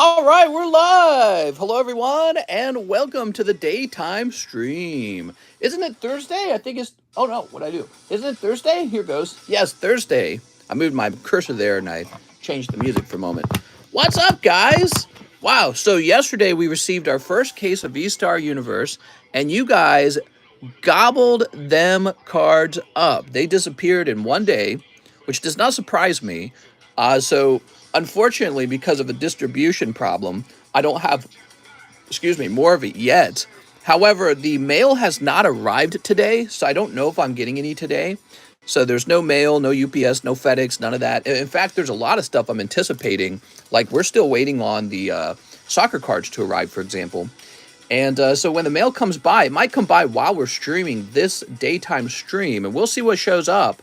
All right, we're live. Hello, everyone, and welcome to the daytime stream. Isn't it Thursday? I think it's. Oh no, what I do? Isn't it Thursday? Here goes. Yes, Thursday. I moved my cursor there and I changed the music for a moment. What's up, guys? Wow. So yesterday we received our first case of VSTAR Universe, and you guys gobbled them cards up. They disappeared in one day, which does not surprise me. So unfortunately, because of a distribution problem, I don't have, more of it yet. However, the mail has not arrived today, so I don't know if I'm getting any today. So there's no mail, no UPS, no FedEx, none of that. In fact, there's a lot of stuff I'm anticipating. Like we're still waiting on the soccer cards to arrive, for example. And so when the mail comes by, it might come by while we're streaming this daytime stream, and we'll see what shows up.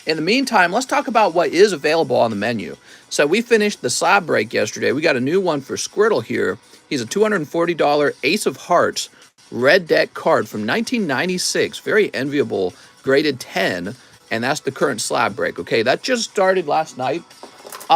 In the meantime, let's talk about what is available on the menu. So we finished the slab break yesterday. We got a new one for Squirtle here. He's a $240 Ace of Hearts red deck card from 1996. Very enviable, graded 10, and that's the current slab break. Okay, that just started last night.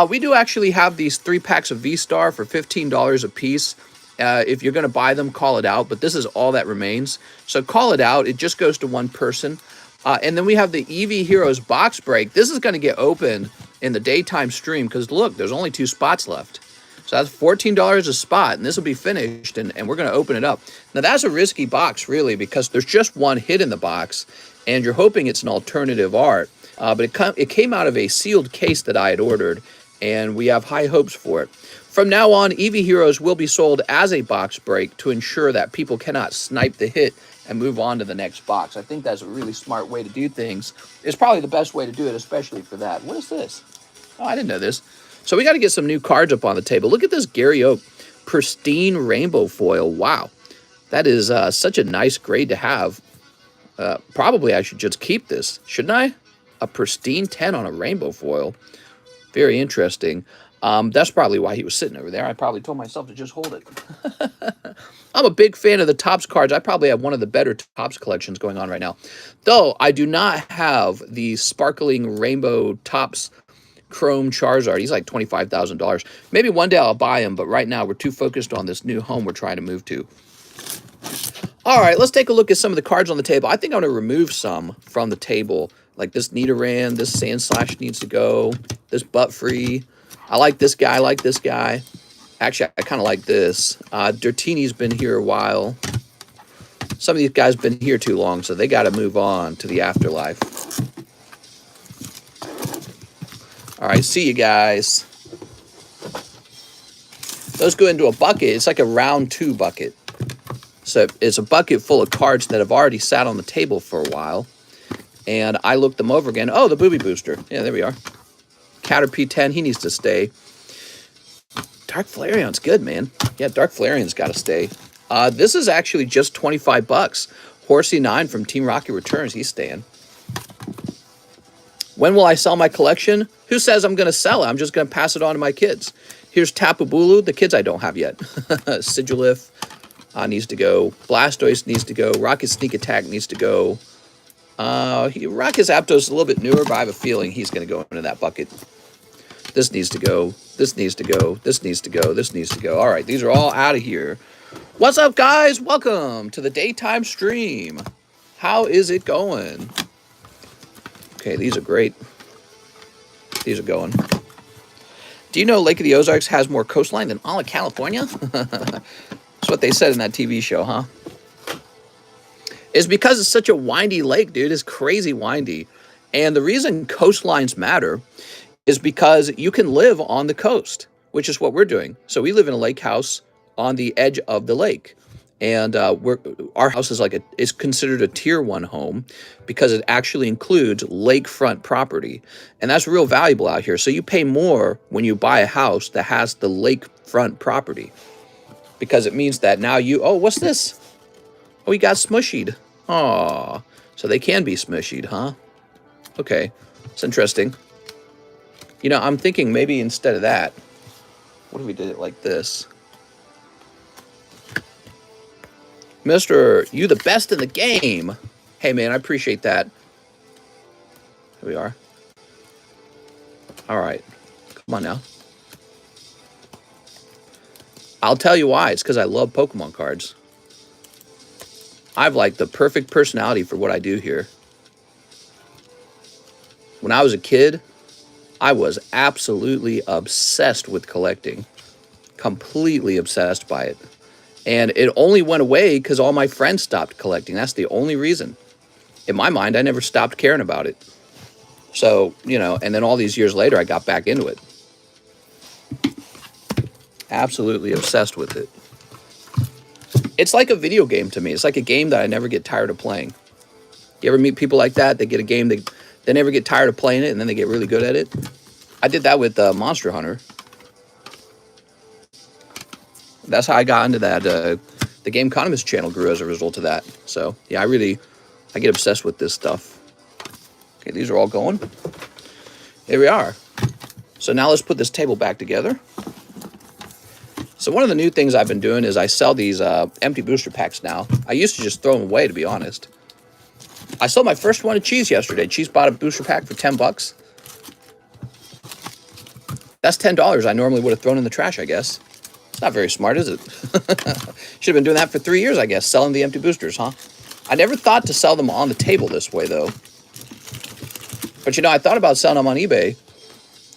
We do actually have these 3 packs of VSTAR for $15 a piece. If you're going to buy them, call it out, but this is all that remains. So call it out. It just goes to one person. And then we have the Eevee Heroes box break. This is going to get open in the daytime stream because, look, there's only 2 spots left. So that's $14 a spot, and this will be finished, and we're going to open it up. Now, that's a risky box, really, because there's just one hit in the box, and you're hoping it's an alternative art. But it came out of a sealed case that I had ordered, and we have high hopes for it. From now on, Eevee Heroes will be sold as a box break to ensure that people cannot snipe the hit and move on to the next box. I think that's a really smart way to do things. It's probably the best way to do it, especially for that. What is this? Oh, I didn't know this. So we got to get some new cards up on the table. Look at this Gary Oak pristine rainbow foil. Wow. That is such a nice grade to have. Probably I should just keep this, shouldn't I? A pristine 10 on a rainbow foil. Very interesting. That's probably why he was sitting over there. I probably told myself to just hold it. I'm a big fan of the Topps cards. I probably have one of the better Topps collections going on right now. Though I do not have the sparkling rainbow Topps Chrome Charizard. He's like $25,000. Maybe one day I'll buy him, but right now we're too focused on this new home we're trying to move to. All right, let's take a look at some of the cards on the table. I think I'm going to remove some from the table. Like this Nidoran, this Sandslash needs to go, this Butt Free. I like this guy, I like this guy. Actually, I kind of like this. Dirtini's been here a while. Some of these guys been here too long, so they got to move on to the afterlife. All right, see you guys. Those go into a bucket. It's like a round 2 bucket. So it's a bucket full of cards that have already sat on the table for a while. And I looked them over again. Oh, the Booby Booster. Yeah, there we are. Caterpie 10, he needs to stay. Dark Flareon's good, man. Yeah, Dark Flareon's got to stay. This is actually just 25 bucks. Horsey 9 from Team Rocket Returns, he's staying. When will I sell my collection? Who says I'm going to sell it? I'm just going to pass it on to my kids. Here's Tapu Bulu, the kids I don't have yet. Sigilif needs to go. Blastoise needs to go. Rocket Sneak Attack needs to go. Rocket Zapdos is a little bit newer, but I have a feeling he's going to go into that bucket. This needs to go. This needs to go. This needs to go. This needs to go. All right, these are all out of here. What's up, guys? Welcome to the daytime stream. How is it going? Okay, these are great. These are going. Do you know Lake of the Ozarks has more coastline than all of California? That's what they said in that TV show, huh? It's because it's such a windy lake, dude. It's crazy windy. And the reason coastlines matter is because you can live on the coast, which is what we're doing. So we live in a lake house on the edge of the lake. And our house is considered a tier 1 home because it actually includes lakefront property. And that's real valuable out here. So you pay more when you buy a house that has the lakefront property. Because it means that now oh, what's this? Oh, you got smushied. Aw, so they can be smushied, huh? Okay, it's interesting. You know, I'm thinking maybe instead of that, what if we did it like this? Mister, you the best in the game. Hey, man, I appreciate that. Here we are. All right, come on now. I'll tell you why. It's because I love Pokemon cards. I have like the perfect personality for what I do here. When I was a kid, I was absolutely obsessed with collecting. Completely obsessed by it. And it only went away because all my friends stopped collecting. That's the only reason. In my mind, I never stopped caring about it. So, you know, and then all these years later, I got back into it. Absolutely obsessed with it. It's like a video game to me. It's like a game that I never get tired of playing. You ever meet people like that? They get a game, they never get tired of playing it, and then they get really good at it. I did that with Monster Hunter. That's how I got into that. The TheCardconomist channel grew as a result of that. So, yeah, I get obsessed with this stuff. Okay, these are all going. Here we are. So now let's put this table back together. So one of the new things I've been doing is I sell these empty booster packs now. I used to just throw them away, to be honest. I sold my first one of Cheese yesterday. Cheese bought a booster pack for 10 bucks. That's $10 I normally would have thrown in the trash, I guess. It's not very smart, is it? Should have been doing that for 3 years, I guess, selling the empty boosters, huh? I never thought to sell them on the table this way, though. But, you know, I thought about selling them on eBay.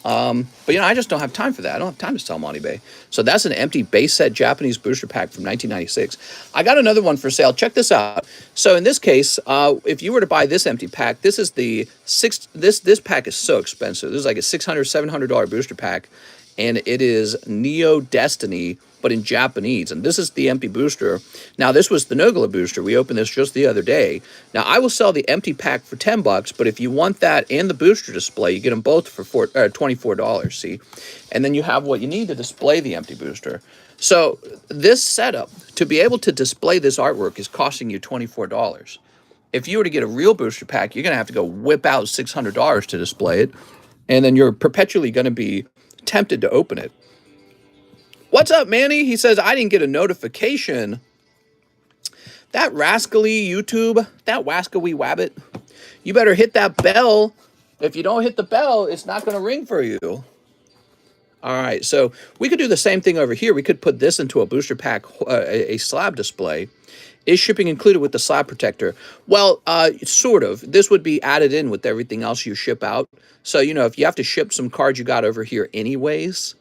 But, you know, I just don't have time for that. I don't have time to sell them on eBay. So that's an empty base set Japanese booster pack from 1996. I got another one for sale. Check this out. So in this case, if you were to buy this empty pack, this is this pack is so expensive. This is like a $600, $700 booster pack. And it is Neo Destiny, but in Japanese. And this is the empty booster. Now, this was the Nogla booster. We opened this just the other day. Now, I will sell the empty pack for 10 bucks, but if you want that and the booster display, you get them both for $24, see? And then you have what you need to display the empty booster. So this setup, to be able to display this artwork, is costing you $24. If you were to get a real booster pack, you're going to have to go whip out $600 to display it. And then you're perpetually going to be tempted to open it. What's up, Manny? He says, I didn't get a notification. That rascally YouTube, that wascally wabbit, you better hit that bell. If you don't hit the bell, it's not going to ring for you. All right, so we could do the same thing over here. We could put this into a booster pack, a slab display. Is shipping included with the slab protector? Well, sort of. This would be added in with everything else you ship out. So, you know, if you have to ship some cards you got over here anyways,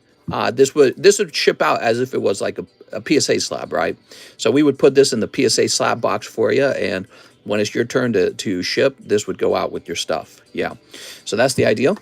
this would ship out as if it was like a PSA slab, right? So we would put this in the PSA slab box for you, and when it's your turn to ship, this would go out with your stuff. Yeah. So that's the ideal.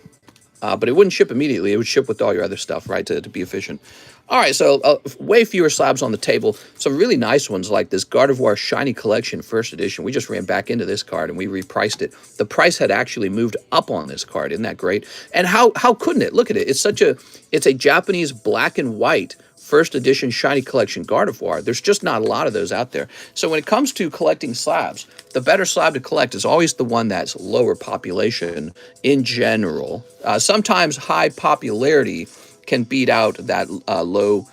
But it wouldn't ship immediately. It would ship with all your other stuff, right, to be efficient. All right, so way fewer slabs on the table. Some really nice ones like this Gardevoir Shiny Collection First Edition. We just ran back into this card and we repriced it. The price had actually moved up on this card. Isn't that great? And how couldn't it? Look at it. It's a Japanese black and white First Edition Shiny Collection Gardevoir. There's just not a lot of those out there. So when it comes to collecting slabs, the better slab to collect is always the one that's lower population in general. Sometimes high popularity can beat out that low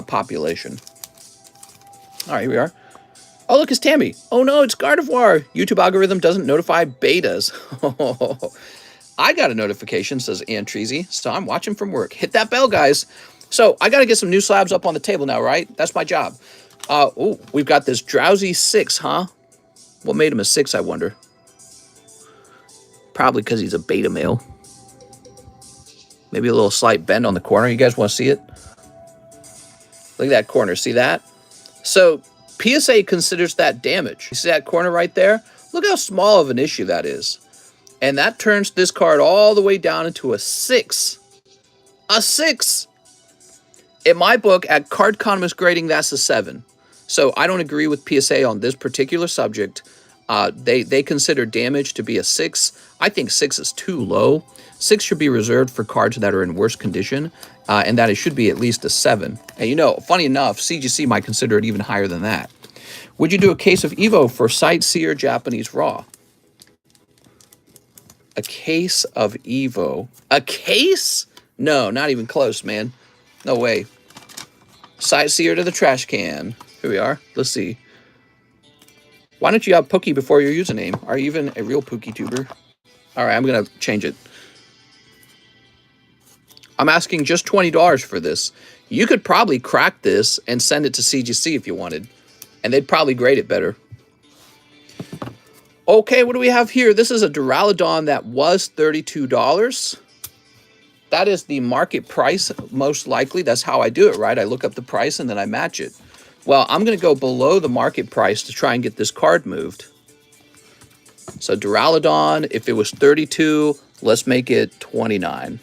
population. All right, here we are. Oh, look, it's Tammy. Oh, no, it's Gardevoir. YouTube algorithm doesn't notify betas. I got a notification, says Ann Treasy, so I'm watching from work. Hit that bell, guys. So I got to get some new slabs up on the table now, right? That's my job. Oh, we've got this Drowsy 6, huh? What made him a 6, I wonder? Probably because he's a beta male. Maybe a little slight bend on the corner. You guys want to see it? Look at that corner. See that? So PSA considers that damage. You see that corner right there? Look how small of an issue that is. And that turns this card all the way down into a 6. A 6! In my book, at Cardconomist grading, that's a 7. So I don't agree with PSA on this particular subject. They consider damage to be a 6. I think 6 is too low. 6 should be reserved for cards that are in worse condition, and that it should be at least a 7. And you know, funny enough, CGC might consider it even higher than that. Would you do a case of Evo for Sightseer Japanese Raw? A case of Evo. A case? No, not even close, man. No way. Sightseer to the trash can. Here we are. Let's see. Why don't you have Pookie before your username? Are you even a real Pookie tuber? All right, I'm going to change it. I'm asking just $20 for this. You could probably crack this and send it to CGC if you wanted, and they'd probably grade it better. Okay, what do we have here? This is a Duraludon that was $32. That is the market price, most likely. That's how I do it, right? I look up the price and then I match it. Well, I'm going to go below the market price to try and get this card moved. So Duraludon, if it was 32, let's make it 29.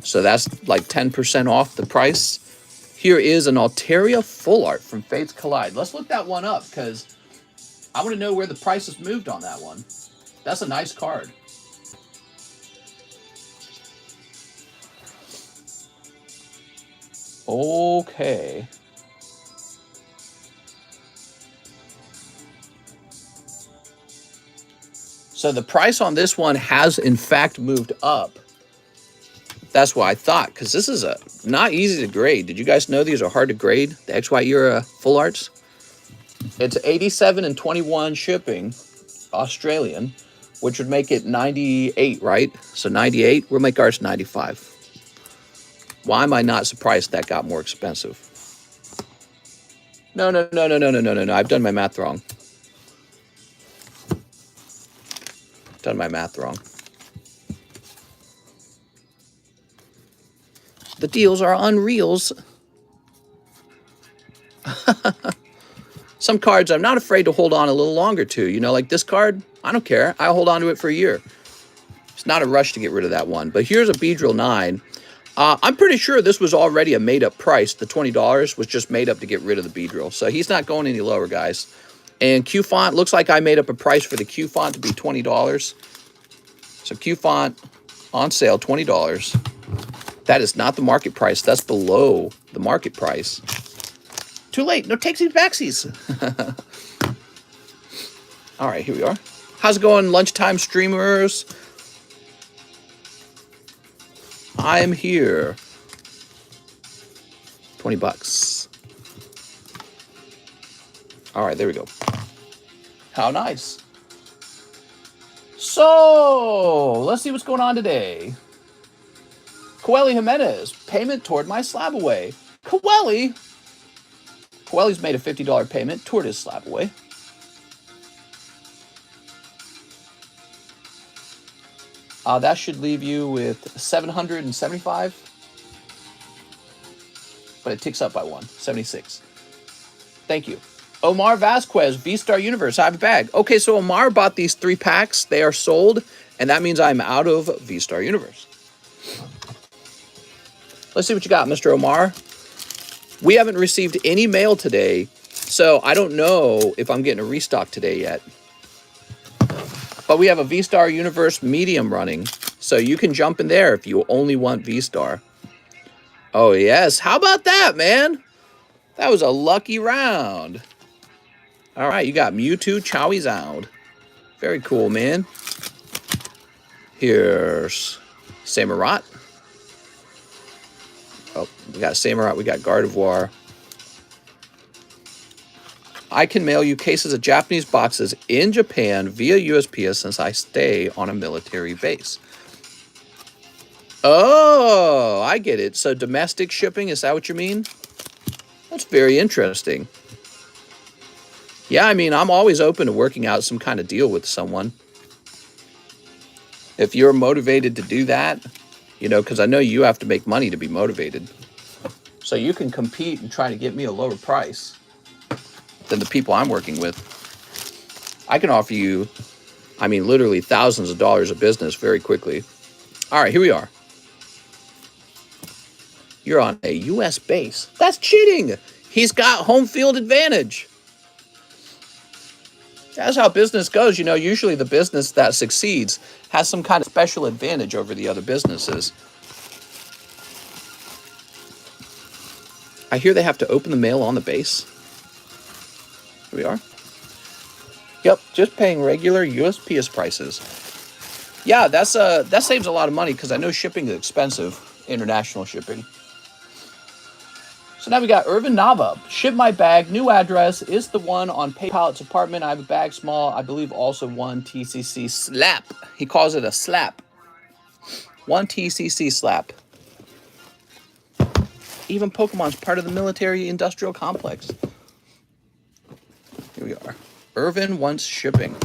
So that's like 10% off the price. Here is an Altaria Full Art from Fates Collide. Let's look that one up because I want to know where the price has moved on that one. That's a nice card. Okay. So the price on this one has in fact moved up. That's what I thought, because this is not easy to grade. Did you guys know these are hard to grade, the XY Era Full Arts? It's 87 and 21 shipping, Australian, which would make it 98, right? So 98, we'll make ours 95. Why am I not surprised that got more expensive? No. I've done my math wrong. Done my math wrong. The deals are unreals. Some cards I'm not afraid to hold on a little longer to. You know, like this card, I don't care. I'll hold on to it for a year. It's not a rush to get rid of that one. But here's a Beedrill 9. I'm pretty sure this was already a made-up price. The $20 was just made up to get rid of the Beedrill. So he's not going any lower, guys. And Q-Font, looks like I made up a price for the Q-Font to be $20. So Q-Font on sale, $20. That is not the market price. That's below the market price. Too late. No takesies backsies. All right, here we are. How's it going, lunchtime streamers? I am here. 20 bucks. All right, there we go. How nice. So, let's see what's going on today. Coeli Jimenez, payment toward my SLAB-AWAY. Coeli's made a $50 payment toward his SLAB-AWAY. That should leave you with 775. But it ticks up by 1, 76. Thank you. Omar Vasquez, VSTAR Universe, I have a bag. Okay, so Omar bought these 3 packs. They are sold, and that means I'm out of VSTAR Universe. Let's see what you got, Mr. Omar. We haven't received any mail today, so I don't know if I'm getting a restock today yet. But we have a VSTAR Universe medium running, so you can jump in there if you only want VSTAR. Oh, yes. How about that, man? That was a lucky round. All right, you got Mewtwo Charizard. Very cool, man. Here's Samurott. Oh, we got Samurott, we got Gardevoir. I can mail you cases of Japanese boxes in Japan via USPS since I stay on a military base. Oh, I get it. So domestic shipping, is that what you mean? That's very interesting. Yeah, I mean, I'm always open to working out some kind of deal with someone. If you're motivated to do that, you know, because I know you have to make money to be motivated. So you can compete and try to get me a lower price than the people I'm working with. I can offer you, I mean, literally thousands of dollars of business very quickly. All right, here we are. You're on a U.S. base. That's cheating. He's got home field advantage. That's how business goes. You know, usually the business that succeeds has some kind of special advantage over the other businesses. I hear they have to open the mail on the base. Here we are. Yep, just paying regular USPS prices. Yeah, that saves a lot of money because I know shipping is expensive, international shipping. So now we got Irvin Nava. Ship my bag. New address is the one on PayPal's apartment. I have a bag small. I believe also one TCC slap. He calls it a slap. 1 TCC slap. Even Pokemon's part of the military-industrial complex. Here we are. Irvin wants shipping.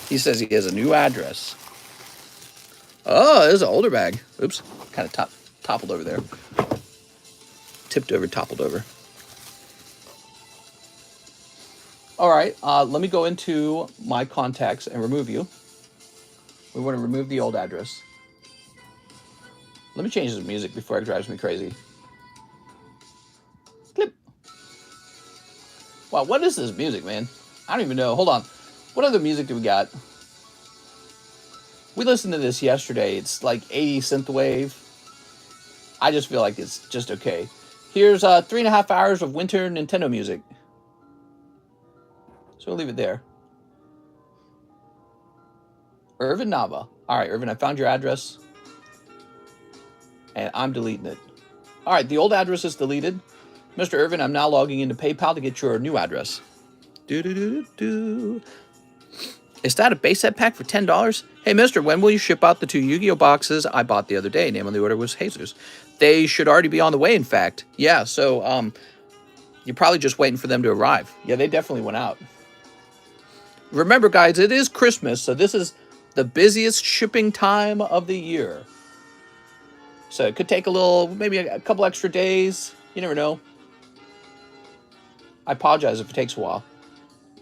He says he has a new address. Oh, there's an older bag. Oops, kind of toppled over there. Tipped over, toppled over. All right, let me go into my contacts and remove you. We want to remove the old address. Let me change the music before it drives me crazy. Clip. Wow, what is this music, man? I don't even know. Hold on. What other music do we got? We listened to this yesterday. It's like 80 synthwave. I just feel like it's just okay. Here's 3.5 hours of winter Nintendo music. So we'll leave it there. Irvin Nava. All right, Irvin, I found your address. And I'm deleting it. All right, the old address is deleted. Mr. Irvin, I'm now logging into PayPal to get your new address. Is that a base set pack for $10? Hey, mister, when will you ship out the 2 Yu-Gi-Oh boxes I bought the other day? Name on the order was Jesus. They should already be on the way, in fact. Yeah, so you're probably just waiting for them to arrive. Yeah, they definitely went out. Remember, guys, it is Christmas, so this is the busiest shipping time of the year. So it could take a little, maybe a couple extra days. You never know. I apologize if it takes a while.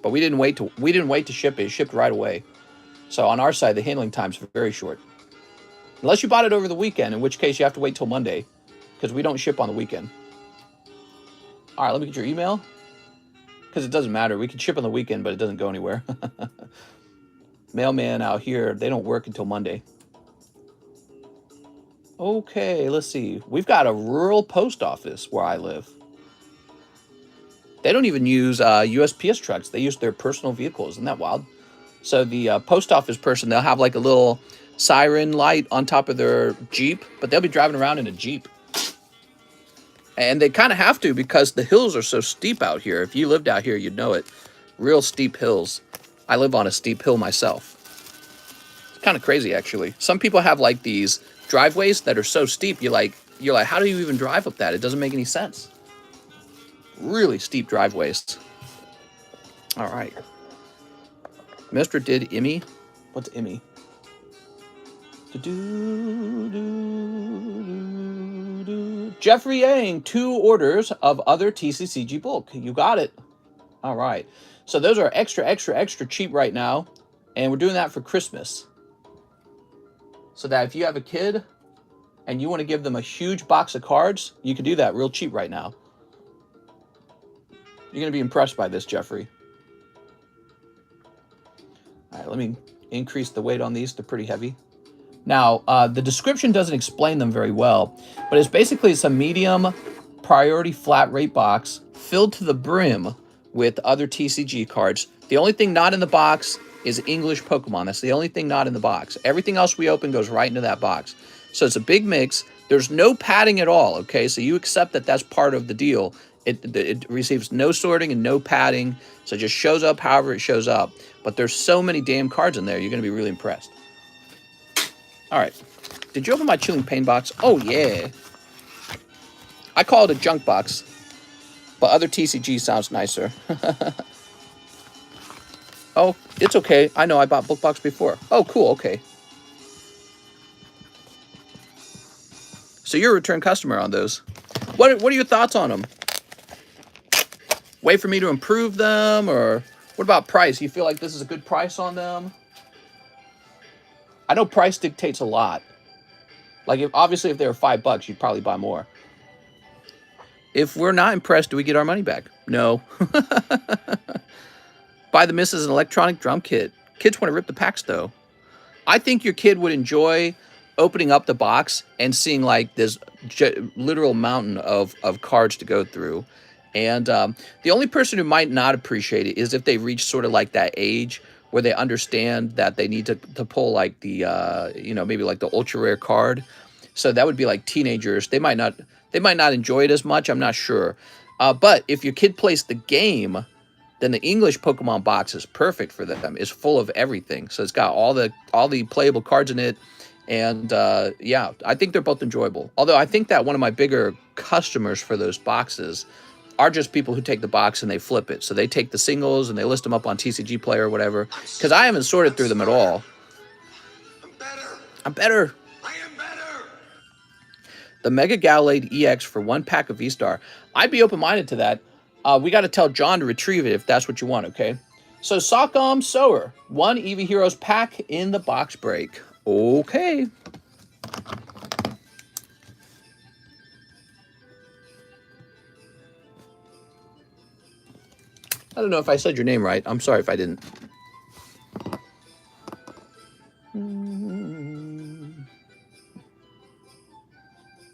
But we didn't wait to ship it. It shipped right away. So on our side, the handling times are very short. Unless you bought it over the weekend, in which case you have to wait till Monday, because we don't ship on the weekend. All right, let me get your email. Because it doesn't matter. We can ship on the weekend, but it doesn't go anywhere. Mailman out here, they don't work until Monday. Okay, let's see. We've got a rural post office where I live. They don't even use USPS trucks. They use their personal vehicles. Isn't that wild? So the post office person, they'll have like a little siren light on top of their Jeep, but they'll be driving around in a Jeep. And they kind of have to because the hills are so steep out here. If you lived out here, you'd know it. Real steep hills. I live on a steep hill myself. It's kind of crazy, actually. Some people have like these driveways that are so steep, you're like, how do you even drive up that? It doesn't make any sense. Really steep driveways. All right. Mr. did Emmy. What's Emmy? Jeffrey Yang, 2 orders of other TCCG bulk. You got it. All right. So those are extra cheap right now. And we're doing that for Christmas. So that if you have a kid and you want to give them a huge box of cards, you can do that real cheap right now. You're going to be impressed by this, Jeffrey. All right, let me increase the weight on these. They're pretty heavy. Now, the description doesn't explain them very well, but it's a medium priority flat rate box filled to the brim with other TCG cards. The only thing not in the box is English Pokemon. That's the only thing not in the box. Everything else we open goes right into that box. So it's a big mix. There's no padding at all, okay? So you accept that that's part of the deal. It receives no sorting and no padding, so it just shows up however it shows up. But there's so many damn cards in there, you're going to be really impressed. All right. Did you open my Chilling Pain box? Oh, yeah. I call it a junk box, but other TCG sounds nicer. Oh, it's okay. I know I bought book box before. Oh, cool. Okay. So you're a return customer on those. What are your thoughts on them? Wait for me to improve them, or what about price? You feel like this is a good price on them? I know price dictates a lot. Like, obviously, if they were $5, you'd probably buy more. If we're not impressed, do we get our money back? No. Buy the missus an electronic drum kit. Kids want to rip the packs, though. I think your kid would enjoy opening up the box and seeing, like, this literal mountain of cards to go through. And the only person who might not appreciate it is if they reach sort of like that age where they understand that they need to pull like the, maybe like the ultra rare card. So that would be like teenagers. They might not enjoy it as much. I'm not sure. But if your kid plays the game, then the English Pokemon box is perfect for them. It's full of everything. So it's got all the playable cards in it. And yeah, I think they're both enjoyable. Although I think that one of my bigger customers for those boxes are just people who take the box and they flip it. So they take the singles and they list them up on TCG Player or whatever. Because I haven't sorted through them at all. I'm better. I am better. The Mega Gallade EX for 1 pack of VSTAR. I'd be open-minded to that. We got to tell John to retrieve it if that's what you want, okay? So Sock'em Sower. 1 Eevee Heroes pack in the box break. Okay. I don't know if I said your name right. I'm sorry if I didn't.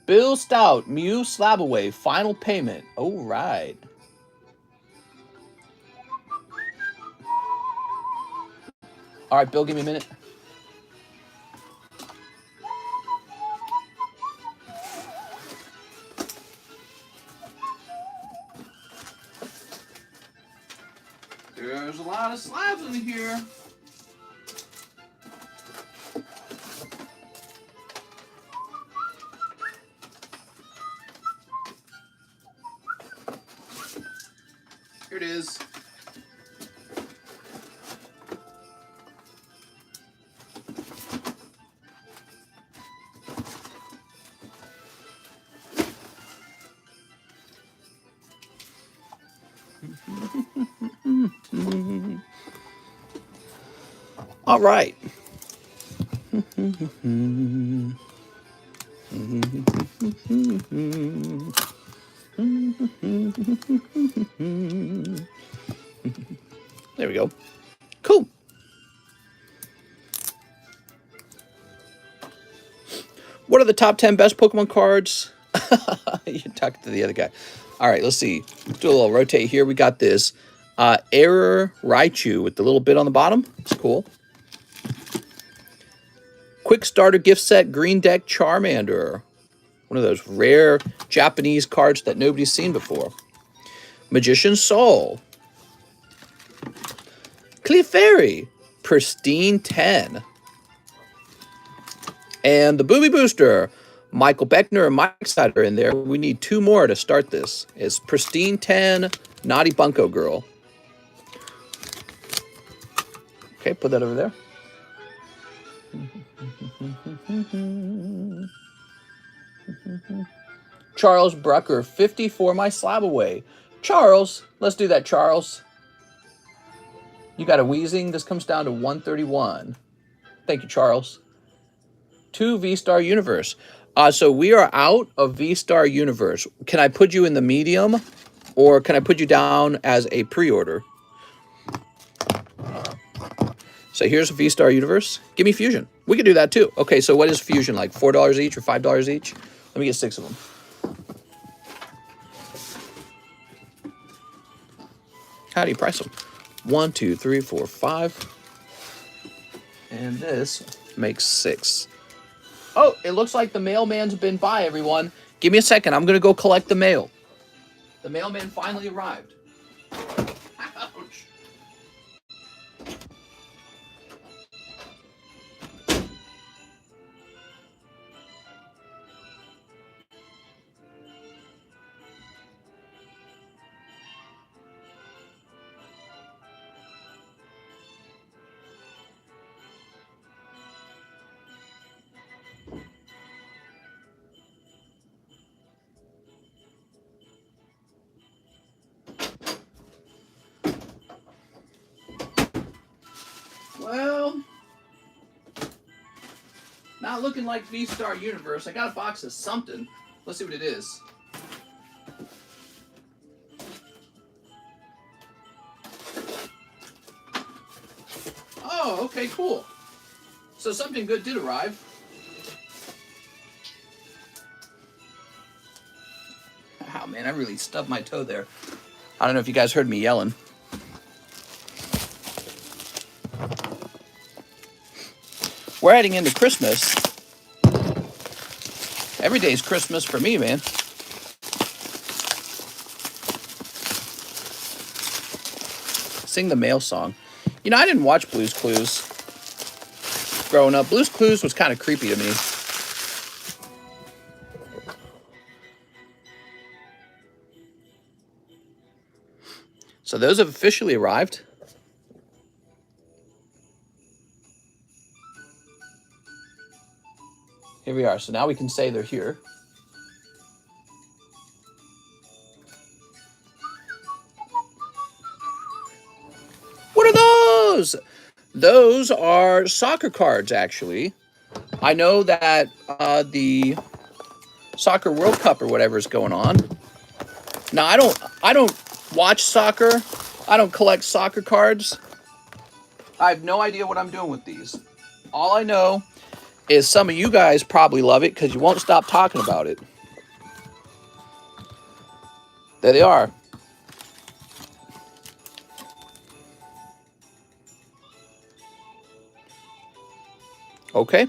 Bill Stout, Mew SLAB-AWAY, final payment. All right. All right, Bill, give me a minute. There's a lot of slabs in here. Here it is. All right. There we go. Cool. What are the top 10 best Pokemon cards? You're talking to the other guy. All right, let's see. Let's do a little rotate here. We got this Error Raichu with the little bit on the bottom. It's cool. Quick Starter Gift Set Green Deck Charmander. One of those rare Japanese cards that nobody's seen before. Magician's Soul. Clefairy. Pristine 10. And the Booby Booster. Michael Beckner and Mike Sider in there. We need 2 more to start this. It's Pristine 10, Naughty Bunko Girl. Okay, put that over there. Charles Brucker, 50 for my SLAB-AWAY. Charles, let's do that, Charles. You got a Wheezing. This comes down to 131. Thank you, Charles. 2 VSTAR Universe. So we are out of VSTAR Universe. Can I put you in the medium, or can I put you down as a pre-order? So here's a VSTAR Universe. Give me Fusion. We can do that too. Okay, so what is Fusion like? $4 each or $5 each? Let me get 6 of them. How do you price them? 1, 2, 3, 4, 5. And this makes 6. Oh, it looks like the mailman's been by, everyone. Give me a second. I'm going to go collect the mail. The mailman finally arrived. Ouch. Well, not looking like VSTAR Universe. I got a box of something. Let's see what it is. Oh, okay, cool. So something good did arrive. Oh, man, I really stubbed my toe there. I don't know if you guys heard me yelling. We're heading into Christmas. Every day's Christmas for me, man. Sing the male song. You know, I didn't watch Blue's Clues growing up. Blue's Clues was kind of creepy to me. So those have officially arrived. Here we are. So now we can say they're here. What are those? Those are soccer cards, actually. I know that the Soccer World Cup or whatever is going on. Now, I don't watch soccer. I don't collect soccer cards. I have no idea what I'm doing with these. All I know is some of you guys probably love it because you won't stop talking about it. There they are. Okay.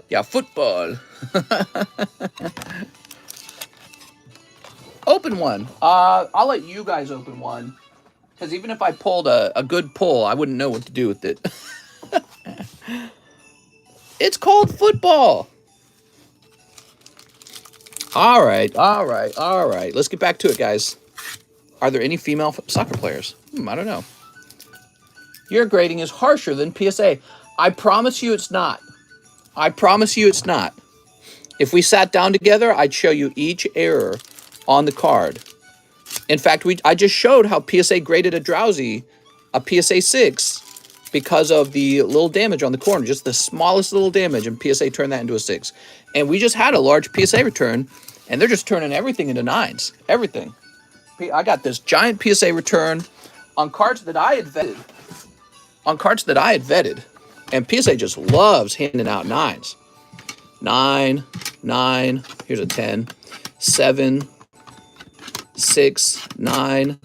Yeah, football. Open one. I'll let you guys open one. Because even if I pulled a good pull, I wouldn't know what to do with it. It's called football. All right. Let's get back to it, guys. Are there any female soccer players? I don't know. Your grading is harsher than PSA. I promise you it's not. I promise you it's not. If we sat down together, I'd show you each error on the card. In fact, I just showed how PSA graded a Drowsy, a PSA 6, because of the little damage on the corner, just the smallest little damage, and PSA turned that into a 6. And we just had a large PSA return, and they're just turning everything into 9s. Everything. I got this giant PSA return on cards that I had vetted. And PSA just loves handing out 9s. 9, 9, here's a 10, 7, 6, 9,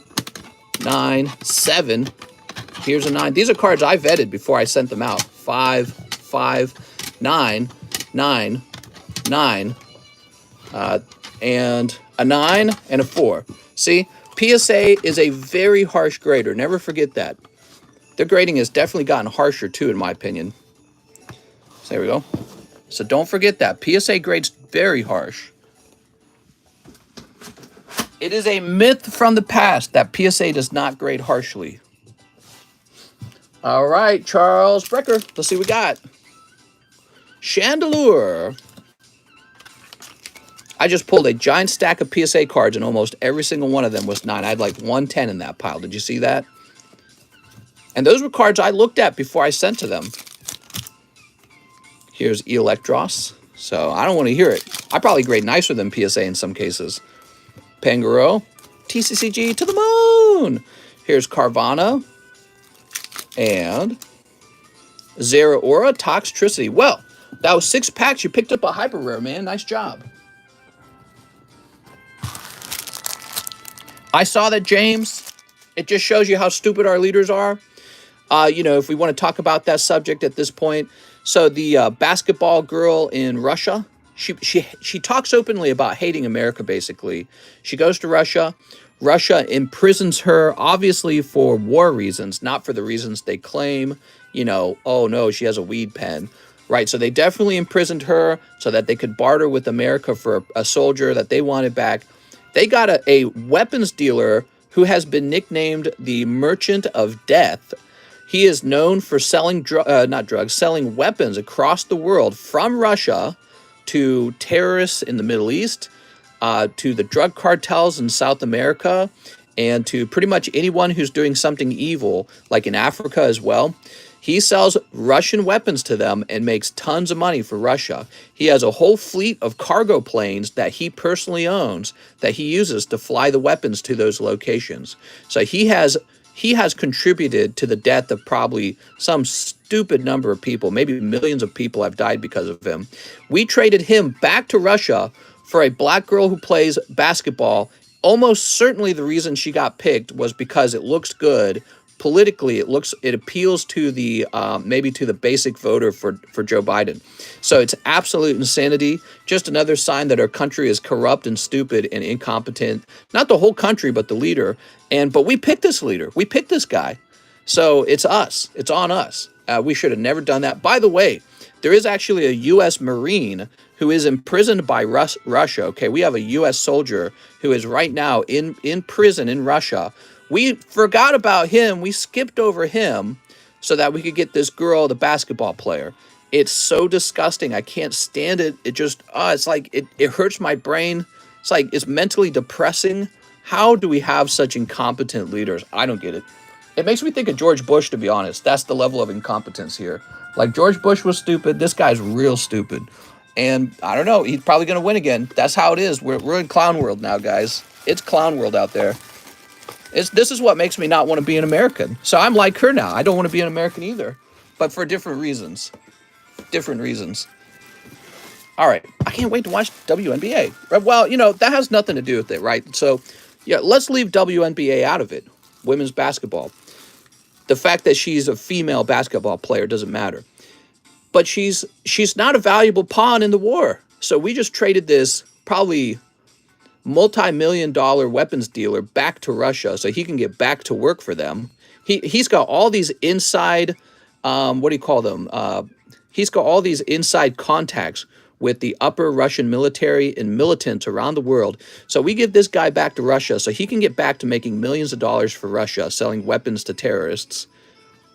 9, 7, here's a 9. These are cards I vetted before I sent them out. 5, 5, 9, 9, 9, and a 9 and a 4. See, PSA is a very harsh grader. Never forget that. Their grading has definitely gotten harsher too, in my opinion. So there we go. So don't forget that. PSA grades very harsh. It is a myth from the past that PSA does not grade harshly. All right, Charles Brecker. Let's see what we got. Chandelure. I just pulled a giant stack of PSA cards, and almost every single one of them was 9. I had like 110 in that pile. Did you see that? And those were cards I looked at before I sent to them. Here's Electros. So I don't want to hear it. I probably grade nicer than PSA in some cases. Pangoro. TCCG to the moon. Here's Carvana. And Zeraora Toxtricity. Well, that was 6 packs. You picked up a hyper rare, man. Nice job. I saw that, James. It just shows you how stupid our leaders are. You know, if we want to talk about that subject at this point. So the basketball girl in Russia, she talks openly about hating America, basically. She goes to Russia. Russia imprisons her, obviously for war reasons, not for the reasons they claim. You know, oh no, she has a weed pen. Right, so they definitely imprisoned her so that they could barter with America for a soldier that they wanted back. They got a weapons dealer who has been nicknamed the Merchant of Death. He is known for selling selling weapons across the world, from Russia to terrorists in the Middle East, to the drug cartels in South America, and to pretty much anyone who's doing something evil, like in Africa as well. He sells Russian weapons to them and makes tons of money for Russia. He has a whole fleet of cargo planes that he personally owns that he uses to fly the weapons to those locations. So he has contributed to the death of probably some stupid number of people. Maybe millions of people have died because of him. We traded him back to Russia for a black girl who plays basketball. Almost certainly the reason she got picked was because it looks good politically, it appeals to the maybe to the basic voter for Joe Biden. So it's absolute insanity. Just another sign that our country is corrupt and stupid and incompetent. Not the whole country, but the leader. But we picked this leader. We picked this guy. So it's us. It's on us. We should have never done that. By the way, there is actually a U.S. Marine who is imprisoned by Russia. Okay, we have a U.S. soldier who is right now in prison in Russia. We forgot about him. We skipped over him so that we could get this girl, the basketball player. It's so disgusting. I can't stand it. It just, it's like, it hurts my brain. It's like, it's mentally depressing. How do we have such incompetent leaders? I don't get it. It makes me think of George Bush, to be honest. That's the level of incompetence here. Like, George Bush was stupid. This guy's real stupid. And I don't know. He's probably going to win again. That's how it is. We're in clown world now, guys. It's clown world out there. This is what makes me not want to be an American. So I'm like her now. I don't want to be an American either. But for different reasons. Different reasons. All right. I can't wait to watch WNBA. Well, you know, that has nothing to do with it, right? So, yeah, let's leave WNBA out of it. Women's basketball. The fact that she's a female basketball player doesn't matter. But she's not a valuable pawn in the war. So we just traded this probably multi-million-dollar weapons dealer back to Russia so he can get back to work for them. He's got all these inside, what do you call them? He's got all these inside contacts with the upper Russian military and militants around the world. So we give this guy back to Russia so he can get back to making millions of dollars for Russia, selling weapons to terrorists.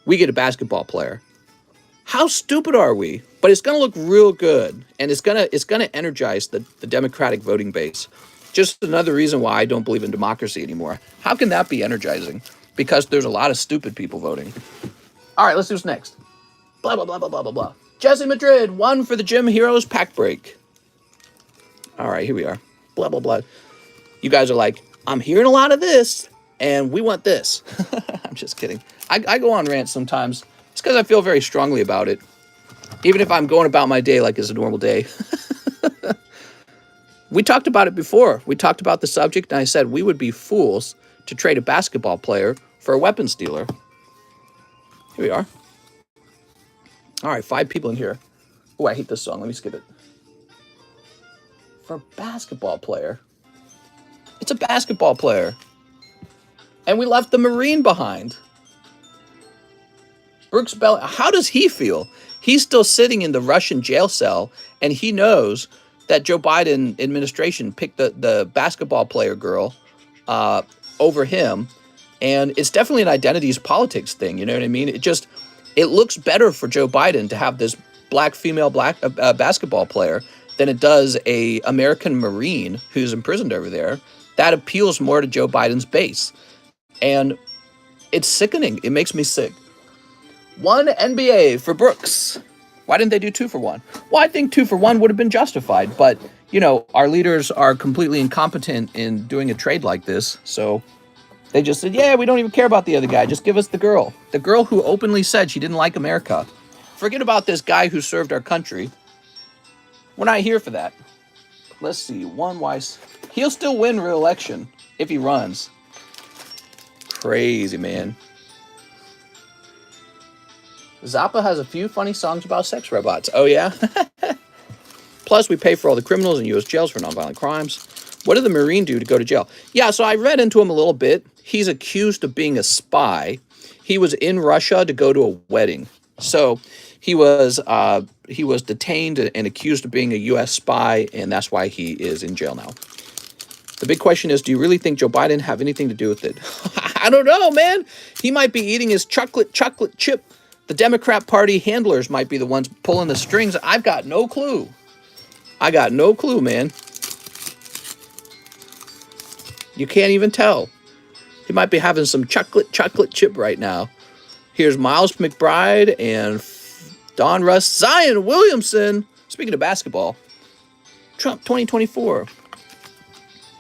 We get a basketball player. How stupid are we? But it's going to look real good, and it's going to energize the Democratic voting base. Just another reason why I don't believe in democracy anymore. How can that be energizing? Because there's a lot of stupid people voting. All right, let's do this next. Blah, blah, blah, blah, blah, blah, blah. Jesse Madrid, 1 for the Gym Heroes pack break. All right, here we are. Blah, blah, blah. You guys are like, I'm hearing a lot of this, and we want this. I'm just kidding. I go on rants sometimes. It's because I feel very strongly about it. Even if I'm going about my day like it's a normal day. We talked about it before. We talked about the subject, and I said we would be fools to trade a basketball player for a weapons dealer. Here we are. All right, 5 people in here. Oh, I hate this song. Let me skip it. For a basketball player. It's a basketball player. And we left the Marine behind. Brooks Bell, how does he feel? He's still sitting in the Russian jail cell, and he knows that Joe Biden administration picked the basketball player girl over him. And it's definitely an identities politics thing. You know what I mean? It looks better for Joe Biden to have this black female basketball player than it does a American Marine who's imprisoned over there. That appeals more to Joe Biden's base. And it's sickening. It makes me sick. 1 NBA for Brooks. Why didn't they do 2 for 1? Well, I think 2 for 1 would have been justified. But, you know, our leaders are completely incompetent in doing a trade like this. So they just said, yeah, we don't even care about the other guy. Just give us the girl. The girl who openly said she didn't like America. Forget about this guy who served our country. We're not here for that. Let's see. 1 Weiss. He'll still win re-election if he runs. Crazy, man. Zappa has a few funny songs about sex robots. Oh, yeah? Plus, we pay for all the criminals in U.S. jails for nonviolent crimes. What did the Marine do to go to jail? Yeah, so I read into him a little bit. He's accused of being a spy. He was in Russia to go to a wedding. So he was detained and accused of being a U.S. spy, and that's why he is in jail now. The big question is, do you really think Joe Biden have anything to do with it? I don't know, man. He might be eating his chocolate chip. The Democrat Party handlers might be the ones pulling the strings. I've got no clue. I got no clue, man. You can't even tell. He might be having some chocolate chip right now. Here's Miles McBride and Don Russ. Zion Williamson. Speaking of basketball. Trump 2024.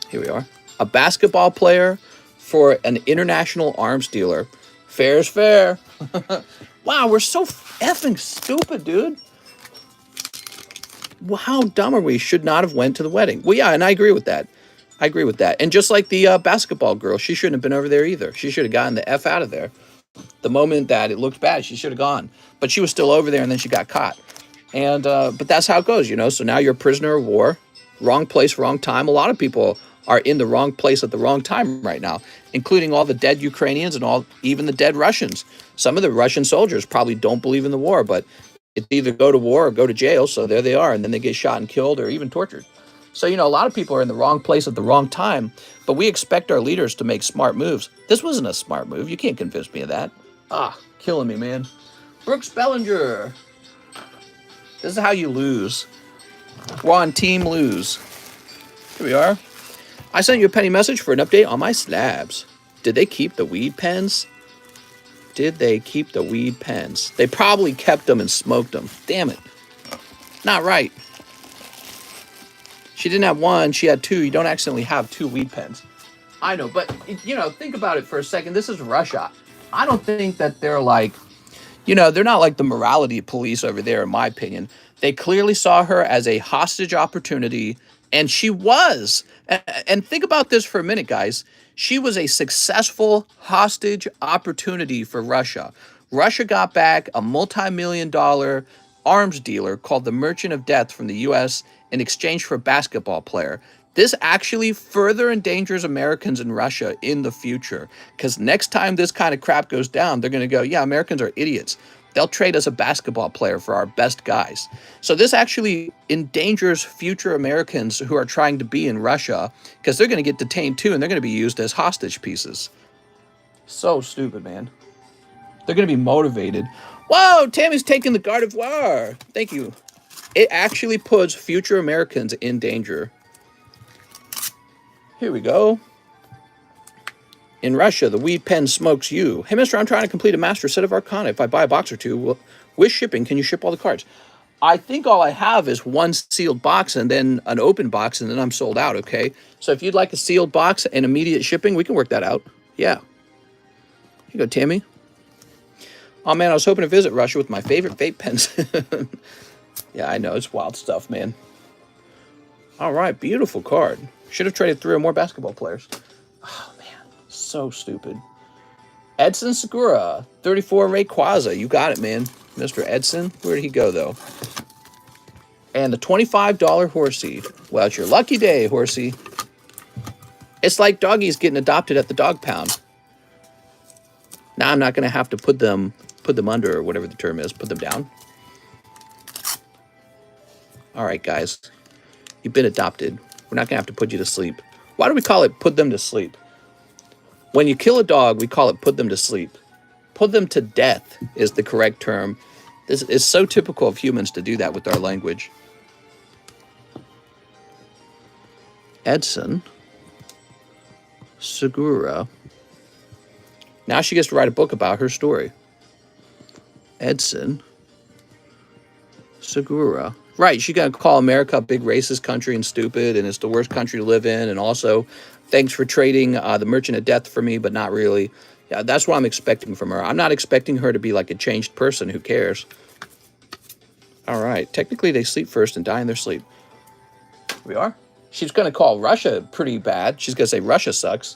Here we are. A basketball player for an international arms dealer. Fair is fair. Wow, we're so effing stupid, dude. Well, how dumb are we? Should not have went to the wedding. Well, yeah, and I agree with that. And just like the basketball girl, she shouldn't have been over there either. She should have gotten the F out of there. The moment that it looked bad, she should have gone. But she was still over there, and then she got caught. And but that's how it goes, you know. So now you're a prisoner of war. Wrong place, wrong time. A lot of people are in the wrong place at the wrong time right now, including all the dead Ukrainians and even the dead Russians. Some of the Russian soldiers probably don't believe in the war, but it's either go to war or go to jail. So there they are, and then they get shot and killed or even tortured. So, you know, a lot of people are in the wrong place at the wrong time, but we expect our leaders to make smart moves. This wasn't a smart move. You can't convince me of that. Killing me, man. Brooks Bellinger. This is how you lose. We're on team lose. Here we are. I sent you a penny message for an update on my slabs. Did they keep the weed pens? Did they keep the weed pens? They probably kept them and smoked them. Damn it. Not right. She didn't have one, she had two. You don't accidentally have two weed pens. I know, but, you know, think about it for a second. This is Russia. I don't think that they're like, you know, they're not like the morality police over there, in my opinion. They clearly saw her as a hostage opportunity, and she was. And think about this for a minute, guys. She was a successful hostage opportunity for Russia. Russia got back a multi-million-dollar arms dealer called the Merchant of Death from the U.S. in exchange for a basketball player. This actually further endangers Americans in Russia in the future, because next time this kind of crap goes down, they're going to go, yeah, Americans are idiots. They'll trade us a basketball player for our best guys. So this actually endangers future Americans who are trying to be in Russia, because they're going to get detained too, and they're going to be used as hostage pieces. So stupid, man. They're going to be motivated. Whoa, Tammy's taking the Garde of War. Thank you. It actually puts future Americans in danger. Here we go. In Russia, the weed pen smokes you. Hey, mister, I'm trying to complete a master set of Arcana. If I buy a box or two, with shipping, can you ship all the cards? I think all I have is one sealed box and then an open box, and then I'm sold out, okay? So if you'd like a sealed box and immediate shipping, we can work that out. Yeah. Here you go, Tammy. Oh, man, I was hoping to visit Russia with my favorite vape pens. Yeah, I know. It's wild stuff, man. All right, beautiful card. Should have traded 3 or more basketball players. Oh, man. So stupid. Edson Segura, 34 Rayquaza. You got it, man. Mr. Edson. Where did he go, though? And the $25 Horsey. Well, it's your lucky day, Horsey. It's like doggies getting adopted at the dog pound. Now I'm not going to have to put them under, or whatever the term is. Put them down. All right, guys. You've been adopted. We're not going to have to put you to sleep. Why do we call it put them to sleep? When you kill a dog, we call it put them to sleep. Put them to death is the correct term. This is so typical of humans to do that with our language. Edson Segura. Now she gets to write a book about her story. Edson Segura. Right, she's going to call America a big racist country and stupid, and it's the worst country to live in, and also, thanks for trading the Merchant of Death for me, but not really. Yeah, that's what I'm expecting from her. I'm not expecting her to be like a changed person. Who cares? All right, technically they sleep first and die in their sleep. Here we are. She's going to call Russia pretty bad. She's going to say Russia sucks.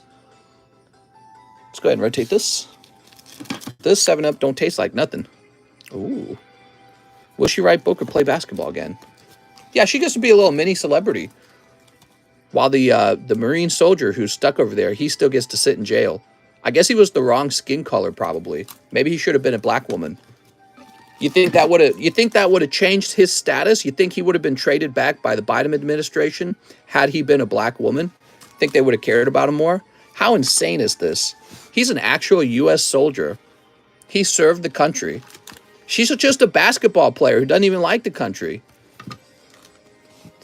Let's go ahead and rotate this. This 7-Up don't taste like nothing. Ooh. Will she write book or play basketball again? Yeah, she gets to be a little mini celebrity. While the Marine soldier who's stuck over there, he still gets to sit in jail. I guess he was the wrong skin color, probably. Maybe he should have been a black woman. You think that would have changed his status? You think he would have been traded back by the Biden administration had he been a black woman? Think they would have cared about him more? How insane is this? He's an actual U.S. soldier. He served the country. She's just a basketball player who doesn't even like the country.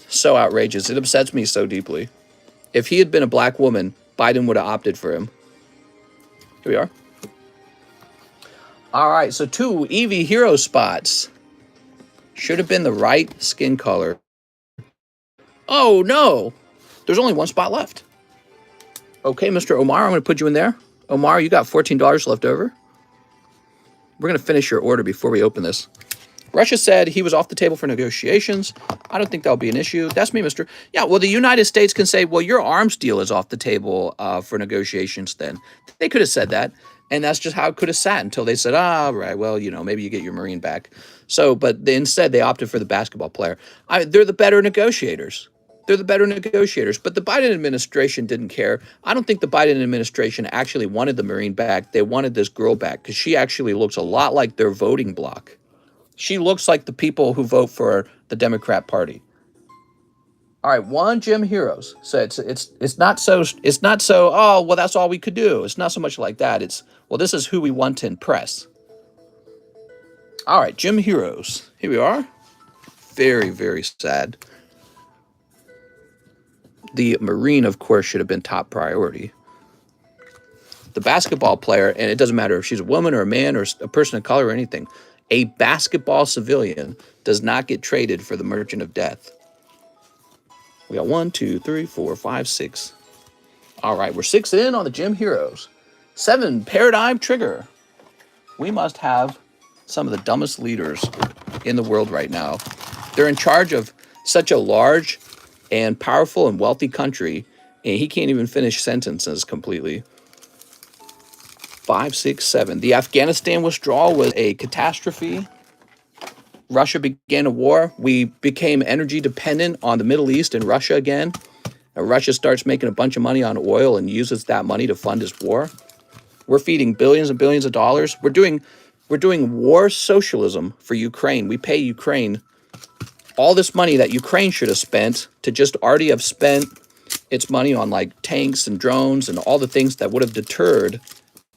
So outrageous. It upsets me so deeply. If he had been a black woman, Biden would have opted for him. Here we are. All right, so 2 Eevee hero spots. Should have been the right skin color. Oh, no. There's only 1 spot left. Okay, Mr. Omar, I'm going to put you in there. Omar, you got $14 left over. We're going to finish your order before we open this. Russia said he was off the table for negotiations. I don't think that'll be an issue. That's me, mister. Yeah, well, the United States can say, well, your arms deal is off the table for negotiations then. They could have said that. And that's just how it could have sat until they said, ah, right, well, you know, maybe you get your Marine back. So, but instead they opted for the basketball player. They're the better negotiators. They're the better negotiators. But the Biden administration didn't care. I don't think the Biden administration actually wanted the Marine back. They wanted this girl back because she actually looks a lot like their voting bloc. She looks like the people who vote for the Democrat Party. All right, one Gym Heroes. So it's not so oh well that's all we could do. It's not so much like that. It's well this is who we want to impress. All right, Gym Heroes. Here we are. Very, very sad. The Marine, of course, should have been top priority. The basketball player, and it doesn't matter if she's a woman or a man or a person of color or anything, a basketball civilian does not get traded for the Merchant of Death. We got 1, 2, 3, 4, 5, 6. All right, we're 6 in on the Gym Heroes. 7, Paradigm Trigger. We must have some of the dumbest leaders in the world right now. They're in charge of such a large and powerful and wealthy country, and he can't even finish sentences completely. 5, 6, 7. The Afghanistan withdrawal was a catastrophe. Russia began a war. We became energy dependent on the Middle East and Russia again. Russia starts making a bunch of money on oil and uses that money to fund his war. We're feeding billions and billions of dollars. We're doing war socialism for Ukraine. We pay Ukraine all this money that Ukraine should have spent to just already have spent its money on like tanks and drones and all the things that would have deterred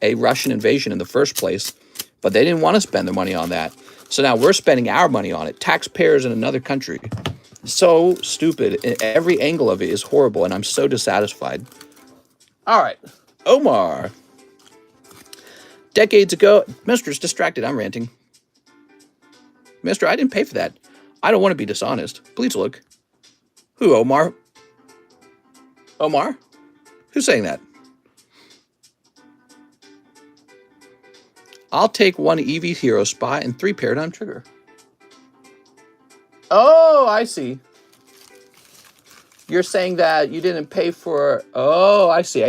a Russian invasion in the first place. But they didn't want to spend their money on that. So now we're spending our money on it. Taxpayers in another country. So stupid. Every angle of it is horrible, and I'm so dissatisfied. All right. Omar. Decades ago, Mister's distracted. I'm ranting. Mister, I didn't pay for that. I don't want to be dishonest. Please look. Who, Omar? Omar? Who's saying that? I'll take 1 Eevee hero spot and 3 Paradigm Trigger. Oh, I see. You're saying that you didn't pay for... Oh, I see.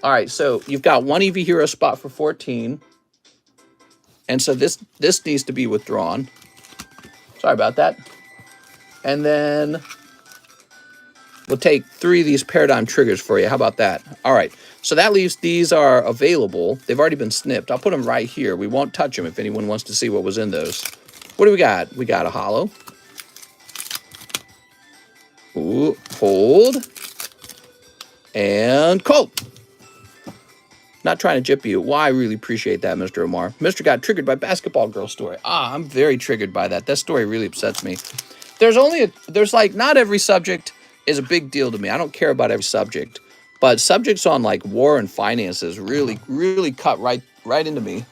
All right, so you've got 1 Eevee hero spot for 14. And so this needs to be withdrawn. Sorry about that. And then we'll take 3 of these Paradigm Triggers for you. How about that? All right. So that leaves these are available. They've already been snipped. I'll put them right here. We won't touch them if anyone wants to see what was in those. What do we got? We got a holo. Ooh, hold. And cold. Not trying to jip you. Well, I really appreciate that, Mr. Omar. Mr. got triggered by Basketball Girl story. I'm very triggered by that. That story really upsets me. There's like, not every subject is a big deal to me. I don't care about every subject. But subjects on like war and finances really, really cut right into me.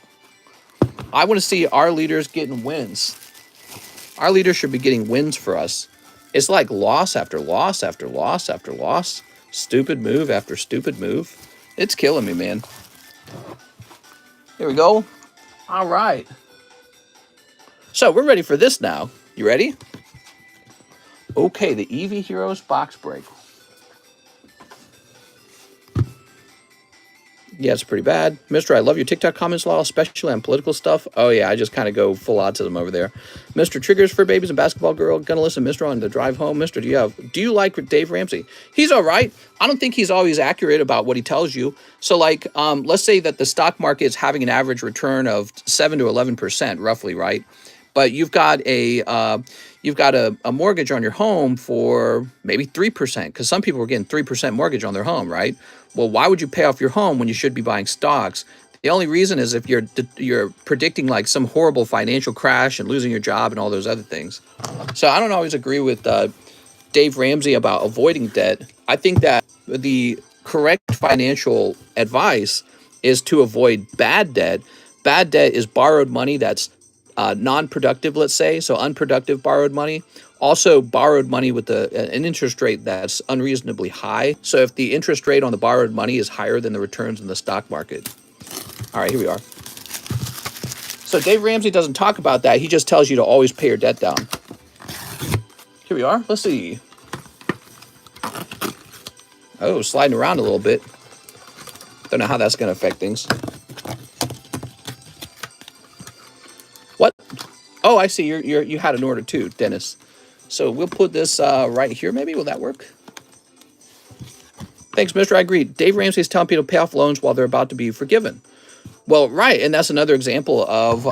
I want to see our leaders getting wins. Our leaders should be getting wins for us. It's like loss after loss after loss after loss. Stupid move after stupid move. It's killing me, man. Here we go. All right. So we're ready for this now. You ready? Okay, the Eevee Heroes box break. Yeah, it's pretty bad. Mister, I love your TikTok comments, Law, especially on political stuff. Oh, yeah, I just kind of go full autism over there. Mr. Triggers for Babies and Basketball Girl. Gonna listen to Mister on the drive home. Mister, do you like Dave Ramsey? He's all right. I don't think he's always accurate about what he tells you. So, like, let's say that the stock market is having an average return of 7 to 11%, roughly, right? But you've got a mortgage on your home for maybe 3%, because some people are getting 3% mortgage on their home, right? Well, why would you pay off your home when you should be buying stocks? The only reason is if you're predicting like some horrible financial crash and losing your job and all those other things. So I don't always agree with Dave Ramsey about avoiding debt. I think that the correct financial advice is to avoid bad debt. Bad debt is borrowed money that's non-productive, let's say, so unproductive borrowed money. Also borrowed money with an interest rate that's unreasonably high. So if the interest rate on the borrowed money is higher than the returns in the stock market. All right, here we are. So Dave Ramsey doesn't talk about that. He just tells you to always pay your debt down. Here we are. Let's see. Oh, sliding around a little bit. Don't know how that's going to affect things. What? Oh, I see. You had an order too, Dennis. So we'll put this right here. Maybe will that work? Thanks, Mister. I agree. Dave Ramsey's telling people to pay off loans while they're about to be forgiven. Well, right, and that's another example of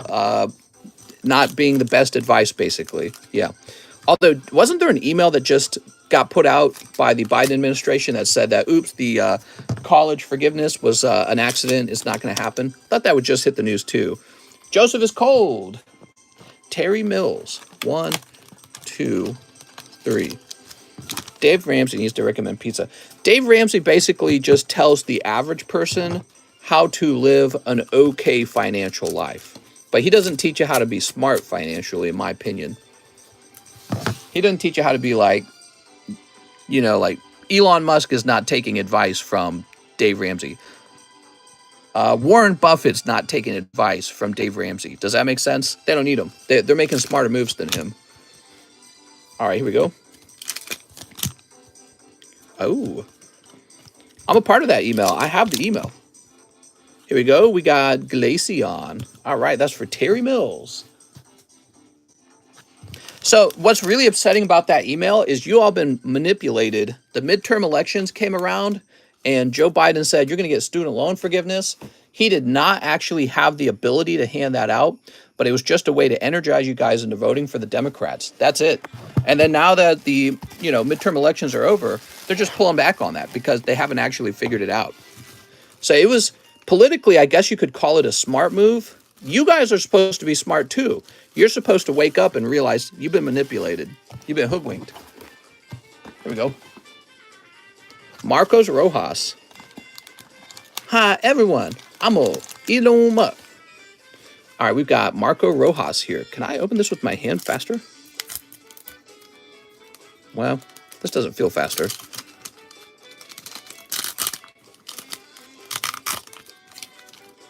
not being the best advice, basically. Yeah. Although, wasn't there an email that just got put out by the Biden administration that said that, oops, the college forgiveness was an accident. It's not going to happen. Thought that would just hit the news too. Joseph is cold. Terry Mills. 1, 2, 3. Dave Ramsey needs to recommend pizza. Dave Ramsey basically just tells the average person how to live an okay financial life. But he doesn't teach you how to be smart financially, in my opinion. He doesn't teach you how to be like, you know, like Elon Musk is not taking advice from Dave Ramsey. Warren Buffett's not taking advice from Dave Ramsey. Does that make sense? They don't need him. They're making smarter moves than him. All right, here we go. Oh, I'm a part of that email. I have the email. Here we go. We got Glaceon. All right, that's for Terry Mills. So what's really upsetting about that email is you all been manipulated. The midterm elections came around and Joe Biden said, you're going to get student loan forgiveness. He did not actually have the ability to hand that out, but it was just a way to energize you guys into voting for the Democrats. That's it. And then now that the, midterm elections are over, they're just pulling back on that because they haven't actually figured it out. So it was politically, I guess you could call it a smart move. You guys are supposed to be smart too. You're supposed to wake up and realize you've been manipulated. You've been hoodwinked. Here we go. Marcos Rojas. Hi, everyone. I'm going to eat them up. All right, we've got Marco Rojas here. Can I open this with my hand faster? Well, this doesn't feel faster.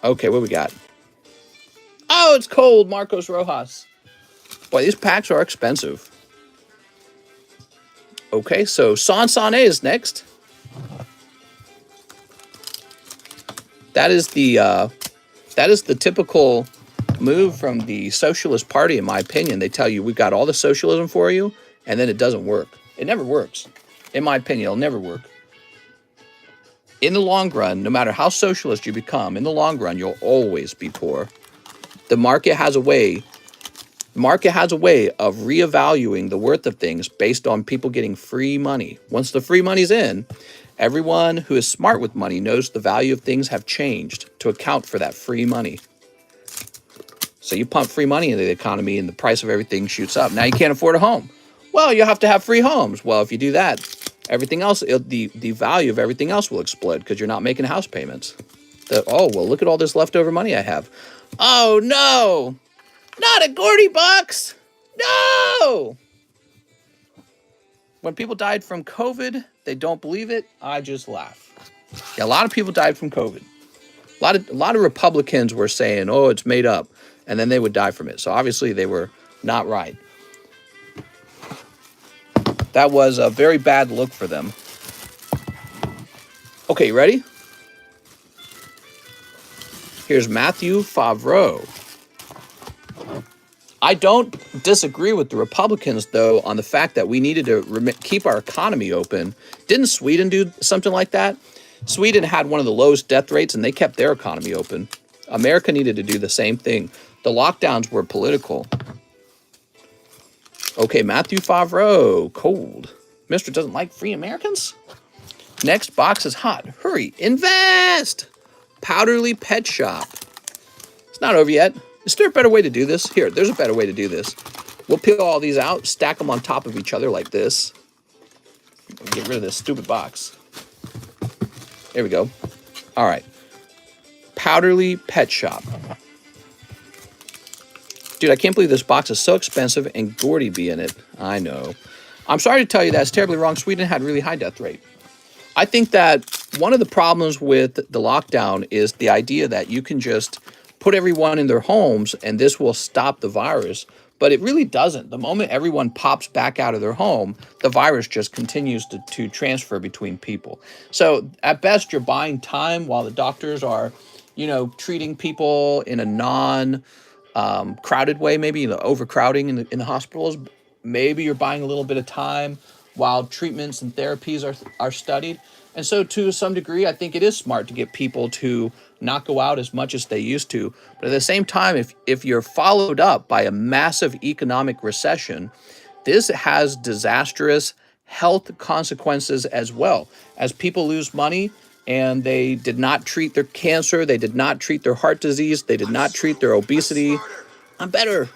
Okay, what we got? Oh, it's cold, Marcos Rojas. Boy, these packs are expensive. Okay, so San Sane is next. That is the typical move from the Socialist Party, in my opinion. They tell you we've got all the socialism for you, and then it doesn't work. It never works. In my opinion, it'll never work. In the long run, no matter how socialist you become, in the long run, you'll always be poor. The market has a way of reevaluating the worth of things based on people getting free money. Once the free money's in, everyone who is smart with money knows the value of things have changed to account for that free money. So you pump free money into the economy and the price of everything shoots up. Now you can't afford a home. Well, you have to have free homes. Well, if you do that, everything else, the value of everything else will explode because you're not making house payments. Oh, well, look at all this leftover money I have. Oh, no. Not a Gordy bucks. No. When people died from COVID, they don't believe it. I just laugh. Yeah, a lot of people died from COVID. A lot of Republicans were saying, oh, it's made up. And then they would die from it. So obviously they were not right. That was a very bad look for them. Okay, you ready? Here's Matthew Favreau. I don't disagree with the Republicans, though, on the fact that we needed to keep our economy open. Didn't Sweden do something like that? Sweden had one of the lowest death rates, and they kept their economy open. America needed to do the same thing. The lockdowns were political. Okay, Matthew Favreau, cold. Mister doesn't like free Americans? Next box is hot. Hurry, invest! Powderly Pet Shop. It's not over yet. Is there a better way to do this? Here, there's a better way to do this. We'll peel all these out, stack them on top of each other like this. Get rid of this stupid box. There we go. All right. Powderly Pet Shop. Dude, I can't believe this box is so expensive and Gordy be in it. I know. I'm sorry to tell you that's terribly wrong. Sweden had a really high death rate. I think that one of the problems with the lockdown is the idea that you can just put everyone in their homes and this will stop the virus. but it really doesn't. The moment everyone pops back out of their home, the virus just continues to transfer between people. So at best, you're buying time while the doctors are, treating people in a crowded way, maybe the overcrowding in the hospitals. Maybe you're buying a little bit of time while treatments and therapies are studied. And so to some degree, I think it is smart to get people to not go out as much as they used to. But at the same time, if you're followed up by a massive economic recession, this has disastrous health consequences as well. As people lose money and they did not treat their cancer, they did not treat their heart disease, they did not treat their obesity. I'm better.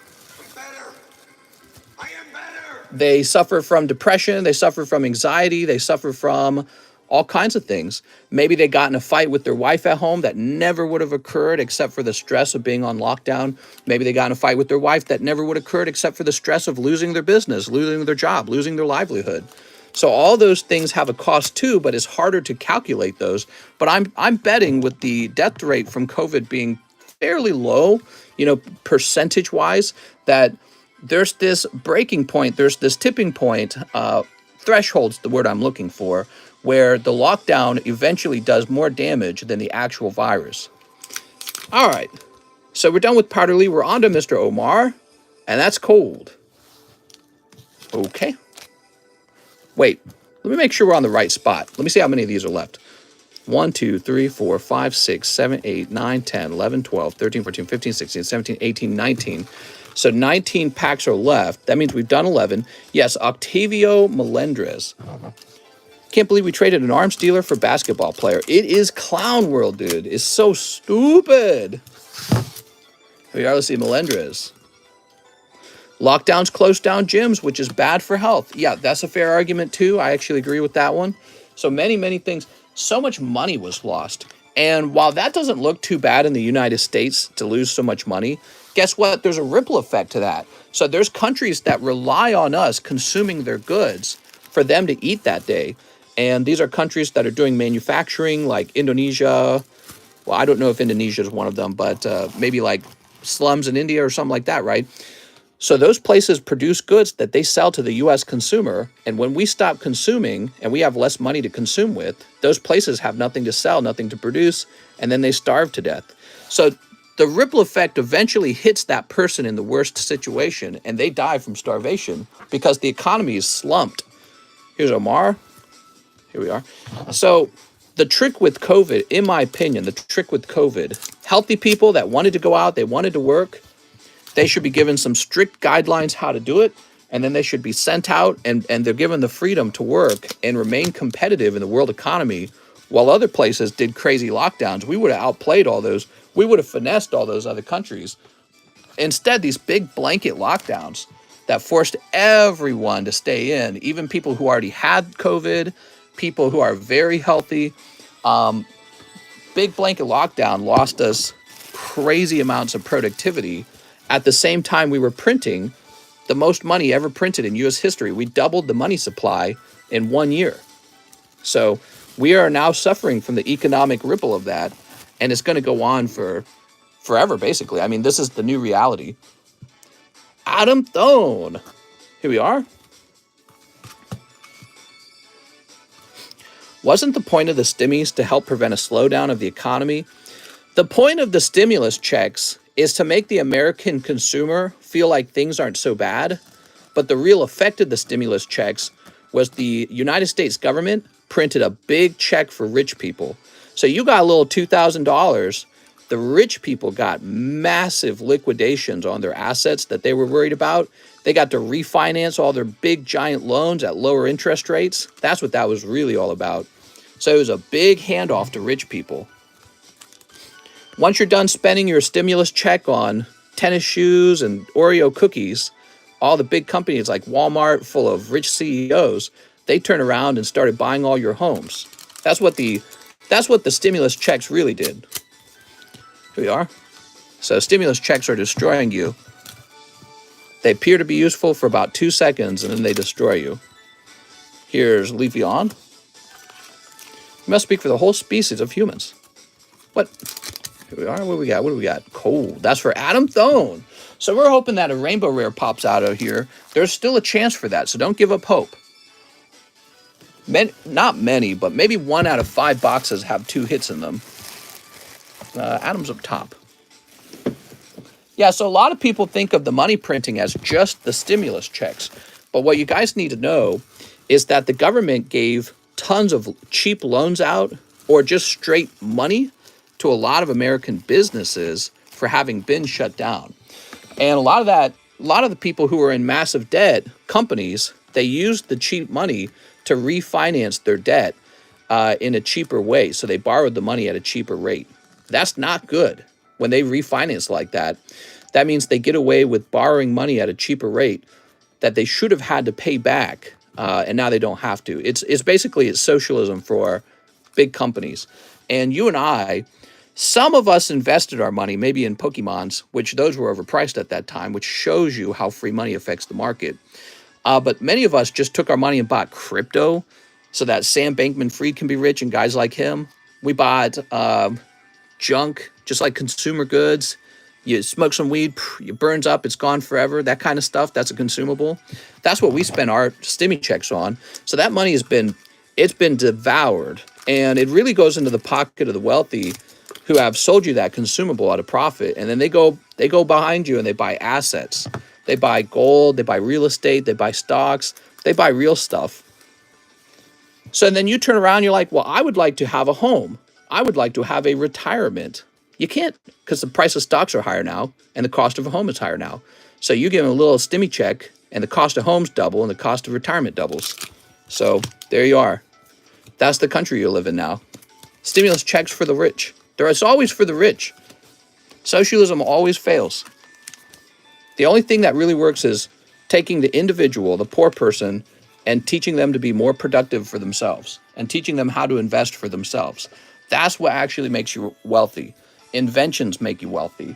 They suffer from depression, they suffer from anxiety, they suffer from all kinds of things. Maybe they got in a fight with their wife at home that never would have occurred except for the stress of being on lockdown. Maybe they got in a fight with their wife that never would have occurred except for the stress of losing their business, losing their job, losing their livelihood. So all those things have a cost too, but it's harder to calculate those. But I'm betting with the death rate from COVID being fairly low, percentage-wise, that there's this breaking point, there's this tipping point, threshold's the word I'm looking for, where the lockdown eventually does more damage than the actual virus. All right, so we're done with Powderly. We're on to Mr. Omar, and that's cold. Okay. Wait, let me make sure we're on the right spot. Let me see how many of these are left. 1, 2, 3, 4, 5, 6, 7, 8, 9, 10, 11, 12, 13, 14, 15, 16, 17, 18, 19. So 19 packs are left. That means we've done 11. Yes, Octavio Melendres. Can't believe we traded an arms dealer for basketball player. It is Clown World, dude. It's so stupid. Here we are. Let's see, Melendres. Lockdowns close down gyms, which is bad for health. Yeah, that's a fair argument too. I actually agree with that one. So many things. So much money was lost. And while that doesn't look too bad in the United States to lose so much money, guess what? There's a ripple effect to that. So there's countries that rely on us consuming their goods for them to eat that day. And these are countries that are doing manufacturing, like Indonesia. Well, I don't know if Indonesia is one of them, but maybe like slums in India or something like that, right? So those places produce goods that they sell to the U.S. consumer. And when we stop consuming and we have less money to consume with, those places have nothing to sell, nothing to produce, and then they starve to death. So the ripple effect eventually hits that person in the worst situation, and they die from starvation because the economy is slumped. Here's Omar. Here we are. So the trick with COVID, in my opinion, the trick with COVID, healthy people that wanted to go out, they wanted to work, they should be given some strict guidelines how to do it, and then they should be sent out and they're given the freedom to work and remain competitive in the world economy while other places did crazy lockdowns. We would have outplayed all those. We would have finessed all those other countries. Instead, these big blanket lockdowns that forced everyone to stay in, even people who already had COVID, people who are very healthy. Big blanket lockdown lost us crazy amounts of productivity. At the same time, we were printing the most money ever printed in U.S. history. We doubled the money supply in 1 year. So we are now suffering from the economic ripple of that, and it's going to go on for forever, basically. I mean, this is the new reality. Adam Thone. Here we are. Wasn't the point of the stimmies to help prevent a slowdown of the economy? The point of the stimulus checks is to make the American consumer feel like things aren't so bad. But the real effect of the stimulus checks was the United States government printed a big check for rich people. So you got a little $2,000. The rich people got massive liquidations on their assets that they were worried about. They got to refinance all their big giant loans at lower interest rates. That's what that was really all about. So it was a big handoff to rich people. Once you're done spending your stimulus check on tennis shoes and Oreo cookies, all the big companies like Walmart, full of rich CEOs, they turn around and started buying all your homes. That's what the stimulus checks really did. Here we are. So stimulus checks are destroying you. They appear to be useful for about 2 seconds, and then they destroy you. Here's Leafeon. You must speak for the whole species of humans. What? Here we are. What do we got? What do we got? Cold. That's for Adam Thone. So we're hoping that a rainbow rare pops out of here. There's still a chance for that, so don't give up hope. Not many, but maybe 1 out of 5 boxes have 2 hits in them. Adam's up top. Yeah, so a lot of people think of the money printing as just the stimulus checks. But what you guys need to know is that the government gave tons of cheap loans out or just straight money to a lot of American businesses for having been shut down. And a lot of the people who are in massive debt, companies, they used the cheap money to refinance their debt in a cheaper way. So they borrowed the money at a cheaper rate. That's not good. When they refinance like that, that means they get away with borrowing money at a cheaper rate that they should have had to pay back, and now they don't have to. It's basically socialism for big companies. And you and I, some of us invested our money maybe in Pokemons, which those were overpriced at that time, which shows you how free money affects the market. But many of us just took our money and bought crypto so that Sam Bankman-Fried can be rich and guys like him. We bought junk, just like consumer goods. You smoke some weed, it burns up, it's gone forever. That kind of stuff, that's a consumable. That's what we spend our stimmy checks on. So that money it's been devoured. And it really goes into the pocket of the wealthy who have sold you that consumable at a profit. And then they go behind you and they buy assets. They buy gold, they buy real estate, they buy stocks, they buy real stuff. So then you turn around, you're like, well, I would like to have a home. I would like to have a retirement. You can't, because the price of stocks are higher now and the cost of a home is higher now. So you give them a little stimmy check and the cost of homes double and the cost of retirement doubles. So there you are. That's the country you live in now. Stimulus checks for the rich. It's always for the rich. Socialism always fails. The only thing that really works is taking the individual, the poor person, and teaching them to be more productive for themselves and teaching them how to invest for themselves. That's what actually makes you wealthy. Inventions make you wealthy.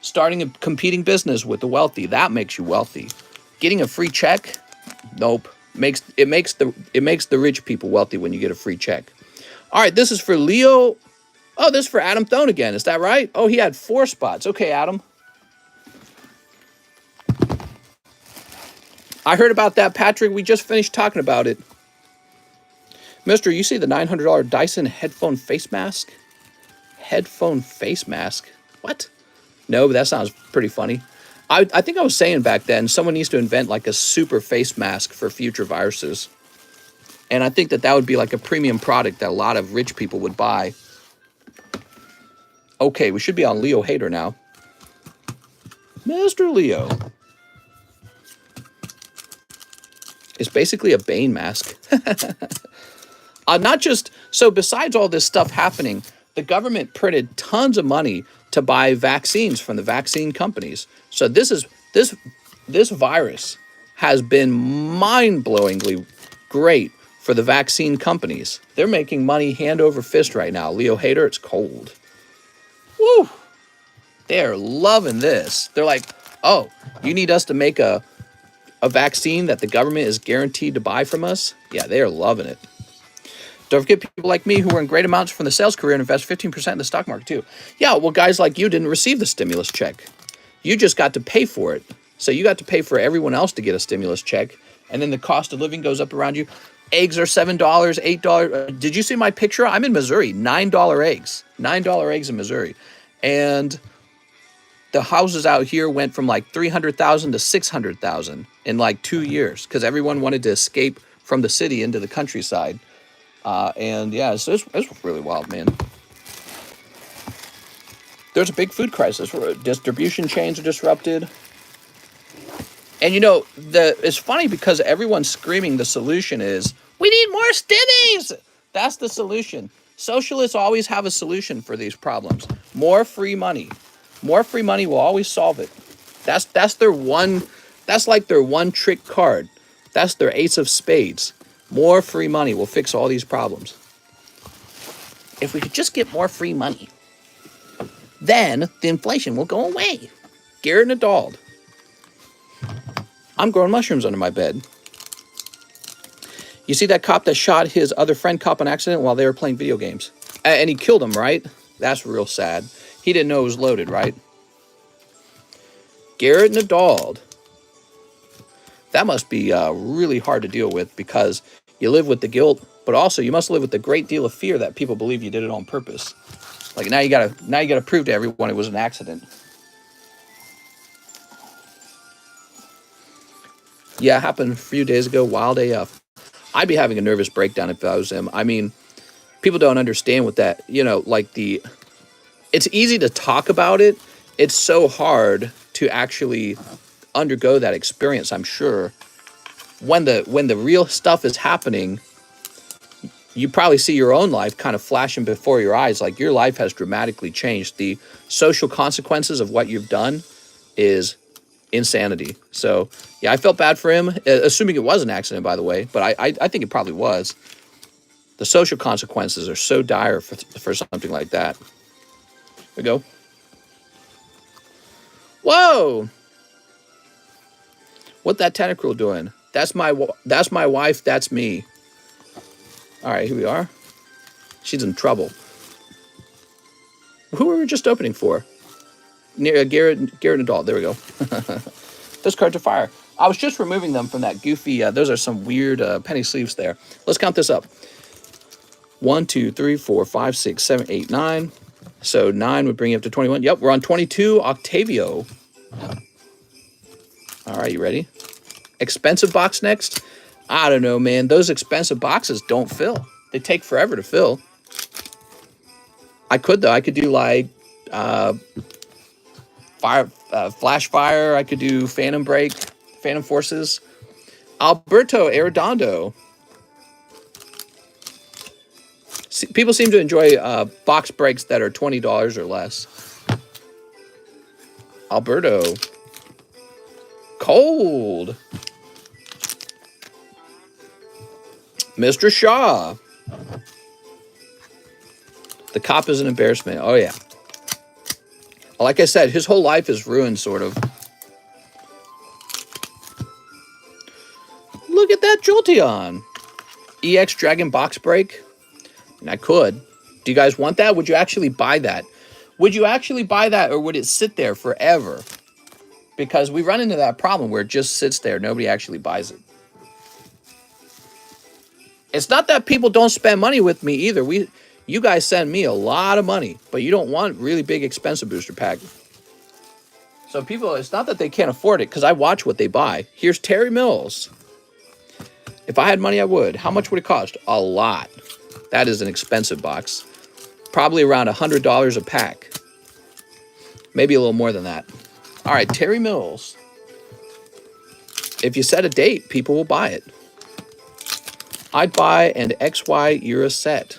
Starting a competing business with the wealthy, that makes you wealthy. Getting a free check, nope. It makes the rich people wealthy when you get a free check. All right, this is for Leo. Oh, this is for Adam Thone again. Is that right? Oh, he had 4 spots. Okay, Adam. I heard about that, Patrick. We just finished talking about it. Mister, you see the $900 Dyson headphone face mask? Headphone face mask? What? No, but that sounds pretty funny. I think I was saying back then, someone needs to invent like a super face mask for future viruses. And I think that would be like a premium product that a lot of rich people would buy. Okay, we should be on Leo Hater now. Mr. Leo. It's basically a Bane mask. Not just, so besides all this stuff happening, the government printed tons of money to buy vaccines from the vaccine companies. So this virus has been mind-blowingly great for the vaccine companies. They're making money hand over fist right now. Leo Hater, it's cold. Woo! They're loving this. They're like, oh, you need us to make a vaccine that the government is guaranteed to buy from us? Yeah, they are loving it. Don't forget people like me who earn great amounts from the sales career and invest 15% in the stock market too. Yeah, well, guys like you didn't receive the stimulus check. You just got to pay for it. So you got to pay for everyone else to get a stimulus check. And then the cost of living goes up around you. Eggs are $7, $8. Did you see my picture? I'm in Missouri. $9 eggs. $9 eggs in Missouri. And the houses out here went from like 300,000 to 600,000 in like 2 years because everyone wanted to escape from the city into the countryside. And yeah, it's really wild, man. There's a big food crisis where distribution chains are disrupted. And you know, it's funny because everyone's screaming the solution is, we need more stimmies! That's the solution. Socialists always have a solution for these problems. More free money. More free money will always solve it. That's their one, that's like their one trick card. That's their ace of spades. More free money will fix all these problems. If we could just get more free money, then the inflation will go away. Garrett Nadal. I'm growing mushrooms under my bed. You see that cop that shot his other friend cop on accident while they were playing video games? And he killed him, right? That's real sad. He didn't know it was loaded, right? Garrett Nadal. That must be really hard to deal with because you live with the guilt, but also you must live with a great deal of fear that people believe you did it on purpose. Like now you gotta prove to everyone it was an accident. Yeah, it happened a few days ago. Wild AF. I'd be having a nervous breakdown if I was him. I mean, people don't understand what that, you know, like it's easy to talk about it. It's so hard to actually undergo that experience, I'm sure. When the real stuff is happening, you probably see your own life kind of flashing before your eyes. Like your life has dramatically changed. The social consequences of what you've done is insanity. So yeah, I felt bad for him, assuming it was an accident, by the way, but I think it probably was. The social consequences are so dire for something like that. Here we go. Whoa! What that tentacle doing? That's my wife. That's me. All right, here we are. She's in trouble. Who were we just opening for? Near Garrett Nadal. There we go. Those cards are fire. I was just removing them from that goofy. Those are some weird penny sleeves there. Let's count this up. 1, 2, 3, 4, 5, 6, 7, 8, 9. So 9 would bring you up to 21. Yep, we're on 22. Octavio. All right, you ready? Expensive box next. I don't know, man. Those expensive boxes don't fill. They take forever to fill. I could, though. I could do, like, Flash Fire. I could do Phantom Break, Phantom Forces. Alberto Arredondo. People seem to enjoy box breaks that are $20 or less. Alberto. Cold. Mr. Shaw. The cop is an embarrassment. Oh, yeah. Like I said, his whole life is ruined, sort of. Look at that Jolteon. EX Dragon Box Break. And I could. Do you guys want that? Would you actually buy that? Would you actually buy that, or would it sit there forever? Because we run into that problem where it just sits there. Nobody actually buys it. It's not that people don't spend money with me either. You guys send me a lot of money, but you don't want really big, expensive booster pack. So people, it's not that they can't afford it, because I watch what they buy. Here's Terry Mills. If I had money, I would. How much would it cost? A lot. That is an expensive box. Probably around $100 a pack. Maybe a little more than that. All right, Terry Mills. If you set a date, people will buy it. I'd buy an XY Eura set.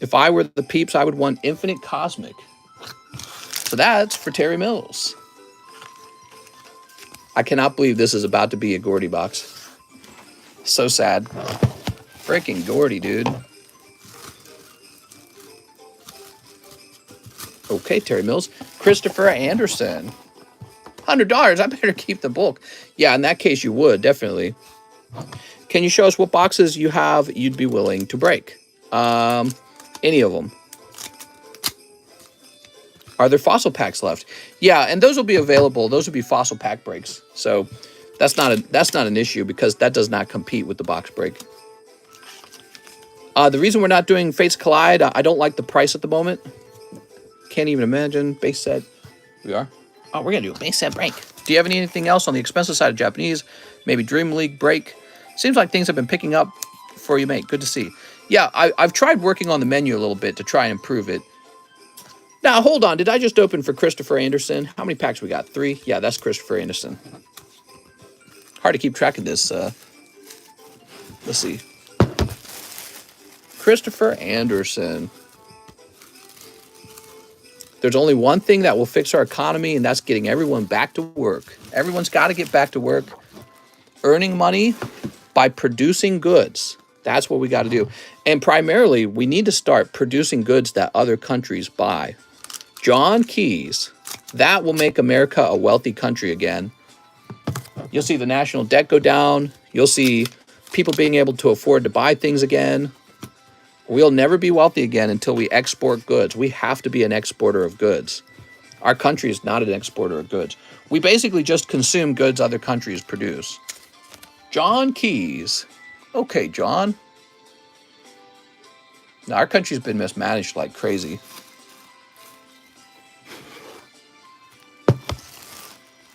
If I were the peeps, I would want Infinite Cosmic. So that's for Terry Mills. I cannot believe this is about to be a Gordy box. So sad. Freaking Gordy, dude. Okay, Terry Mills. Christopher Anderson. $100. I better keep the bulk. Yeah, in that case, you would, definitely. Can you show us what boxes you have you'd be willing to break? Any of them. Are there fossil packs left? Yeah, and those will be available. Those will be fossil pack breaks. So that's not an issue, because that does not compete with the box break. The reason we're not doing Fates Collide, I don't like the price at the moment. Can't even imagine. Base set. We are. Oh, we're going to do a base set break. Do you have anything else on the expensive side of Japanese? Maybe Dream League break? Seems like things have been picking up for you, mate. Good to see. Yeah, I've tried working on the menu a little bit to try and improve it. Now, hold on. Did I just open for Christopher Anderson? How many packs we got? 3? Yeah, that's Christopher Anderson. Hard to keep track of this. Let's see. Christopher Anderson. There's only one thing that will fix our economy, and that's getting everyone back to work. Everyone's got to get back to work. Earning money by producing goods. That's what we got to do. And primarily, we need to start producing goods that other countries buy. John Keyes. That will make America a wealthy country again. You'll see the national debt go down. You'll see people being able to afford to buy things again. We'll never be wealthy again until we export goods. We have to be an exporter of goods. Our country is not an exporter of goods. We basically just consume goods other countries produce. John Keys. Okay, John. Now, our country's been mismanaged like crazy.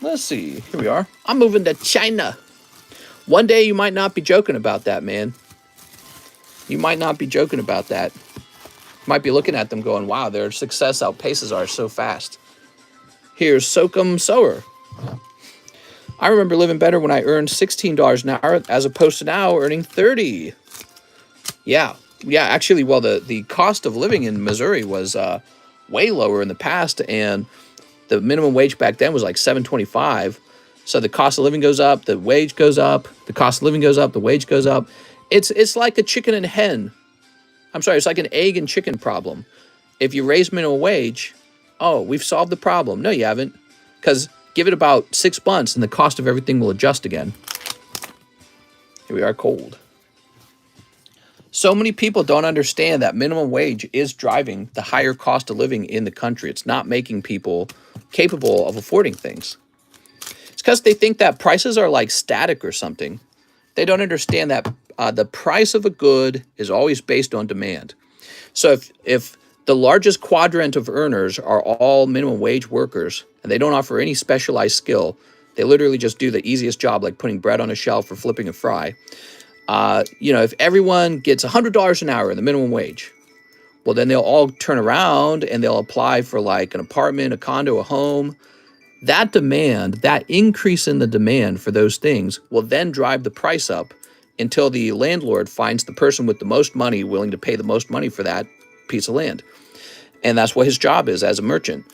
Let's see. Here we are. I'm moving to China. One day you might not be joking about that, man. You might not be joking about that. You might be looking at them going, wow, their success outpaces ours so fast. Here's Sokum Sower. I remember living better when I earned $16 an hour as opposed to now earning $30. Yeah, actually, well, the cost of living in Missouri was way lower in the past, and the minimum wage back then was like $7.25. So the cost of living goes up, the wage goes up, the cost of living goes up, the wage goes up. It's like a chicken and hen. I'm sorry, it's like an egg and chicken problem. If you raise minimum wage, oh, we've solved the problem. No, you haven't, because give it about 6 months and the cost of everything will adjust again. Here we are, cold. So many people don't understand that minimum wage is driving the higher cost of living in the country. It's not making people capable of affording things. It's because they think that prices are like static or something. They don't understand that the price of a good is always based on demand. So if the largest quadrant of earners are all minimum wage workers and they don't offer any specialized skill, they literally just do the easiest job, like putting bread on a shelf or flipping a fry. If everyone gets $100 an hour in the minimum wage, well, then they'll all turn around and they'll apply for like an apartment, a condo, a home. That demand, that increase in the demand for those things will then drive the price up until the landlord finds the person with the most money willing to pay the most money for that piece of land. And that's what his job is as a merchant.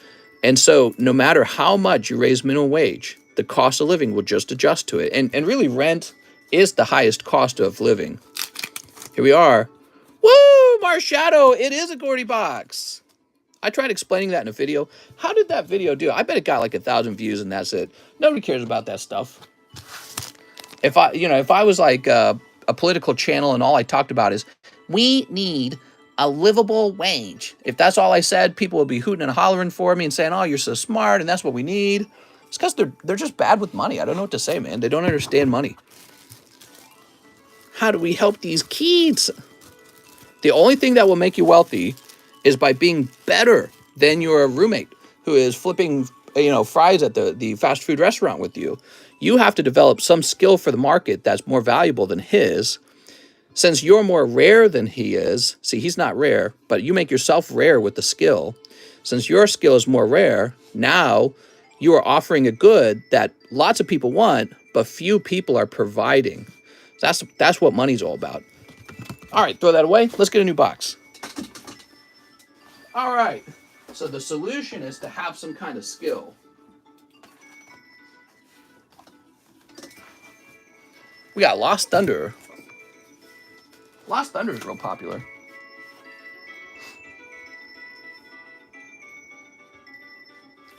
And so no matter how much you raise minimum wage, the cost of living will just adjust to it. And really, rent is the highest cost of living. Here we are. Woo, Marshadow, it is a Gordy box. I tried explaining that in a video. How did that video do? I bet it got like 1,000 views and that's it. Nobody cares about that stuff. If I was like a political channel and all I talked about is, we need a livable wage. If that's all I said, people would be hooting and hollering for me and saying, oh, you're so smart and that's what we need. It's because they're just bad with money. I don't know what to say, man. They don't understand money. How do we help these kids? The only thing that will make you wealthy is by being better than your roommate who is flipping, fries at the fast food restaurant with you. You have to develop some skill for the market that's more valuable than his. Since you're more rare than he is, see, he's not rare, but you make yourself rare with the skill. Since your skill is more rare, now you are offering a good that lots of people want, but few people are providing. That's what money's all about. All right, throw that away. Let's get a new box. All right, so the solution is to have some kind of skill. We got Lost Thunder. Lost Thunder is real popular.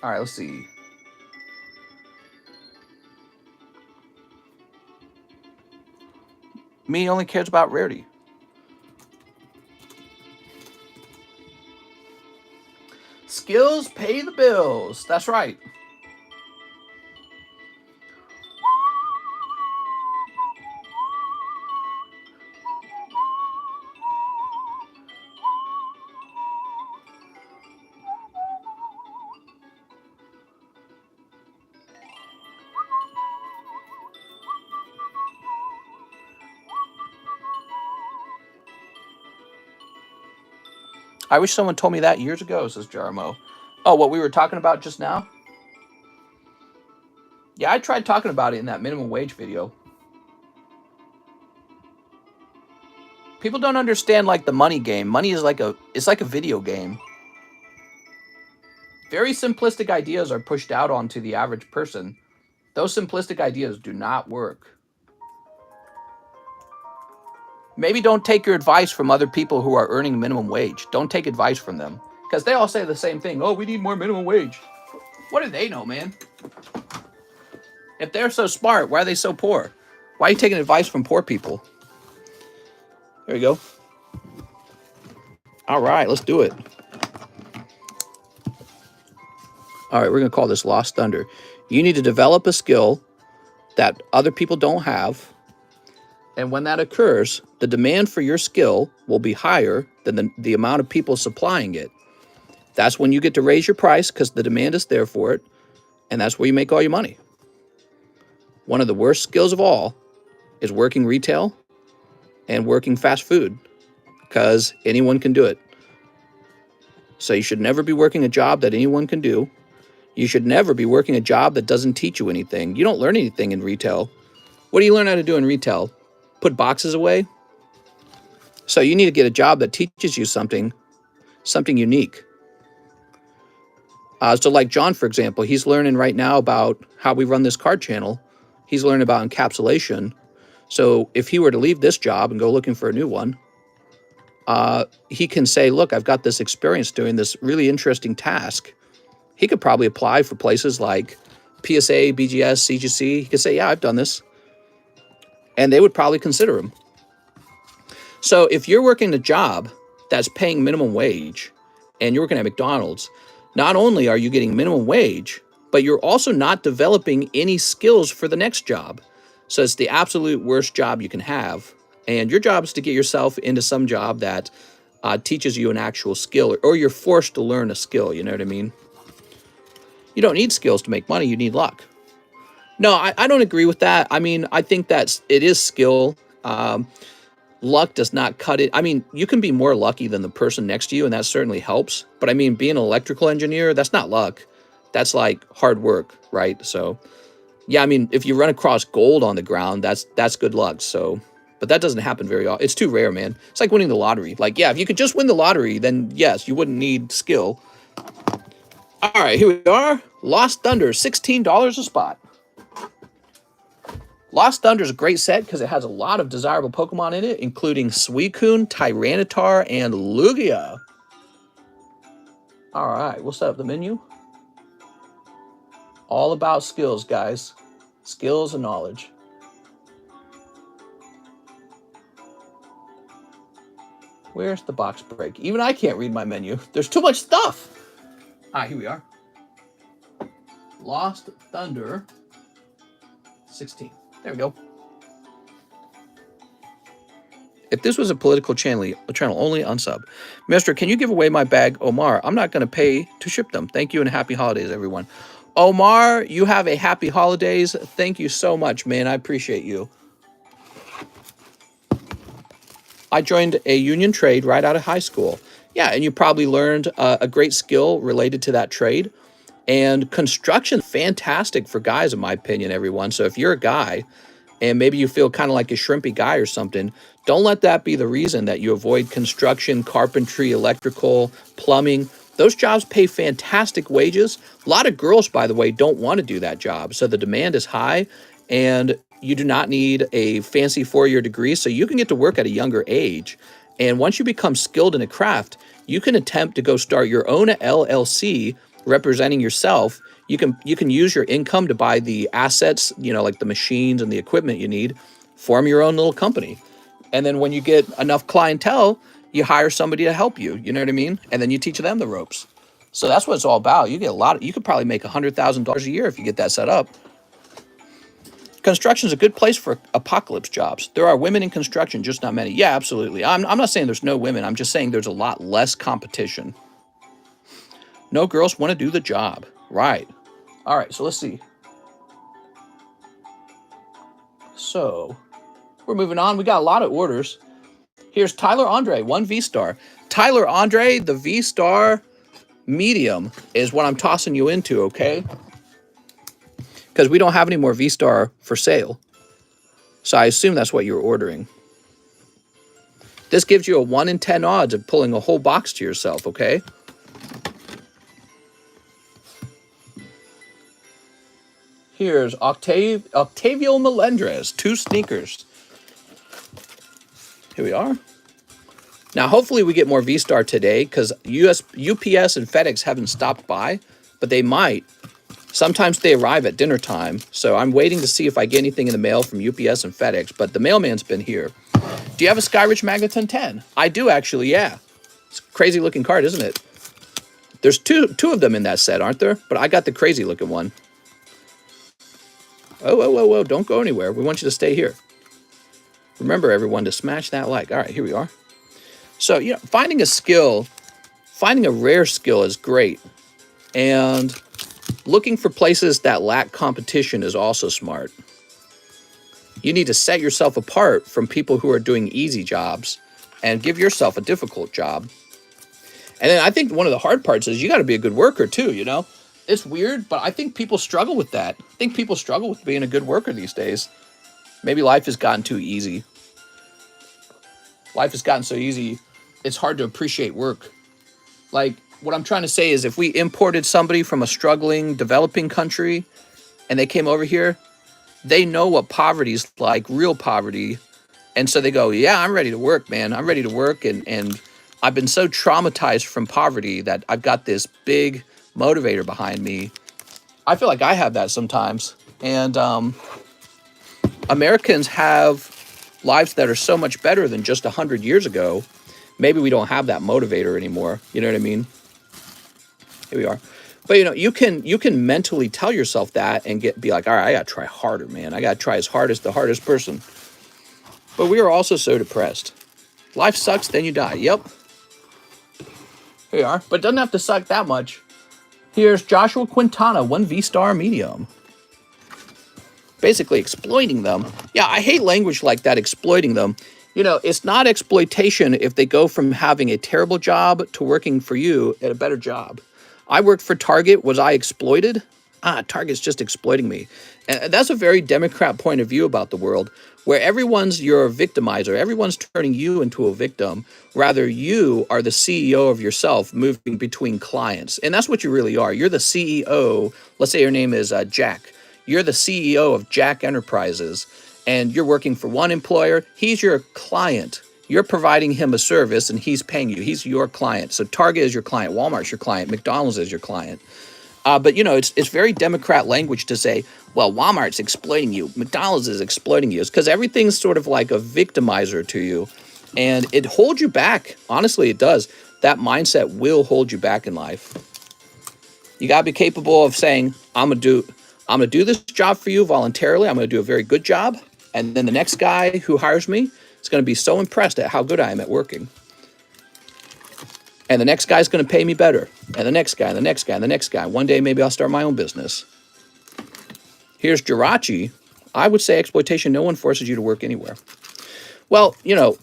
All right, let's see. Me only cares about rarity. Skills pay the bills. That's right. I wish someone told me that years ago, says Jarmo. Oh, what we were talking about just now? Yeah, I tried talking about it in that minimum wage video. People don't understand like the money game. Money is like it's like a video game. Very simplistic ideas are pushed out onto the average person. Those simplistic ideas do not work. Maybe don't take your advice from other people who are earning minimum wage. Don't take advice from them. Because they all say the same thing. Oh, we need more minimum wage. What do they know, man? If they're so smart, why are they so poor? Why are you taking advice from poor people? There you go. All right, let's do it. All right, we're going to call this Lost Thunder. You need to develop a skill that other people don't have. And when that occurs, the demand for your skill will be higher than the amount of people supplying it. That's when you get to raise your price because the demand is there for it. And that's where you make all your money. One of the worst skills of all is working retail and working fast food because anyone can do it. So you should never be working a job that anyone can do. You should never be working a job that doesn't teach you anything. You don't learn anything in retail. What do you learn how to do in retail? Put boxes away? So you need to get a job that teaches you something unique. So like John, for example, he's learning right now about how we run this card channel. He's learning about encapsulation. So if he were to leave this job and go looking for a new one, he can say, look, I've got this experience doing this really interesting task. He could probably apply for places like PSA, BGS, CGC. He could say, yeah, I've done this. And they would probably consider him. So if you're working a job that's paying minimum wage and you're working at McDonald's, not only are you getting minimum wage, but you're also not developing any skills for the next job. So it's the absolute worst job you can have. And your job is to get yourself into some job that teaches you an actual skill, or you're forced to learn a skill, you know what I mean? You don't need skills to make money, you need luck. No, I don't agree with that. I mean, I think it is skill. Luck does not cut it. I mean, you can be more lucky than the person next to you, and that certainly helps. But I mean, being an electrical engineer, that's not luck. That's like hard work, right? So, yeah, I mean, if you run across gold on the ground, that's good luck. So, but that doesn't happen very often. It's too rare, man. It's like winning the lottery. Like, yeah, if you could just win the lottery, then yes, you wouldn't need skill. All right, here we are. Lost Thunder, $16 a spot. Lost Thunder is a great set because it has a lot of desirable Pokemon in it, including Suicune, Tyranitar, and Lugia. All right, we'll set up the menu. All about skills, guys. Skills and knowledge. Where's the box break? Even I can't read my menu. There's too much stuff. All right, here we are. Lost Thunder 16. There we go. If this was a political channel only unsub. Mister, can you give away my bag, Omar? I'm not going to pay to ship them. Thank you and happy holidays, everyone. Omar, you have a happy holidays. Thank you so much, man. I appreciate you. I joined a union trade right out of high school. Yeah, and you probably learned a great skill related to that trade. And construction, fantastic for guys, in my opinion, everyone. So if you're a guy and maybe you feel kind of like a shrimpy guy or something, don't let that be the reason that you avoid construction, carpentry, electrical, plumbing. Those jobs pay fantastic wages. A lot of girls, by the way, don't want to do that job. So the demand is high and you do not need a fancy 4-year degree. So you can get to work at a younger age. And once you become skilled in a craft, you can attempt to go start your own LLC representing yourself. You can use your income to buy the assets, you know, like the machines and the equipment you need, form your own little company. And then when you get enough clientele, you hire somebody to help you, you know what I mean? And then you teach them the ropes. So that's what it's all about. You get you could probably make $100,000 a year if you get that set up. Construction is a good place for apocalypse jobs. There are women in construction, just not many. Yeah, absolutely. I'm not saying there's no women. I'm just saying there's a lot less competition. No girls want to do the job. Right. All right, so let's see. So we're moving on. We got a lot of orders. Here's Tyler Andre, 1 VSTAR. Tyler Andre, the VSTAR medium is what I'm tossing you into, okay? Because we don't have any more VSTAR for sale. So I assume that's what you're ordering. This gives you a 1 in 10 odds of pulling a whole box to yourself, okay? Here's Octavio Melendrez, 2 sneakers. Here we are. Now, hopefully we get more VSTAR today because UPS and FedEx haven't stopped by, but they might. Sometimes they arrive at dinner time, so I'm waiting to see if I get anything in the mail from UPS and FedEx, but the mailman's been here. Do you have a Skyridge Magneton 10? I do, actually, yeah. It's a crazy looking card, isn't it? There's two of them in that set, aren't there? But I got the crazy looking one. Oh, whoa, whoa, whoa, don't go anywhere. We want you to stay here. Remember, everyone, to smash that like. All right, here we are. So, you know, finding a skill, finding a rare skill is great. And looking for places that lack competition is also smart. You need to set yourself apart from people who are doing easy jobs and give yourself a difficult job. And then I think one of the hard parts is you got to be a good worker too, you know? It's weird, but I think people struggle with that. I think people struggle with being a good worker these days. Maybe life has gotten too easy. Life has gotten so easy, it's hard to appreciate work. Like, what I'm trying to say is if we imported somebody from a struggling, developing country and they came over here, they know what poverty's like, real poverty. And so they go, yeah, I'm ready to work, man. I'm ready to work. And I've been so traumatized from poverty that I've got this big motivator behind me. I feel like I have that sometimes. And Americans have lives that are so much better than just 100 years ago. Maybe we don't have that motivator anymore. You know what I mean? Here we are. But, you know, you can mentally tell yourself that and be like, all right, I got to try harder, man. I got to try as hard as the hardest person. But we are also so depressed. Life sucks, then you die. Yep. Here we are. But it doesn't have to suck that much. Here's Joshua Quintana, 1 VSTAR medium. Basically exploiting them. Yeah, I hate language like that, exploiting them. You know, it's not exploitation if they go from having a terrible job to working for you at a better job. I worked for Target. Was I exploited? Target's just exploiting me. And that's a very Democrat point of view about the world, where everyone's your victimizer. Everyone's turning you into a victim. Rather, you are the CEO of yourself, moving between clients. And that's what you really are. You're the CEO. Let's say your name is Jack. You're the CEO of Jack Enterprises, and you're working for one employer. He's your client. You're providing him a service, and he's paying you. He's your client. So Target is your client. Walmart's your client. McDonald's is your client. But, you know, it's very Democrat language to say, well, Walmart's exploiting you. McDonald's is exploiting you. It's because everything's sort of like a victimizer to you. And it holds you back. Honestly, it does. That mindset will hold you back in life. You got to be capable of saying, I'm going to do this job for you voluntarily. I'm going to do a very good job. And then the next guy who hires me is going to be so impressed at how good I am at working. And the next guy's going to pay me better. And the next guy, and the next guy, and the next guy. One day, maybe I'll start my own business. Here's Jirachi. I would say exploitation, no one forces you to work anywhere. Well, you know,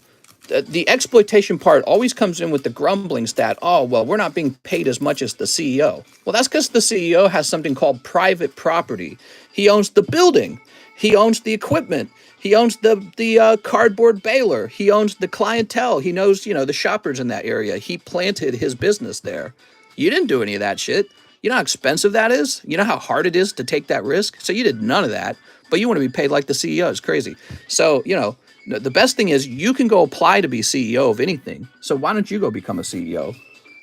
the exploitation part always comes in with the grumbling stat. Oh, well, we're not being paid as much as the CEO. Well, that's because the CEO has something called private property. He owns the building. He owns the equipment. He owns the cardboard baler. He owns the clientele. He knows, you know, the shoppers in that area. He planted his business there. You didn't do any of that shit. You know how expensive that is? You know how hard it is to take that risk? So you did none of that, but you want to be paid like the CEO. It's crazy. So, you know, the best thing is you can go apply to be CEO of anything. So why don't you go become a CEO?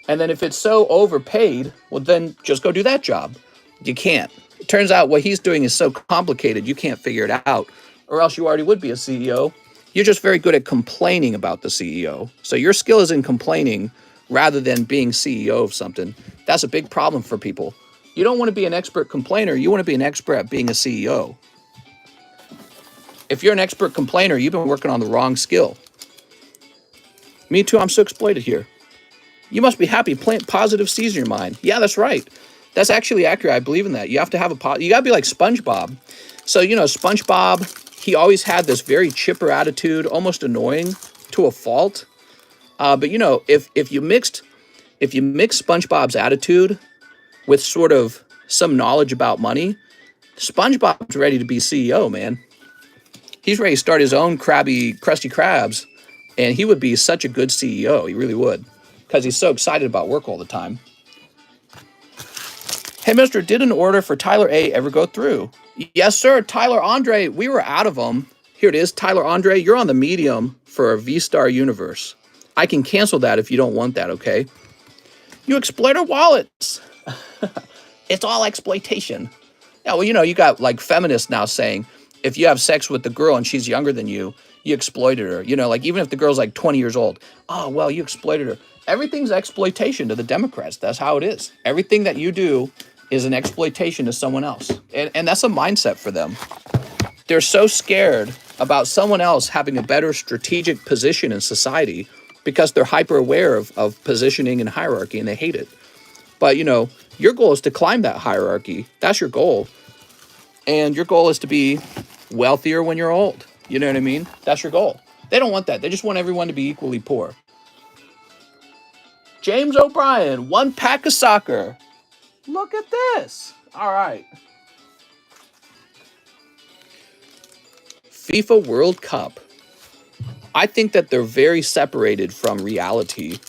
And then if it's so overpaid, well, then just go do that job. You can't. It turns out what he's doing is so complicated, you can't figure it out. Or else you already would be a CEO. You're just very good at complaining about the CEO. So your skill is in complaining rather than being CEO of something. That's a big problem for people. You don't want to be an expert complainer. You want to be an expert at being a CEO. If you're an expert complainer, you've been working on the wrong skill. Me too, I'm so exploited here. You must be happy. Plant positive seeds in your mind. Yeah, that's right. That's actually accurate. I believe in that. You have to have you got to be like SpongeBob. So, you know, SpongeBob, he always had this very chipper attitude, almost annoying to a fault. But, you know, if you mix SpongeBob's attitude with sort of some knowledge about money, SpongeBob's ready to be CEO, man. He's ready to start his own Krusty Krabs, and he would be such a good CEO. He really would, because he's so excited about work all the time. Hey, mister, did an order for Tyler A ever go through? Yes, sir. Tyler Andre, we were out of them. Here it is. Tyler Andre, you're on the medium for a VSTAR universe. I can cancel that if you don't want that, okay? You exploiter wallets. It's all exploitation. Yeah, well, you know, you got like feminists now saying, if you have sex with the girl and she's younger than you, you exploited her. You know, like even if the girl's like 20 years old, oh, well, you exploited her. Everything's exploitation to the Democrats. That's how it is. Everything that you do is an exploitation to someone else. And that's a mindset for them. They're so scared about someone else having a better strategic position in society because they're hyper aware of positioning and hierarchy, and they hate it. But, you know, your goal is to climb that hierarchy. That's your goal. And your goal is to be wealthier when you're old. You know what I mean? That's your goal. They don't want that. They just want everyone to be equally poor. James O'Brien, 1 pack of soccer. Look at this. All right. FIFA World Cup. I think that they're very separated from reality.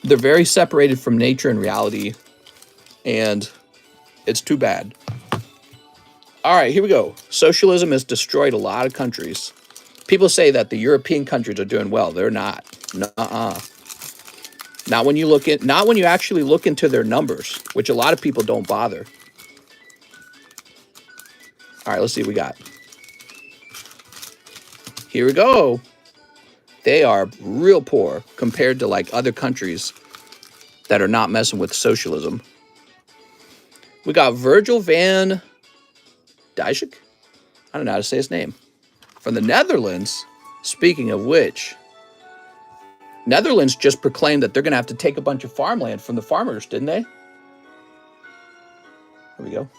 They're very separated from nature and reality. And it's too bad. All right, here we go. Socialism has destroyed a lot of countries. People say that the European countries are doing well. They're not. Nuh-uh. Not when you actually look into their numbers, which a lot of people don't bother. All right, let's see what we got. Here we go. They are real poor compared to like other countries that are not messing with socialism. We got Virgil van Dijk. I don't know how to say his name. From the Netherlands. Speaking of which, Netherlands just proclaimed that they're going to have to take a bunch of farmland from the farmers, didn't they? There we go.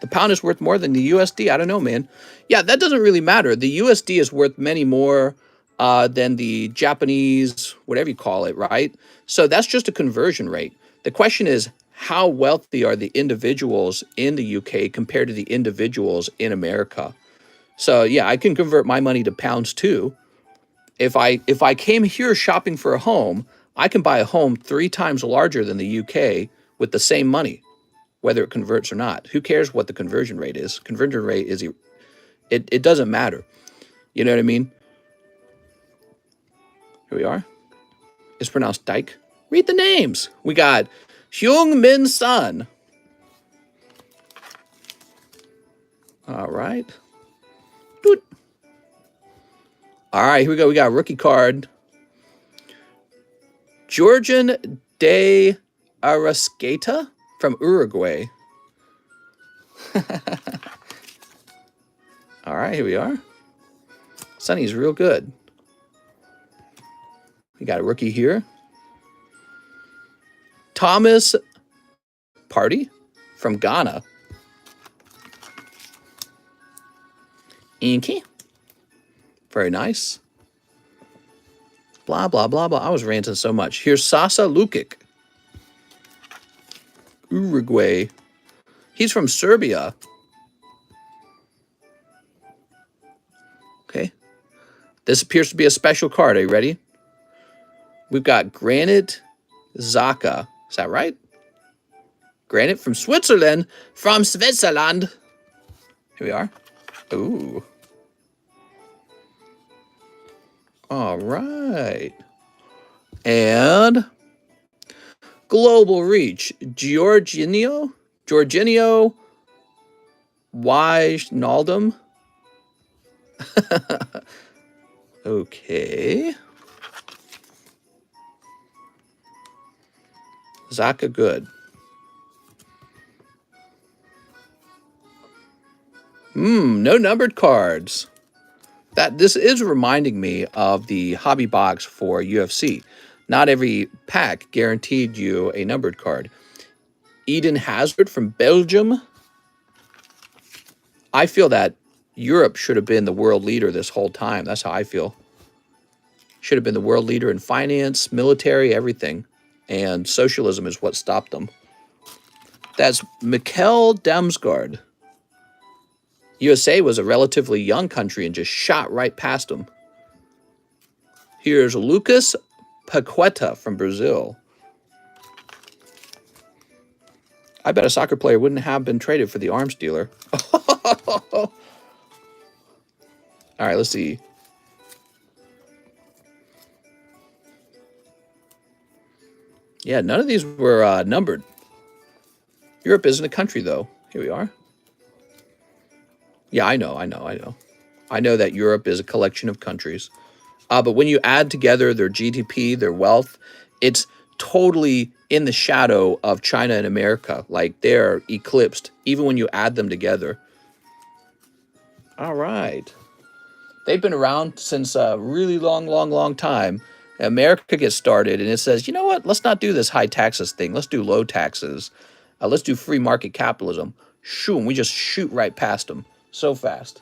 The pound is worth more than the USD. I don't know, man. Yeah, that doesn't really matter. The USD is worth many more than the Japanese, whatever you call it, right? So that's just a conversion rate. The question is, how wealthy are the individuals in the UK compared to the individuals in America? So yeah, I can convert my money to pounds too. If I came here shopping for a home, I can buy a home 3 times larger than the UK with the same money, whether it converts or not. Who cares what the conversion rate is? Conversion rate is, it doesn't matter. You know what I mean? Here we are. It's pronounced Dyke. Read the names. We got Hyung Min Sun. All right. Doot. All right, here we go. We got a rookie card. Georgian de Arrascaeta from Uruguay. All right, here we are. Sonny's real good. We got a rookie here. Thomas Party from Ghana. Inky. Very nice. Blah, blah, blah, blah. I was ranting so much. Here's Sasa Lukic. Uruguay. He's from Serbia. Okay. This appears to be a special card. Are you ready? We've got Granite Xhaka. Is that right? Granite from Switzerland. From Switzerland. Here we are. Ooh. All right. And Global Reach. Jorginho Wijnaldum. Okay. Xhaka good. No numbered cards. This is reminding me of the hobby box for UFC. Not every pack guaranteed you a numbered card. Eden Hazard from Belgium. I feel that Europe should have been the world leader this whole time. That's how I feel. Should have been the world leader in finance, military, everything. And socialism is what stopped them. That's Mikkel Damsgaard. USA was a relatively young country and just shot right past them. Here's Lucas Paqueta from Brazil. I bet a soccer player wouldn't have been traded for the arms dealer. All right, let's see. Yeah, none of these were numbered. Europe isn't a country, though. Here we are. Yeah, I know. I know that Europe is a collection of countries. But when you add together their GDP, their wealth, it's totally in the shadow of China and America. Like they're eclipsed, even when you add them together. All right. They've been around since a really long time. America gets started and it says, you know what? Let's not do this high taxes thing. Let's do low taxes. Let's do free market capitalism. Shoo, and we just shoot right past them so fast.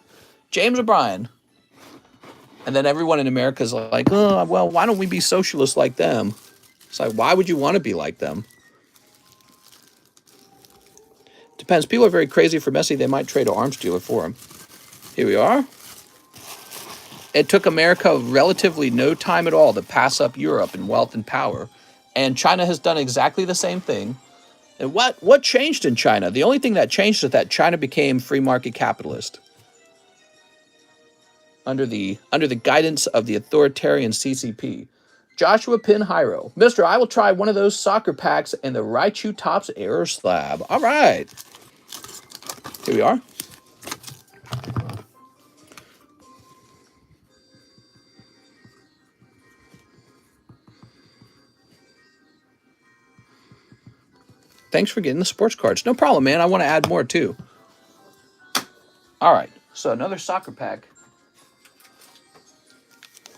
James O'Brien. And then everyone in America is like, oh, well, why don't we be socialists like them? It's like, why would you want to be like them? Depends. People are very crazy for messy. They might trade an arms dealer for them. Here we are. It took America relatively no time at all to pass up Europe in wealth and power. And China has done exactly the same thing. And what changed in China? The only thing that changed is that China became free market capitalist. Under the guidance of the authoritarian CCP. Joshua Pinheiro. Mister, I will try one of those soccer packs in the Raichu Tops Error Slab. All right. Here we are. Thanks for getting the sports cards. No problem, man. I want to add more, too. All right. So another soccer pack.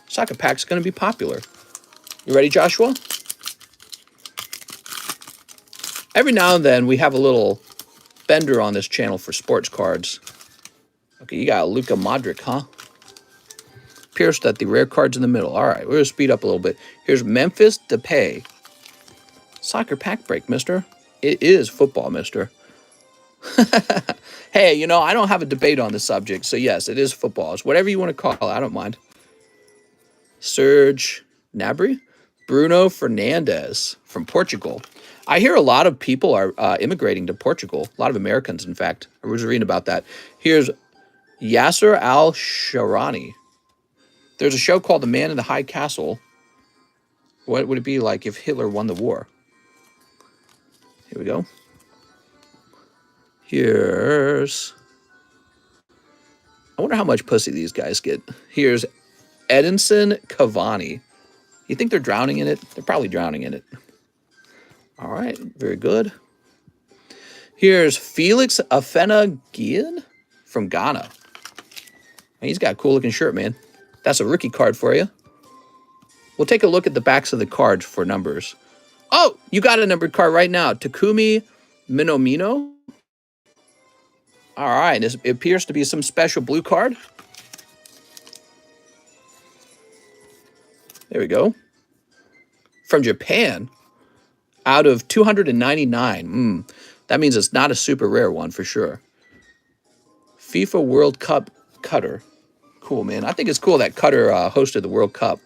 Soccer pack's going to be popular. You ready, Joshua? Every now and then, we have a little bender on this channel for sports cards. Okay, you got Luka Modric, huh? Pierced at the rare cards in the middle. All right, we're going to speed up a little bit. Here's Memphis Depay. Soccer pack break, mister. It is football, mister. Hey, you know, I don't have a debate on the subject, so yes, it is football. It's whatever you want to call it. I don't mind. Serge Gnabry. Bruno Fernandes from Portugal. I hear a lot of people are immigrating to Portugal. A lot of Americans, in fact. I was reading about that. Here's Yasser Al-Sharani. There's a show called The Man in the High Castle. What would it be like if Hitler won the war? Here we go. Here's... I wonder how much pussy these guys get. Here's Edinson Cavani. You think they're drowning in it? They're probably drowning in it. All right, very good. Here's Felix Afena-Gyan from Ghana. Man, he's got a cool-looking shirt, man. That's a rookie card for you. We'll take a look at the backs of the cards for numbers. Oh, you got a numbered card right now. Takumi Minomino. All right, it appears to be some special blue card. There we go. From Japan, out of 299. That means it's not a super rare one for sure. FIFA World Cup Cutter. Cool, man. I think it's cool that Cutter hosted the World Cup.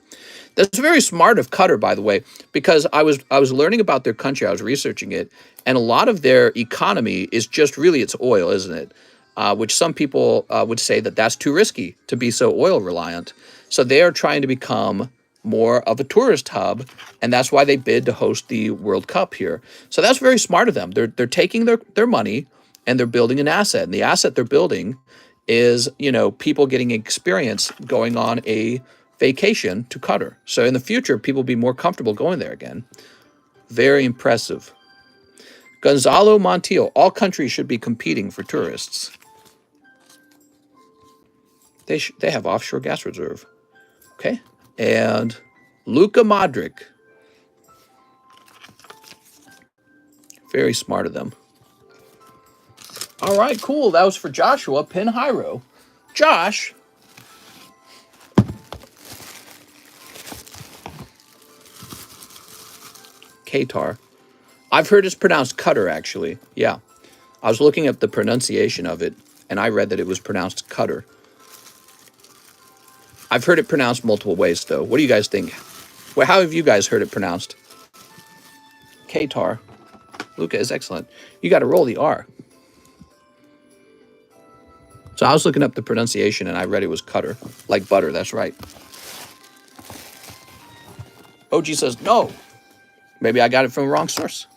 That's very smart of Cutter, by the way, because I was learning about their country. I was researching it, and a lot of their economy is just really it's oil, isn't it? Which some people would say that that's too risky to be so oil reliant. So they are trying to become more of a tourist hub, and that's why they bid to host the World Cup here. So that's very smart of them. They're taking their money and they're building an asset, and the asset they're building is, you know, people getting experience going on a vacation to Qatar. So in the future, people will be more comfortable going there again. Very impressive. Gonzalo Montiel. All countries should be competing for tourists. They have offshore gas reserve. Okay. And Luka Modric. Very smart of them. All right, cool. That was for Joshua Pinheiro. Josh. Qatar. I've heard it's pronounced Qatar, actually. Yeah. I was looking up the pronunciation of it, and I read that it was pronounced Qatar. I've heard it pronounced multiple ways, though. What do you guys think? Well, how have you guys heard it pronounced? Qatar. Luca is excellent. You got to roll the R. So I was looking up the pronunciation, and I read it was Qatar. Like butter, that's right. OG says, no. Maybe I got it from the wrong source.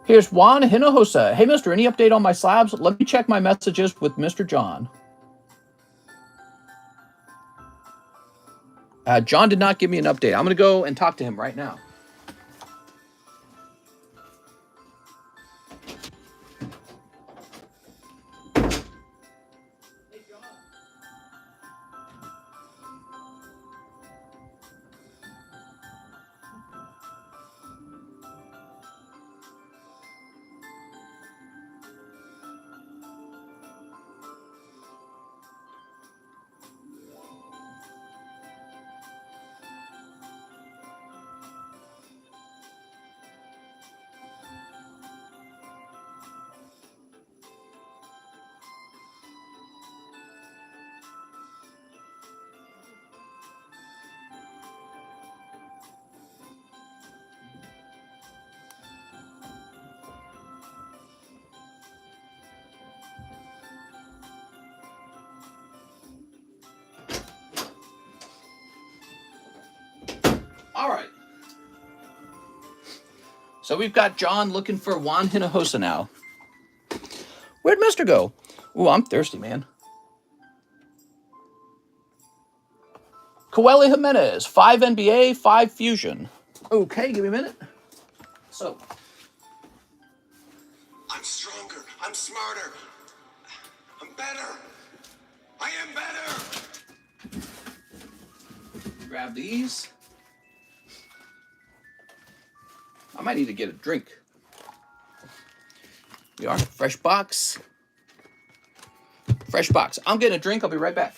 Here's Juan Hinojosa. Hey, mister, any update on my slabs? Let me check my messages with Mr. John. John did not give me an update. I'm going to go and talk to him right now. All right. So we've got John looking for Juan Hinojosa now. Where'd Mister go? Ooh, I'm thirsty, man. Coeli Jimenez, 5 NBA, 5 Fusion. Okay, give me a minute. So. I'm stronger. I'm smarter. I'm better. I am better. Grab these. I might need to get a drink. We are. Fresh box. Fresh box. I'm getting a drink. I'll be right back.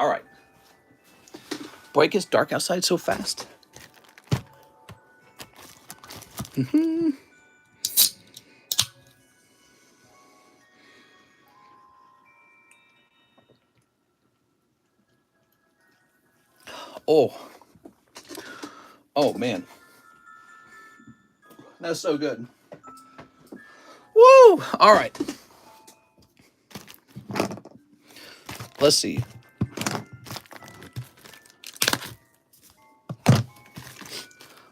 All right. Boy, it gets dark outside so fast. Oh. Oh, man. That's so good. Woo! All right. Let's see.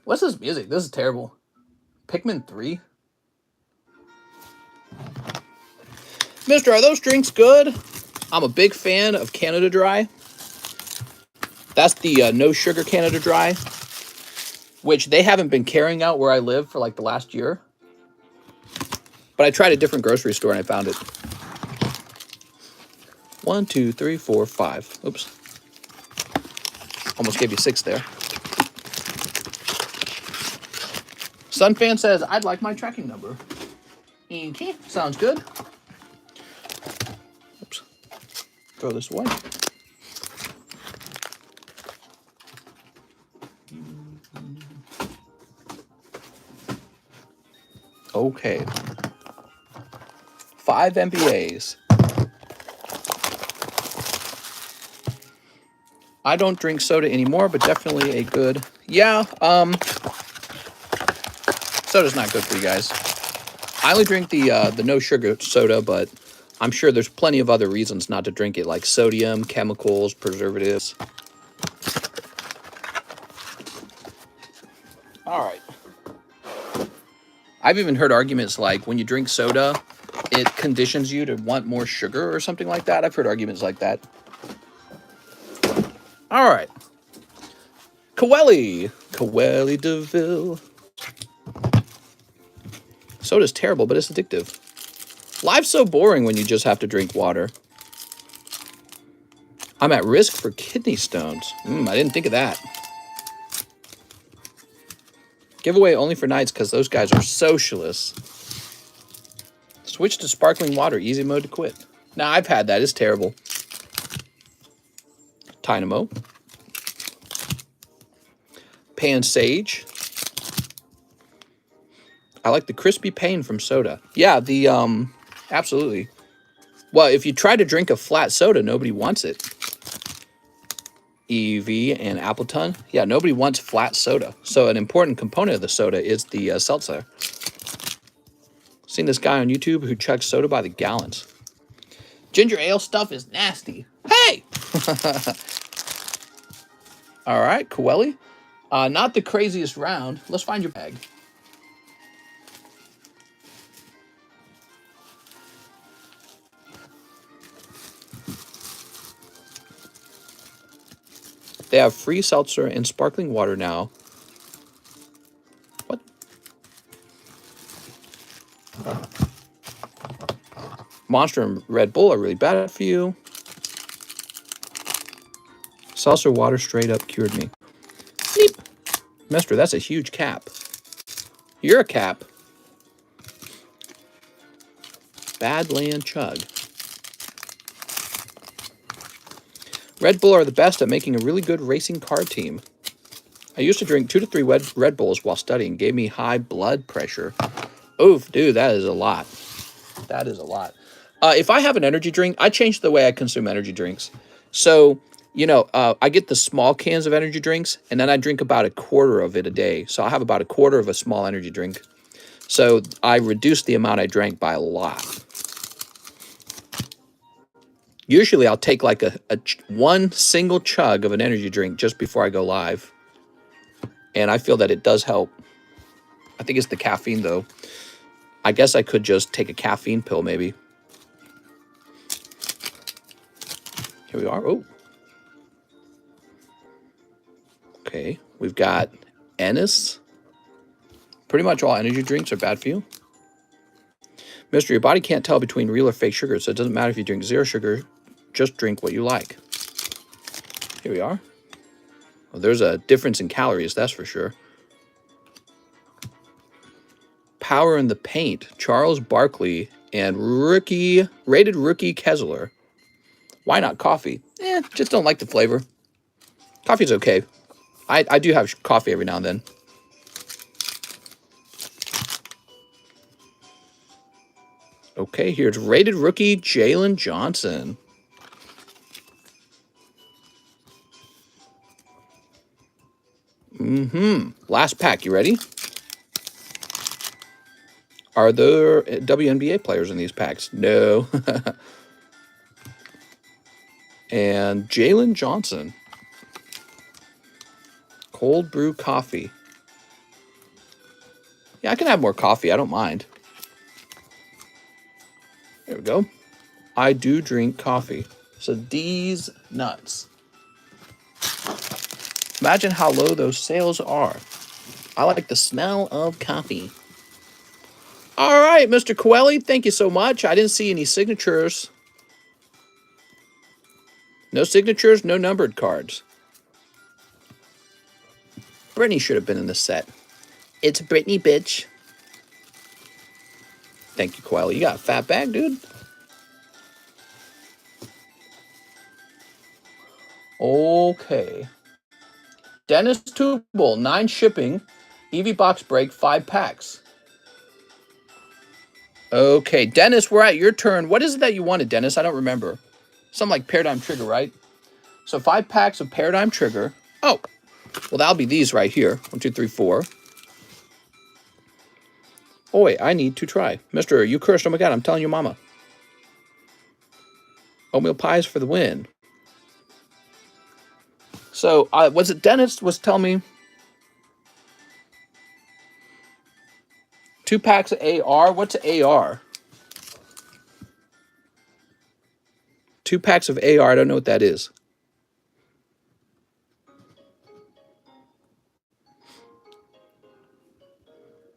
What's this music? This is terrible. Pikmin 3? Mister, are those drinks good? I'm a big fan of Canada Dry. That's the no sugar Canada Dry, which they haven't been carrying out where I live for like the last year. But I tried a different grocery store and I found it. 1, 2, 3, 4, 5. Oops. Almost gave you 6 there. Sunfan says, I'd like my tracking number. Okay, sounds good. Oops. Throw this away. Okay. 5 MBAs. I don't drink soda anymore, but definitely a good... Yeah, soda's not good for you guys. I only drink the no sugar soda, but I'm sure there's plenty of other reasons not to drink it, like sodium, chemicals, preservatives. All right. I've even heard arguments like when you drink soda, it conditions you to want more sugar or something like that. I've heard arguments like that. All right. Coeli DeVille. Soda's terrible, but it's addictive. Life's so boring when you just have to drink water. I'm at risk for kidney stones. I didn't think of that. Giveaway only for nights because those guys are socialists. Switch to sparkling water. Easy mode to quit. Now, I've had that. It's terrible. Dynamo. Pan Sage. I like the crispy pain from soda. Yeah, the, absolutely. Well, if you try to drink a flat soda, nobody wants it. Eevee and Appleton. Yeah, nobody wants flat soda. So an important component of the soda is the seltzer. Seen this guy on YouTube who chugs soda by the gallons. Ginger ale stuff is nasty. Hey! All right, Coeli. Not the craziest round. Let's find your bag. They have free seltzer and sparkling water now. What? Monster and Red Bull are really bad for you. Seltzer water straight up cured me. Beep. Mister, that's a huge cap. You're a cap. Badland chug. Red Bull are the best at making a really good racing car team. I used to drink 2 to 3 Red Bulls while studying. Gave me high blood pressure. Oof, dude, that is a lot. That is a lot. If I have an energy drink, I change the way I consume energy drinks. So, you know, I get the small cans of energy drinks, and then I drink about a quarter of it a day. So I'll have about a quarter of a small energy drink. So I reduce the amount I drank by a lot. Usually I'll take like one single chug of an energy drink just before I go live. And I feel that it does help. I think it's the caffeine, though. I guess I could just take a caffeine pill, maybe. Here we are. Oh. Okay. We've got Ennis. Pretty much all energy drinks are bad for you. Mister, your body can't tell between real or fake sugar, so it doesn't matter if you drink 0 sugar. Just drink what you like. Here we are. Well, there's a difference in calories, that's for sure. Power in the Paint, Charles Barkley, and rated rookie Kessler. Why not coffee? Just don't like the flavor. Coffee's okay. I do have coffee every now and then. Okay, here's rated rookie Jalen Johnson. Last pack, you ready? Are there WNBA players in these packs? No. And Jalen Johnson. Cold brew coffee. Yeah, I can have more coffee. I don't mind. There we go. I do drink coffee. So these nuts. Imagine how low those sales are. I like the smell of coffee. All right, Mr. Coeli, thank you so much. I didn't see any signatures. No signatures, no numbered cards. Brittany should have been in this set. It's Brittany, bitch. Thank you, Coeli. You got a fat bag, dude. Okay. Dennis Tubal, 9 shipping. Eevee box break, 5 packs. Okay, Dennis, we're at your turn. What is it that you wanted, Dennis? I don't remember. Something like Paradigm Trigger, right? So 5 packs of Paradigm Trigger. Oh, well, that'll be these right here. 1, 2, 3, 4. Oh, wait, I need to try. Mister, you cursed. Oh, my God, I'm telling you, mama. Oatmeal pies for the win. So, was it Dennis was telling me 2 packs of AR? What's AR? 2 packs of AR. I don't know what that is.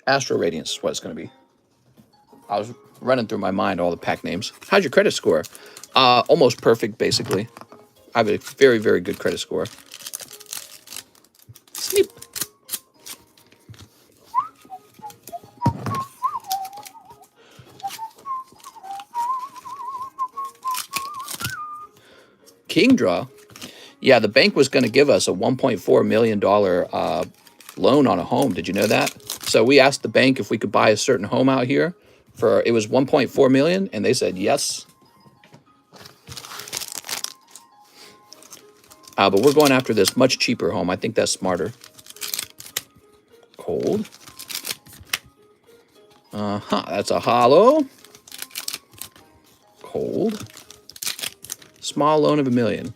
Astro Radiance is what it's going to be. I was running through my mind all the pack names. How's your credit score? Almost perfect, basically. I have a very, very good credit score. Sleep. King draw. Yeah, the bank was going to give us a $1.4 million loan on a home. Did you know that? So we asked the bank if we could buy a certain home out here for, it was $1.4 million, and they said yes. But we're going after this much cheaper home. I think that's smarter. Cold. That's a hollow. Cold. Small loan of $1 million.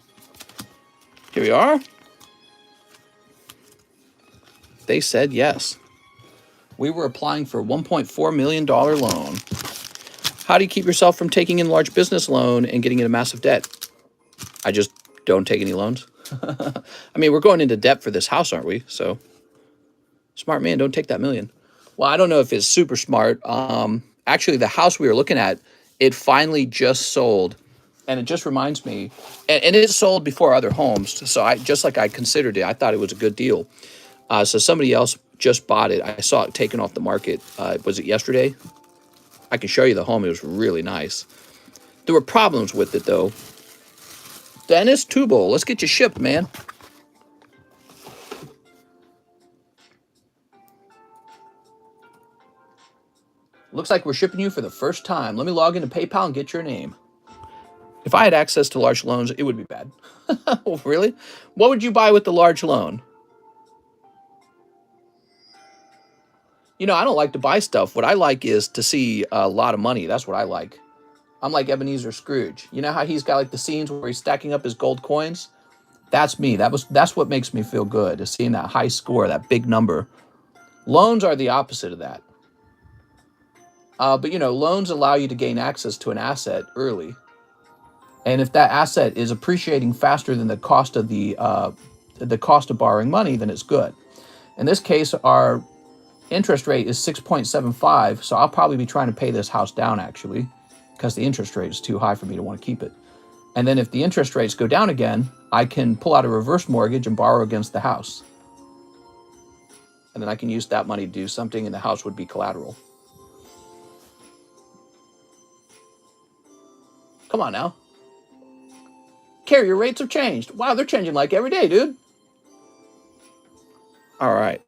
Here we are. They said yes. We were applying for a $1.4 million loan. How do you keep yourself from taking in large business loan and getting into massive debt? I just don't take any loans. I mean, we're going into debt for this house, aren't we? So, smart man, don't take that $1 million. Well, I don't know if it's super smart. Actually, the house we were looking at, it finally just sold. And it just reminds me, and it sold before other homes. So just like I considered it, I thought it was a good deal. So somebody else just bought it. I saw it taken off the market. Was it yesterday? I can show you the home. It was really nice. There were problems with it, though. Dennis Tubal, let's get you shipped, man. Looks like we're shipping you for the first time. Let me log into PayPal and get your name. If I had access to large loans, it would be bad. Oh, really? What would you buy with the large loan? You know, I don't like to buy stuff. What I like is to see a lot of money. That's what I like. I'm like Ebenezer Scrooge. You know how he's got like the scenes where he's stacking up his gold coins? That's me. That's what makes me feel good, is seeing that high score, that big number. Loans are the opposite of that. But, you know, loans allow you to gain access to an asset early. And if that asset is appreciating faster than the cost of cost of borrowing money, then it's good. In this case, our interest rate is 6.75, so I'll probably be trying to pay this house down, actually, because the interest rate is too high for me to want to keep it. And then if the interest rates go down again, I can pull out a reverse mortgage and borrow against the house. And then I can use that money to do something, and the house would be collateral. Come on now. Carrier rates have changed. Wow, they're changing like every day, dude. All right.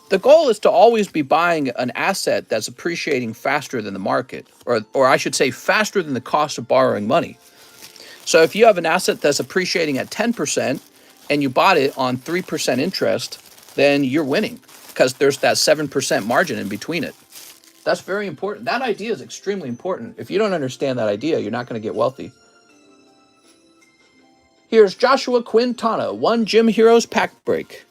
The goal is to always be buying an asset that's appreciating faster than the market, or I should say faster than the cost of borrowing money. So if you have an asset that's appreciating at 10% and you bought it on 3% interest, then you're winning because there's that 7% margin in between it. That's very important. That idea is extremely important. If you don't understand that idea, you're not going to get wealthy. Here's Joshua Quintana, 1 Gym Heroes pack break.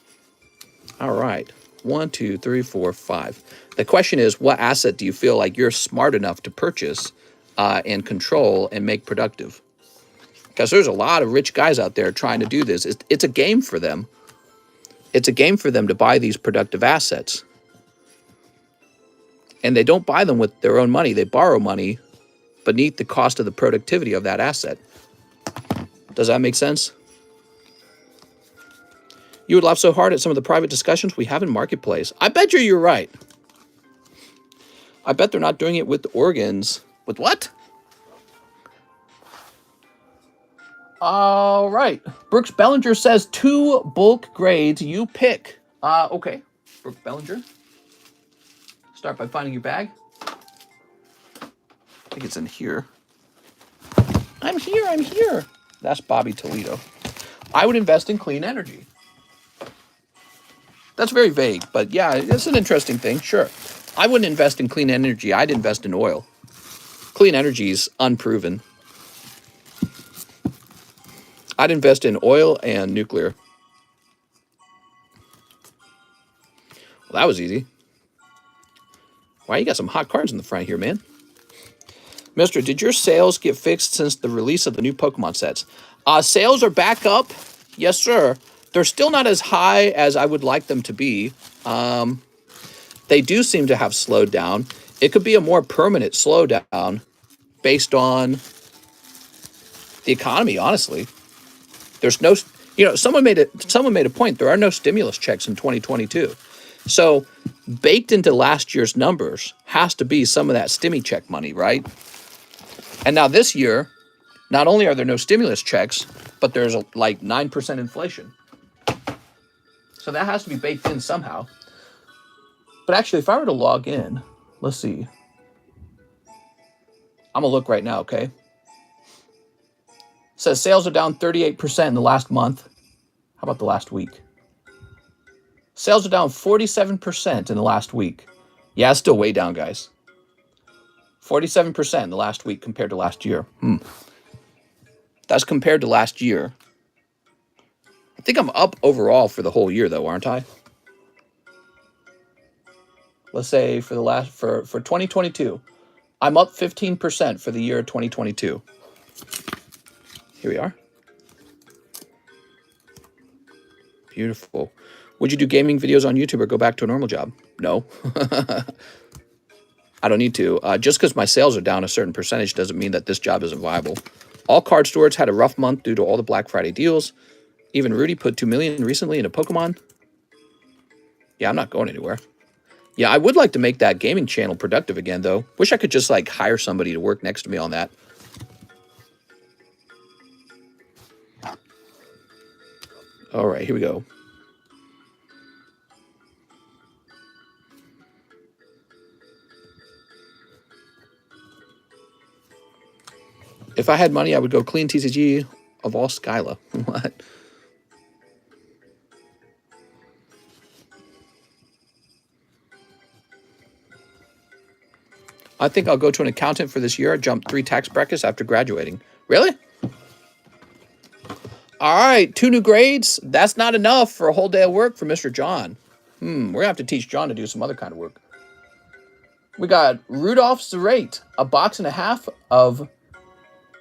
All right. 1, 2, 3, 4, 5. The question is, what asset do you feel like you're smart enough to purchase and control and make productive? Because there's a lot of rich guys out there trying to do this. It's a game for them. It's a game for them to buy these productive assets. And they don't buy them with their own money. They borrow money beneath the cost of the productivity of that asset. Does that make sense? You would laugh so hard at some of the private discussions we have in Marketplace. I bet you're right. I bet they're not doing it with organs. With what? All right. Brooks Bellinger says 2 bulk grades you pick. Okay. Brooks Bellinger. Start by finding your bag. I think it's in here. I'm here. That's Bobby Toledo. I would invest in clean energy. That's very vague, but yeah, it's an interesting thing. Sure. I wouldn't invest in clean energy. I'd invest in oil. Clean energy is unproven. I'd invest in oil and nuclear. Well, that was easy. Wow, you got some hot cards in the front here, man. Mister, did your sales get fixed since the release of the new Pokemon sets? Sales are back up. Yes, sir. They're still not as high as I would like them to be. They do seem to have slowed down. It could be a more permanent slowdown based on the economy, honestly. There's no, someone made a point. There are no stimulus checks in 2022. So baked into last year's numbers has to be some of that stimmy check money, right? And now this year, not only are there no stimulus checks, but there's like 9% inflation. So that has to be baked in somehow. But actually, if I were to log in, let's see. I'm going to look right now, okay? It says sales are down 38% in the last month. How about the last week? Sales are down 47% in the last week. Yeah, it's still way down, guys. 47% in the last week compared to last year. That's compared to last year. I think I'm up overall for the whole year, though, aren't I? Let's say for 2022, I'm up 15% for the year 2022. Here we are. Beautiful. Would you do gaming videos on YouTube or go back to a normal job? No. I don't need to. Just because my sales are down a certain percentage doesn't mean that this job isn't viable. All card stores had a rough month due to all the Black Friday deals. Even Rudy put $2 million recently into Pokemon. Yeah, I'm not going anywhere. Yeah, I would like to make that gaming channel productive again, though. Wish I could just, like, hire somebody to work next to me on that. All right, here we go. If I had money, I would go clean TCG of all Skyla. What? I think I'll go to an accountant for this year. I jumped 3 tax brackets after graduating. Really? All right, 2 new grades. That's not enough for a whole day of work for Mr. John. We're going to have to teach John to do some other kind of work. We got Rudolph's Rate, a box and a half of...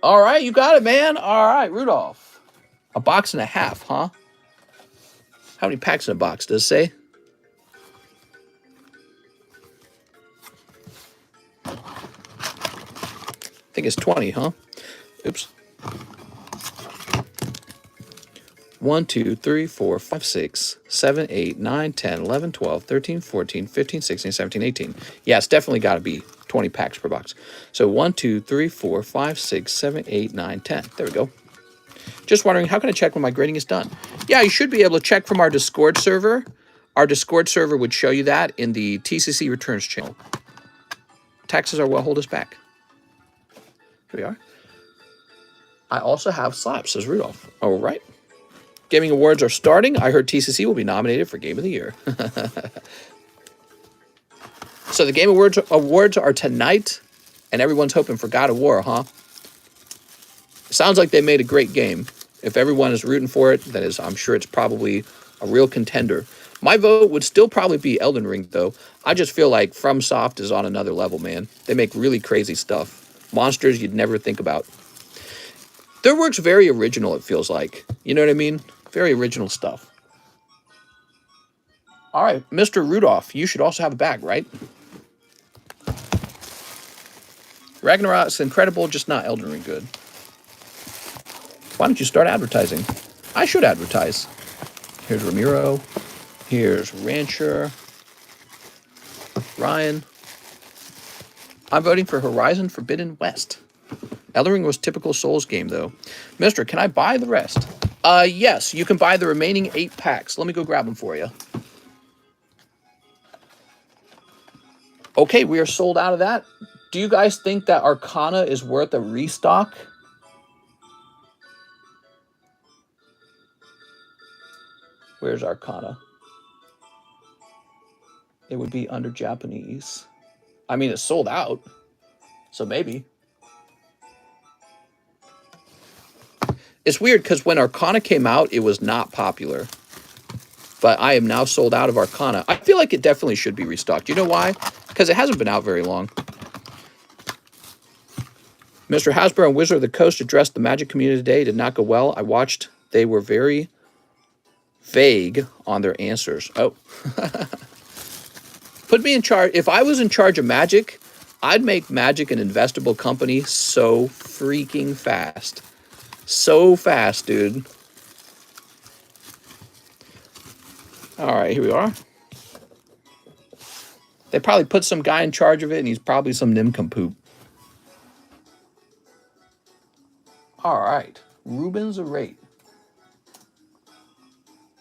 All right, you got it, man. All right, Rudolph. A box and a half, huh? How many packs in a box does it say? I think it's 20, huh? Oops. 1, 2, 3, 4, 5, 6, 7, 8, 9, 10, 11, 12, 13, 14, 15, 16, 17, 18. Yeah, it's definitely got to be 20 packs per box. So 1, 2, 3, 4, 5, 6, 7, 8, 9, 10. There we go. Just wondering, how can I check when my grading is done? Yeah, you should be able to check from our Discord server. Our Discord server would show you that in the TCC returns channel. Taxes are what hold us back. Here we are. I also have Slabs, says Rudolph. All right. Gaming awards are starting. I heard TCC will be nominated for Game of the Year. So the Game Awards are tonight, and everyone's hoping for God of War, huh? Sounds like they made a great game. If everyone is rooting for it, that is, I'm sure it's probably a real contender. My vote would still probably be Elden Ring, though. I just feel like FromSoft is on another level, man. They make really crazy stuff. Monsters you'd never think about. Their work's very original, it feels like. You know what I mean? Very original stuff. All right, Mr. Rudolph, you should also have a bag, right? Ragnarok's incredible, just not Elden Ring good. Why don't you start advertising? I should advertise. Here's Ramiro. Here's Rancher. Ryan. I'm voting for Horizon Forbidden West. Elden Ring was typical Souls game, though. Mister, can I buy the rest? Yes, you can buy the remaining 8 packs. Let me go grab them for you. Okay, we are sold out of that. Do you guys think that Arcana is worth a restock? Where's Arcana? It would be under Japanese. I mean, it's sold out, so maybe. It's weird because when Arcana came out, it was not popular. But I am now sold out of Arcana. I feel like it definitely should be restocked. You know why? Because it hasn't been out very long. Mr. Hasbro and Wizard of the Coast addressed the Magic community today. It did not go well. I watched. They were very vague on their answers. Oh. Put me in charge. If I was in charge of Magic, I'd make Magic an investable company so freaking fast. So fast, dude. All right, here we are. They probably put some guy in charge of it, and he's probably some nincompoop. All right, Ruben's a rate.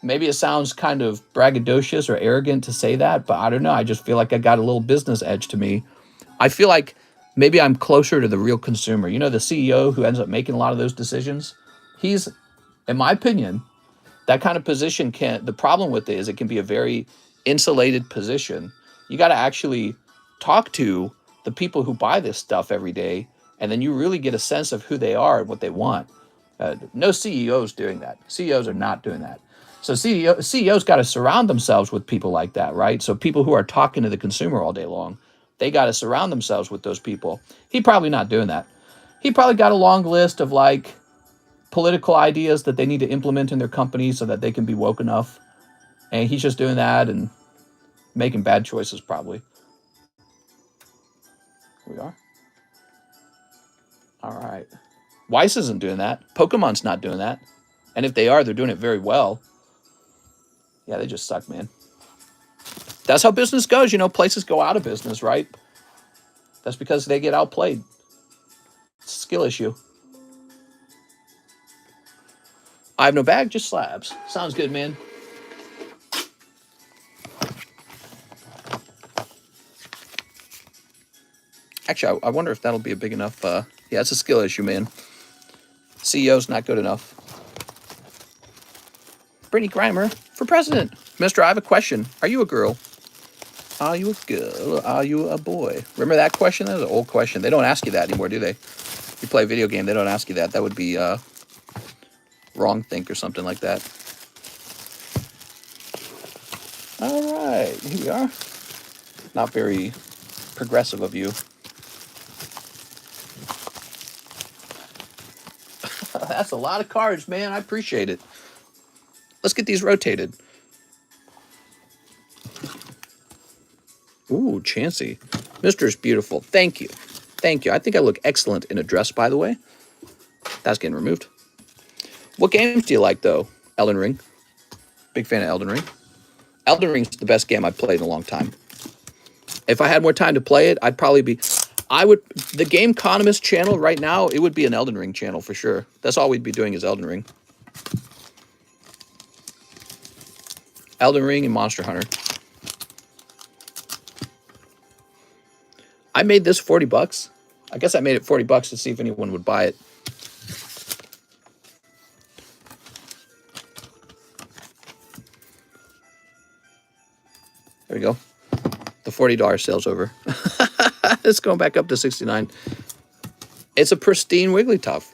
Maybe it sounds kind of braggadocious or arrogant to say that, but I don't know. I just feel like I got a little business edge to me. I feel like maybe I'm closer to the real consumer. You know, the CEO who ends up making a lot of those decisions? He's, in my opinion, That kind of position the problem with it is it can be a very insulated position. You got to actually talk to the people who buy this stuff every day, and then you really get a sense of who they are and what they want. No CEOs doing that. CEOs are not doing that. So CEOs got to surround themselves with people like that, right? So people who are talking to the consumer all day long, they got to surround themselves with those people. He probably not doing that. He probably got a long list of like political ideas that they need to implement in their company so that they can be woke enough. And he's just doing that and making bad choices probably. Here we are. All right. Weiss isn't doing that. Pokemon's not doing that. And if they are, they're doing it very well. Yeah, they just suck, man. That's how business goes. You know, places go out of business, right? That's because they get outplayed. It's a skill issue. I have no bag, just slabs. Sounds good, man. Actually, I wonder if that'll be a big enough... yeah, it's a skill issue, man. CEO's not good enough. Brittany Grimer for president. Mister, I have a question. Are you a girl? Are you a girl? Are you a boy? Remember that question? That was an old question. They don't ask you that anymore, do they? You play a video game, they don't ask you that. That would be wrong think or something like that. All right, here we are. Not very progressive of you. That's a lot of cards, man. I appreciate it. Let's get these rotated. Ooh, Chansey. Mr. is beautiful. Thank you. Thank you. I think I look excellent in a dress, by the way. That's getting removed. What games do you like, though? Elden Ring. Big fan of Elden Ring. Elden Ring's the best game I've played in a long time. If I had more time to play it, I'd probably be... The TheCardconomist channel right now, it would be an Elden Ring channel for sure. That's all we'd be doing is Elden Ring. Elden Ring and Monster Hunter. I made this 40 bucks. I guess I made it 40 bucks to see if anyone would buy it. There we go. The $40 sale's over. It's going back up to 69. It's a pristine Wigglytuff.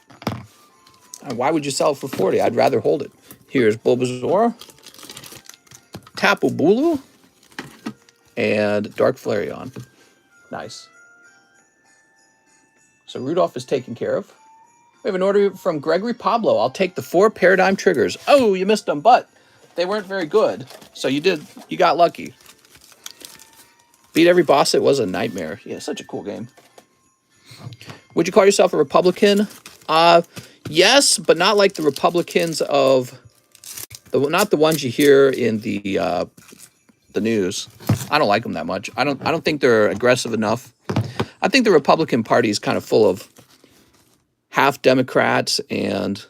Why would you sell it for 40? I'd rather hold it. Here's Bulbasaur, Tapu Bulu, and Dark Flareon. Nice. So Rudolph is taken care of. We have an order from Gregory Pablo. I'll take the 4 Paradigm Triggers. Oh, you missed them, but they weren't very good. So you got lucky. Beat every boss. It was a nightmare. Yeah, such a cool game. Would you call yourself a Republican? Yes, but not like the Republicans of not the ones you hear in the news. I don't like them that much. I don't think they're aggressive enough. I think the Republican Party is kind of full of half Democrats and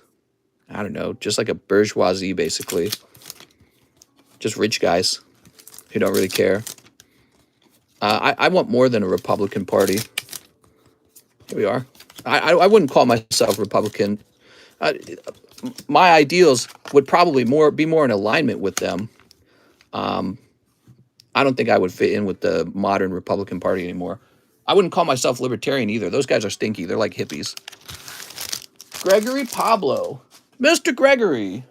I don't know, just like a bourgeoisie basically. Just rich guys who don't really care. I want more than a Republican Party. Here we are. I wouldn't call myself Republican. My ideals would probably be more in alignment with them. I don't think I would fit in with the modern Republican Party anymore. I wouldn't call myself libertarian either. Those guys are stinky. They're like hippies. Gregory Pablo. Mr. Gregory.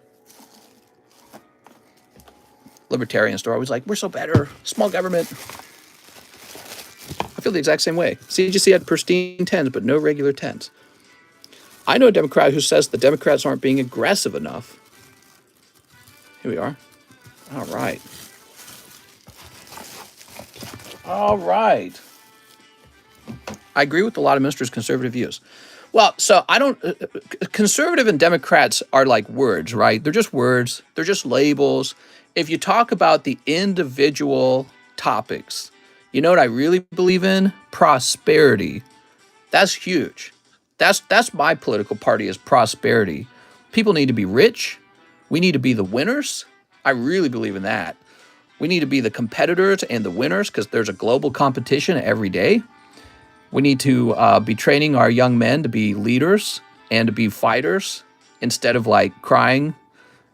Libertarians are always like, we're so better. Small government. I feel the exact same way. CGC had pristine 10s, but no regular 10s. I know a Democrat who says the Democrats aren't being aggressive enough. Here we are. All right. All right. I agree with a lot of Mr.'s conservative views. Well, so I don't... conservative and Democrats are like words, right? They're just words. They're just labels. If you talk about the individual topics, you know what I really believe in? Prosperity. That's huge. That's my political party is prosperity. People need to be rich. We need to be the winners. I really believe in that. We need to be the competitors and the winners because there's a global competition every day. We need to be training our young men to be leaders and to be fighters instead of like crying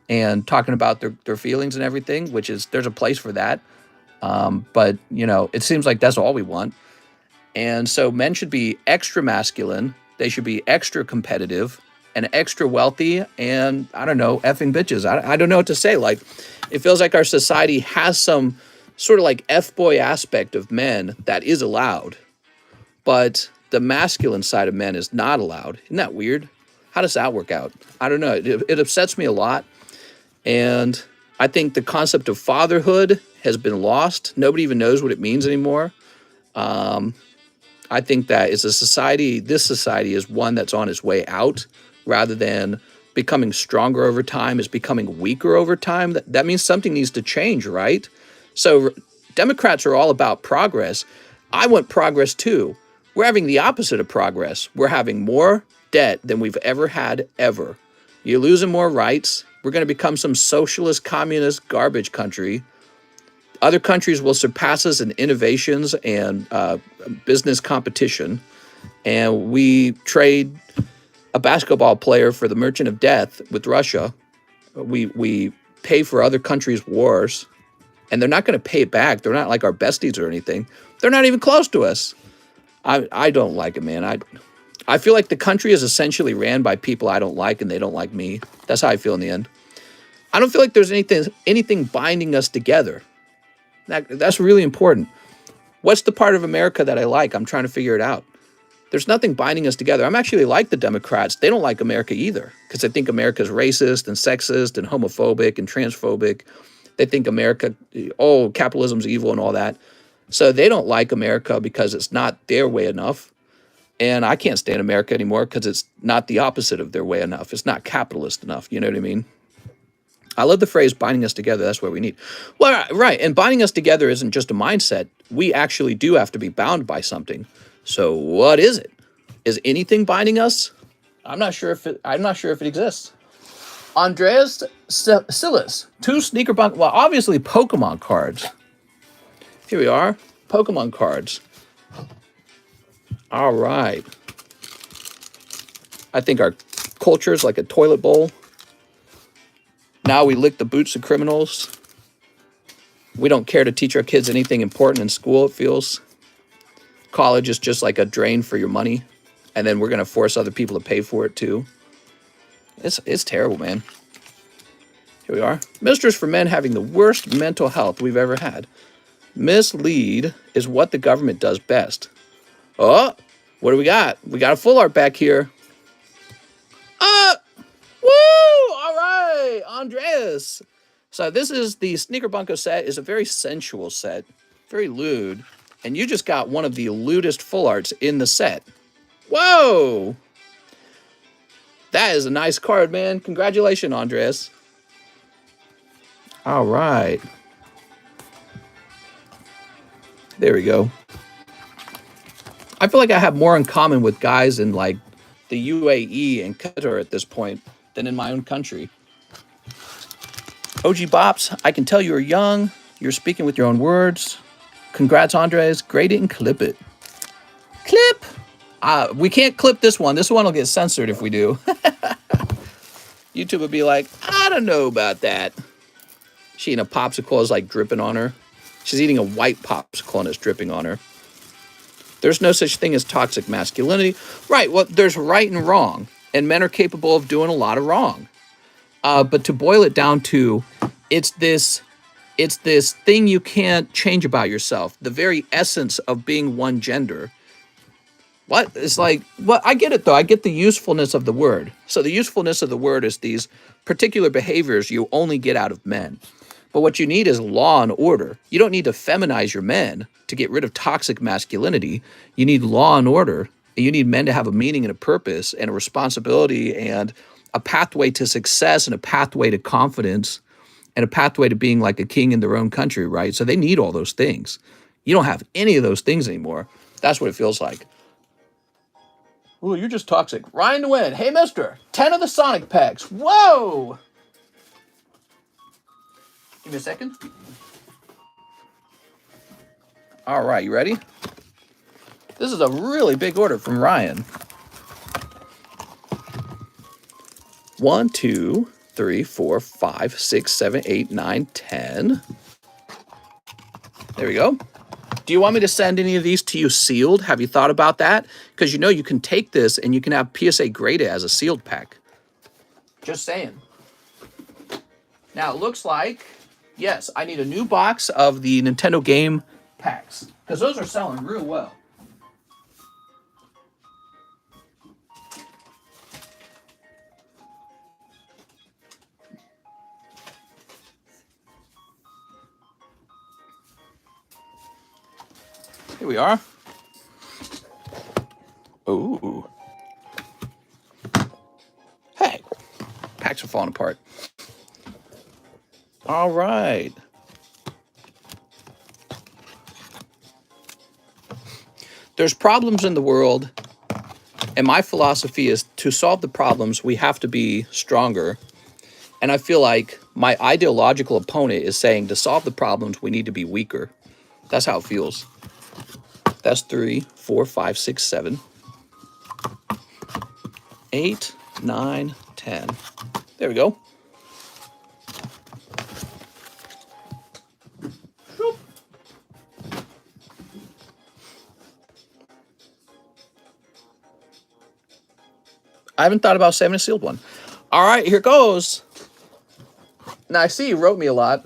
and talking about their feelings and everything, which is, there's a place for that. But, you know, it seems like that's all we want. And so men should be extra masculine. They should be extra competitive and extra wealthy. And I don't know, effing bitches. I don't know what to say. Like, it feels like our society has some sort of like F-boy aspect of men that is allowed, but the masculine side of men is not allowed. Isn't that weird? How does that work out? I don't know. It upsets me a lot. And I think the concept of fatherhood has been lost. Nobody even knows what it means anymore. I think that as a society, this society is one that's on its way out rather than becoming stronger over time, is becoming weaker over time. That means something needs to change, right? So Democrats are all about progress. I want progress too. We're having the opposite of progress. We're having more debt than we've ever had, ever. You're losing more rights. We're going to become some socialist, communist garbage country. Other countries will surpass us in innovations and business competition. And we trade a basketball player for the merchant of death with Russia. We pay for other countries' wars. And they're not going to pay it back. They're not like our besties or anything. They're not even close to us. I don't like it, man. I feel like the country is essentially ran by people I don't like, and they don't like me. That's how I feel in the end. I don't feel like there's anything binding us together. That's really important. What's the part of America that I like? I'm trying to figure it out. There's nothing binding us together. I'm actually like the Democrats. They don't like America either, because they think America's racist and sexist and homophobic and transphobic. They think America, oh, capitalism's evil and all that. So they don't like America because it's not their way enough. And I can't stand America anymore because it's not the opposite of their way enough. It's not capitalist enough. You know what I mean? I love the phrase binding us together. That's what we need. Well, right. And binding us together isn't just a mindset. We actually do have to be bound by something. So what is it? Is anything binding us? I'm not sure if it exists. Andreas Silas, 2 sneaker bunk. Well, obviously Pokemon cards. Here we are. Pokemon cards. All right. I think our culture is like a toilet bowl. Now we lick the boots of criminals. We don't care to teach our kids anything important in school, it feels. College is just like a drain for your money. And then we're going to force other people to pay for it too. It's terrible, man. Here we are. Ministers for Men having the worst mental health we've ever had. Mislead is what the government does best. Oh, what do we got? We got a full art back here. Woo! All right, Andreas. So this is the Sneaker Bunko set. It's a very sensual set, very lewd. And you just got one of the lewdest full arts in the set. Whoa! That is a nice card, man. Congratulations, Andreas. All right. There we go. I feel like I have more in common with guys in like the UAE and Qatar at this point than in my own country. OG Bops, I can tell you are young. You're speaking with your own words. Congrats, Andres. Grade it and clip it. Clip! We can't clip this one. This one will get censored if we do. YouTube would be like, I don't know about that. She eating a popsicle is like dripping on her. She's eating a white popsicle and it's dripping on her. There's no such thing as toxic masculinity. Right, well, there's right and wrong. And men are capable of doing a lot of wrong. But to boil it down to, it's this thing you can't change about yourself. The very essence of being one gender. What? It's like, well, I get it though. I get the usefulness of the word. So the usefulness of the word is these particular behaviors you only get out of men. But what you need is law and order. You don't need to feminize your men to get rid of toxic masculinity. You need law and order. You need men to have a meaning and a purpose and a responsibility and a pathway to success and a pathway to confidence and a pathway to being like a king in their own country, right? So they need all those things. You don't have any of those things anymore. That's what it feels like. Ooh, you're just toxic. Ryan to win. Hey, mister. 10 of the Sonic packs. Whoa! Give me a second. All right, you ready? This is a really big order from Ryan. 1, 2, 3, 4, 5, 6, 7, 8, 9, 10. There we go. Do you want me to send any of these to you sealed? Have you thought about that? Because you know you can take this and you can have PSA grade it as a sealed pack. Just saying. Now it looks like, yes, I need a new box of the Nintendo game packs. Because those are selling real well. Here we are. Ooh. Hey, packs are falling apart. All right. There's problems in the world, and my philosophy is to solve the problems, we have to be stronger. And I feel like my ideological opponent is saying to solve the problems, we need to be weaker. That's how it feels. That's 3, 4, 5, 6, 7, 8, 9, 10. There we go. I haven't thought about saving a sealed one. All right, here goes. Now, I see you wrote me a lot.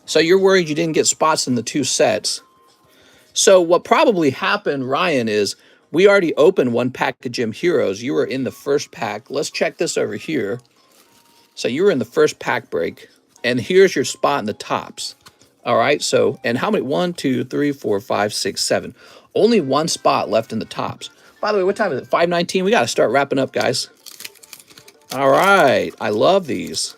So you're worried you didn't get spots in the 2 sets. So what probably happened, Ryan, is we already opened 1 pack of Gym Heroes. You were in the first pack. Let's check this over here. So you were in the first pack break. And here's your spot in the tops. All right, so, and how many? 1, 2, 3, 4, 5, 6, 7. Only 1 spot left in the tops. By the way, what time is it? 5:19. We got to start wrapping up, guys. All right, I love these.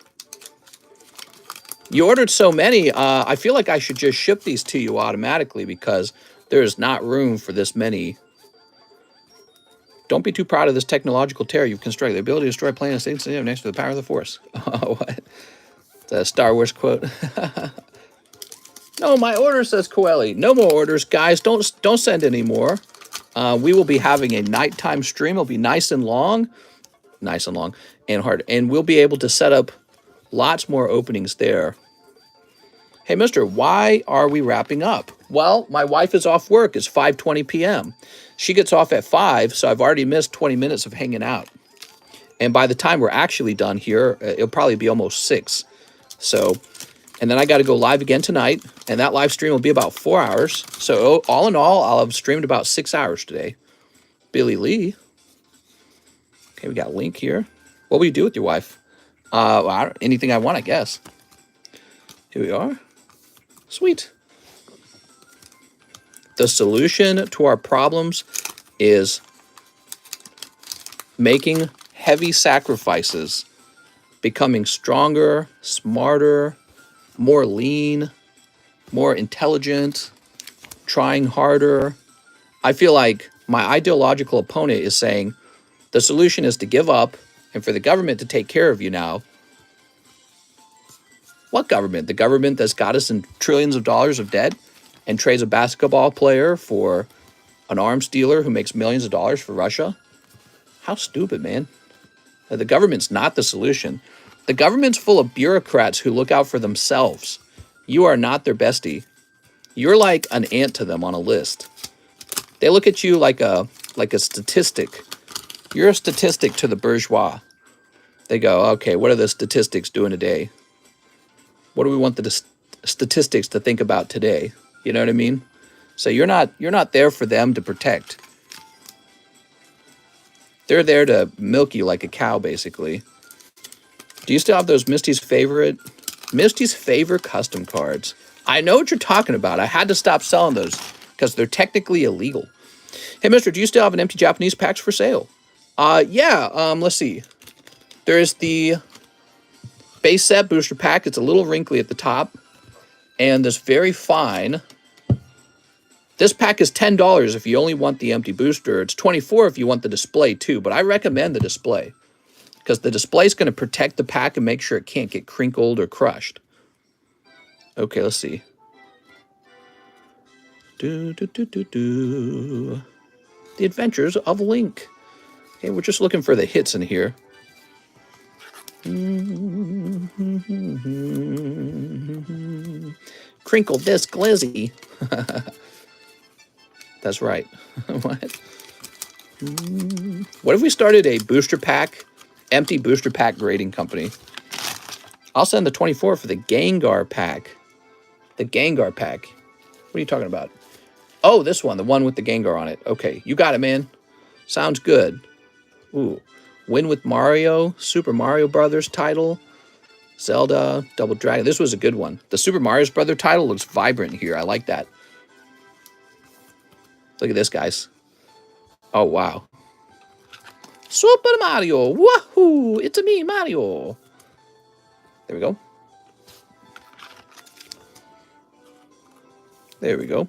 You ordered so many, I feel like I should just ship these to you automatically because there is not room for this many. Don't be too proud of this technological terror you've constructed. The ability to destroy planets instantly next to the power of the Force. What? It's a Star Wars quote. No, my order, says Coeli. No more orders, guys. Don't send any more. We will be having a nighttime stream. It'll be nice and long and hard. And we'll be able to set up lots more openings there. Hey, mister, why are we wrapping up? Well, my wife is off work. It's 5:20 p.m. She gets off at 5, so I've already missed 20 minutes of hanging out. And by the time we're actually done here, it'll probably be almost 6. So, and then I got to go live again tonight, and that live stream will be about 4 hours. So all in all, I'll have streamed about 6 hours today. Billy Lee. Okay, we got Link here. What will you do with your wife? Anything I want, I guess. Here we are. Sweet. The solution to our problems is making heavy sacrifices, becoming stronger, smarter, more lean, more intelligent, trying harder. I feel like my ideological opponent is saying the solution is to give up and for the government to take care of you now. What government? The government that's got us in trillions of dollars of debt and trades a basketball player for an arms dealer who makes millions of dollars for Russia? How stupid, man. The government's not the solution. The government's full of bureaucrats who look out for themselves. You are not their bestie. You're like an ant to them on a list. They look at you like a statistic. You're a statistic to the bourgeois. They go, okay, what are the statistics doing today? What do we want the statistics to think about today? You know what I mean? So you're not there for them to protect. They're there to milk you like a cow, basically. Do you still have those Misty's Favorite custom cards? I know what you're talking about. I had to stop selling those because they're technically illegal. Hey, mister, do you still have an empty Japanese packs for sale? Yeah, let's see. There's the base set booster pack. It's a little wrinkly at the top. And this very fine. This pack is $10 if you only want the empty booster. It's $24 if you want the display too, but I recommend the display because the display is going to protect the pack and make sure it can't get crinkled or crushed. Okay, let's see. The Adventures of Link. Okay, we're just looking for the hits in here. Crinkle this glizzy. That's right. What? What if we started a booster pack, empty booster pack grading company? I'll send the 24 for the Gengar pack. The Gengar pack. What are you talking about? Oh, this one, the one with the Gengar on it. Okay, you got it, man. Sounds good. Ooh. Win with Mario, Super Mario Brothers title, Zelda, Double Dragon. This was a good one. The Super Mario Brothers title looks vibrant here. I like that. Look at this, guys. Oh, wow. Super Mario. Woohoo! It's a me, Mario. There we go. There we go.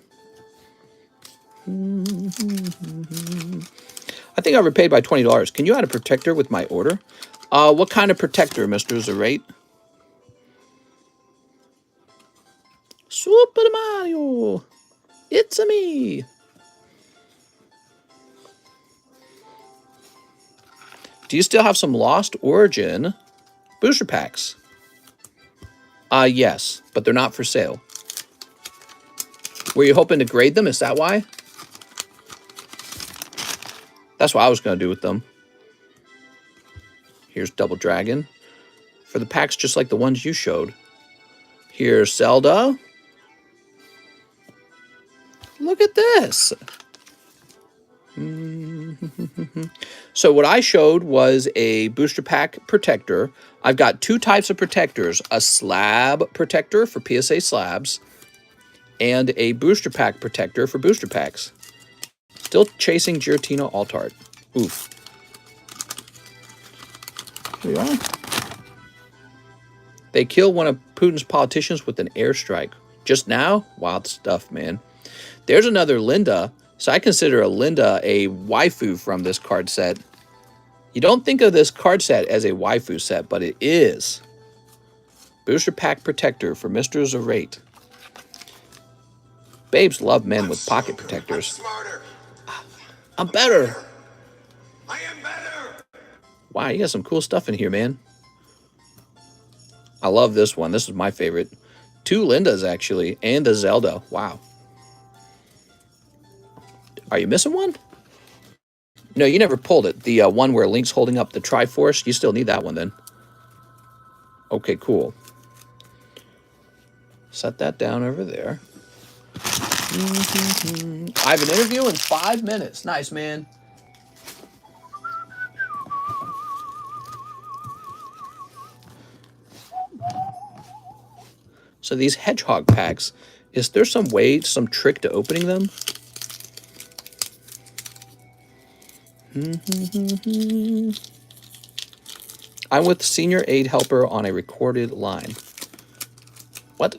I think I overpaid by $20. Can you add a protector with my order? What kind of protector, Mr. Zerate? Super Mario. It's a me. Do you still have some Lost Origin booster packs? Yes, but they're not for sale. Were you hoping to grade them? Is that why? That's what I was going to do with them. Here's Double Dragon. For the packs just like the ones you showed. Here's Zelda. Look at this. So what I showed was a booster pack protector. I've got two types of protectors. A slab protector for PSA slabs. And a booster pack protector for booster packs. Still chasing Giratina Altart. Oof. Here we are. They kill one of Putin's politicians with an airstrike. Just now? Wild stuff, man. There's another Linda. So I consider a Linda a waifu from this card set. You don't think of this card set as a waifu set, but it is. Booster pack protector for Mr. Zerate. Babes love men with pocket protectors. I'm smarter. I'm better. I am better. Wow, you got some cool stuff in here, man. I love this one. This is my favorite. Two Lindas, actually, and a Zelda. Wow. Are you missing one? No, you never pulled it. The one where Link's holding up the Triforce. You still need that one, then. Okay, cool. Set that down over there. I have an interview in 5 minutes. Nice, man. So these hedgehog packs, is there some way, some trick to opening them? I'm with senior aid helper on a recorded line. What?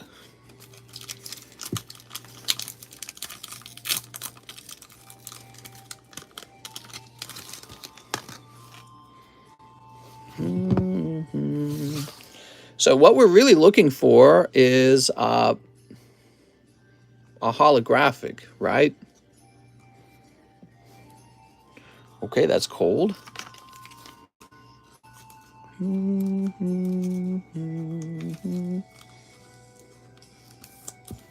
So what we're really looking for is a holographic, right? Okay, that's cold.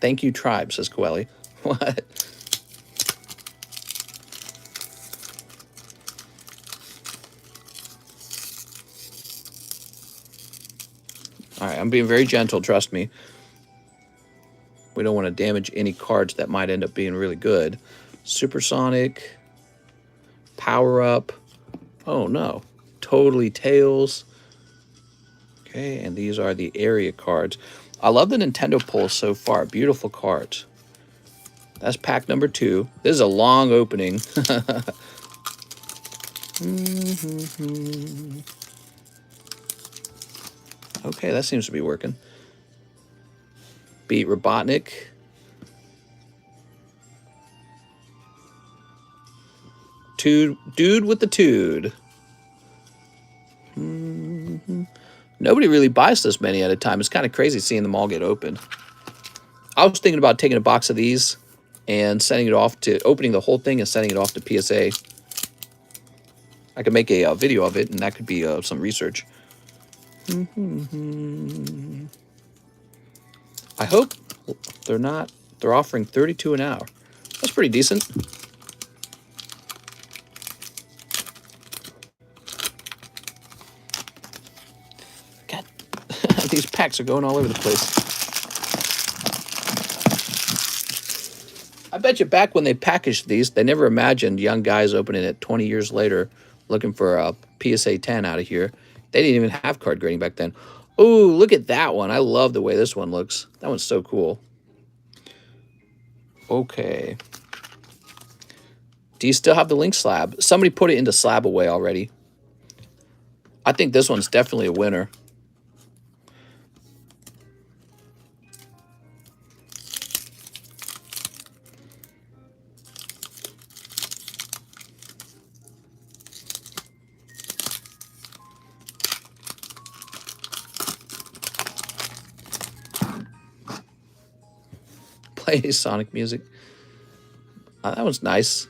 Thank you, tribe, says Coeli. What? All right, I'm being very gentle, trust me. We don't want to damage any cards that might end up being really good. Supersonic. Power Up. Oh, no. Totally Tails. Okay, and these are the area cards. I love the Nintendo pulls so far. Beautiful cards. That's pack number 2. This is a long opening. Okay, that seems to be working. Beat Robotnik. Dude with the Tude. Nobody really buys this many at a time. It's kind of crazy seeing them all get opened. I was thinking about taking a box of these and sending it off to, opening the whole thing and sending it off to PSA. I could make a video of it, and that could be some research. I hope they're offering 32 an hour. That's pretty decent. God, these packs are going all over the place. I bet you back when they packaged these, they never imagined young guys opening it 20 years later looking for a PSA 10 out of here. They didn't even have card grading back then. Oh, look at that one. I love the way this one looks. That one's so cool. Okay. Do you still have the link slab? Somebody put it into SLAB-AWAY already. I think this one's definitely a winner. Play Sonic music. That one's nice.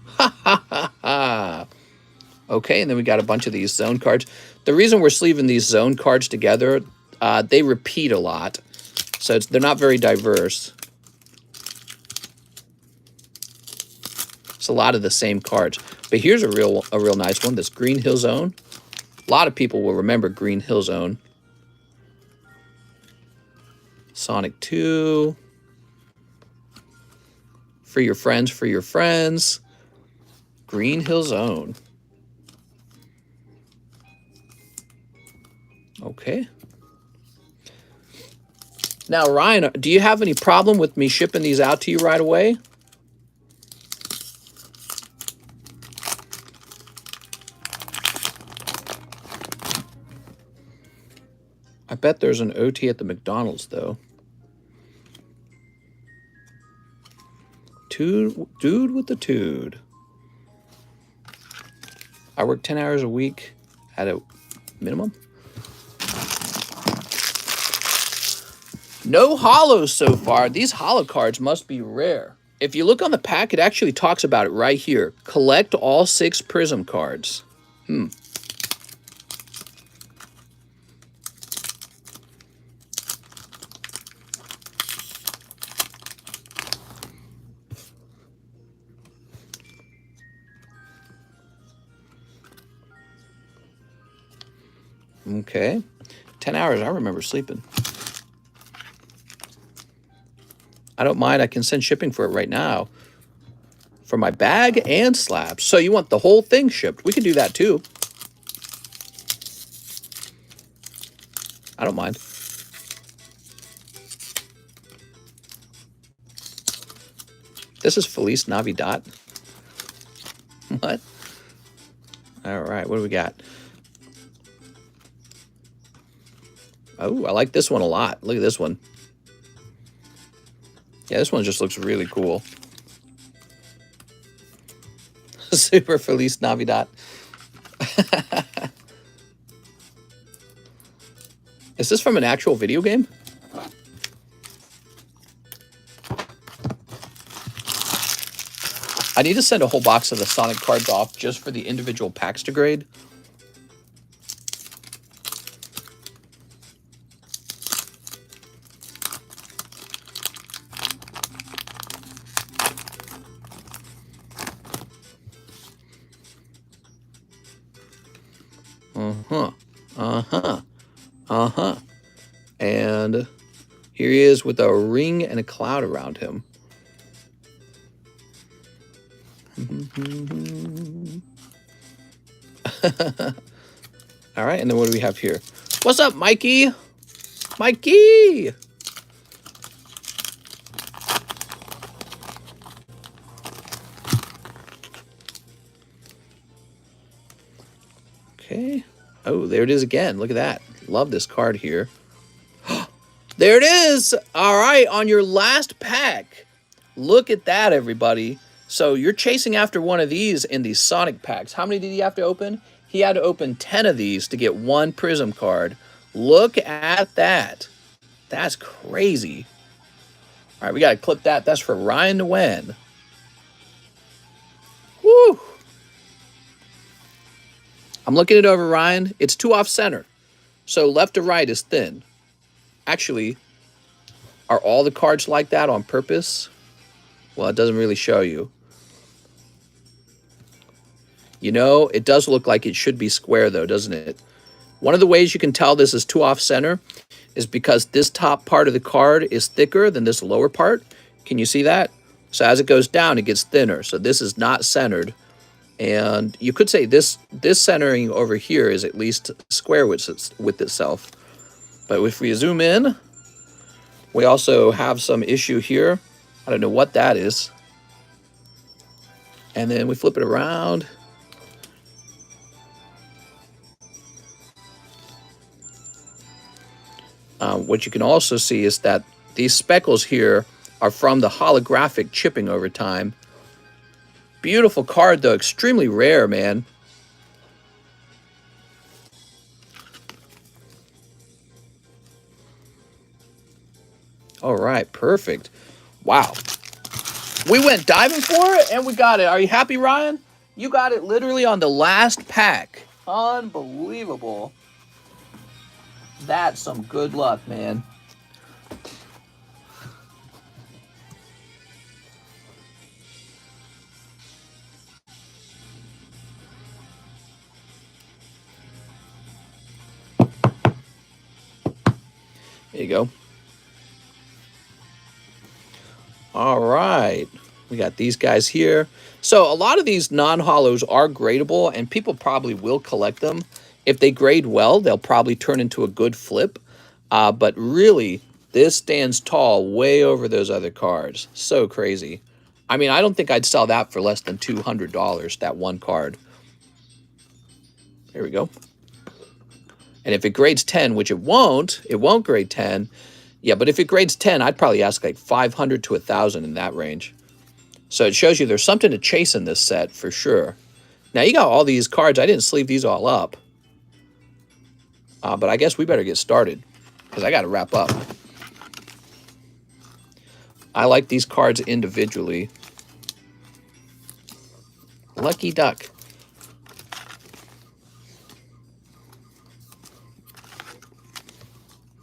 Ha ha ha ha. Okay, and then we got a bunch of these zone cards. The reason we're sleeving these zone cards together, they repeat a lot. So they're not very diverse. It's a lot of the same cards. But here's a real nice one, this Green Hill Zone. A lot of people will remember Green Hill Zone. Sonic 2. For your friends, for your friends. Green Hill Zone. Okay. Now, Ryan, do you have any problem with me shipping these out to you right away? I bet there's an OT at the McDonald's, though. Dude with the tude. I work 10 hours a week at a minimum. No hollows so far. These hollow cards must be rare. If you look on the pack, it actually talks about it right here. Collect all 6 Prism cards. Okay. 10 hours, I remember sleeping. I don't mind, I can send shipping for it right now. For my bag and slabs. So you want the whole thing shipped. We can do that too. I don't mind. This is Feliz Navidad. What? All right, what do we got? Oh, I like this one a lot. Look at this one. Yeah, this one just looks really cool. Super Feliz Navidad. Is this from an actual video game? I need to send a whole box of the Sonic cards off just for the individual packs to grade. And here he is with a ring and a cloud around him. All right, and then what do we have here? What's up, Mikey? Mikey! Okay. Oh, there it is again. Look at that. Love this card here. There it is. All right, on your last pack. Look at that, everybody. So you're chasing after one of these in these Sonic packs. How many did he have to open? He had to open 10 of these to get one Prism card. Look at that. That's crazy. All right, we got to clip that. That's for Ryan to win. Woo! I'm looking it over, Ryan. It's too off center. So left to right is thin. Actually, are all the cards like that on purpose? Well, it doesn't really show you. You know, it does look like it should be square though, doesn't it? One of the ways you can tell this is too off center is because this top part of the card is thicker than this lower part. Can you see that? So as it goes down, it gets thinner. So this is not centered. And you could say this centering over here is at least square with itself. But if we zoom in, we also have some issue here. I don't know what that is. And then we flip it around. What you can also see is that these speckles here are from the holographic chipping over time. Beautiful card, though. Extremely rare, man. All right, perfect. Wow. We went diving for it, and we got it. Are you happy, Ryan? You got it literally on the last pack. Unbelievable. That's some good luck, man. There you go. All right. We got these guys here. So a lot of these non-hollows are gradable, and people probably will collect them. If they grade well, they'll probably turn into a good flip. But really, this stands tall way over those other cards. So crazy. I mean, I don't think I'd sell that for less than $200, that one card. There we go. And if it grades 10, which it won't grade 10. Yeah, but if it grades 10, I'd probably ask like 500 to 1,000 in that range. So it shows you there's something to chase in this set for sure. Now you got all these cards. I didn't sleeve these all up. But I guess we better get started because I got to wrap up. I like these cards individually. Lucky duck.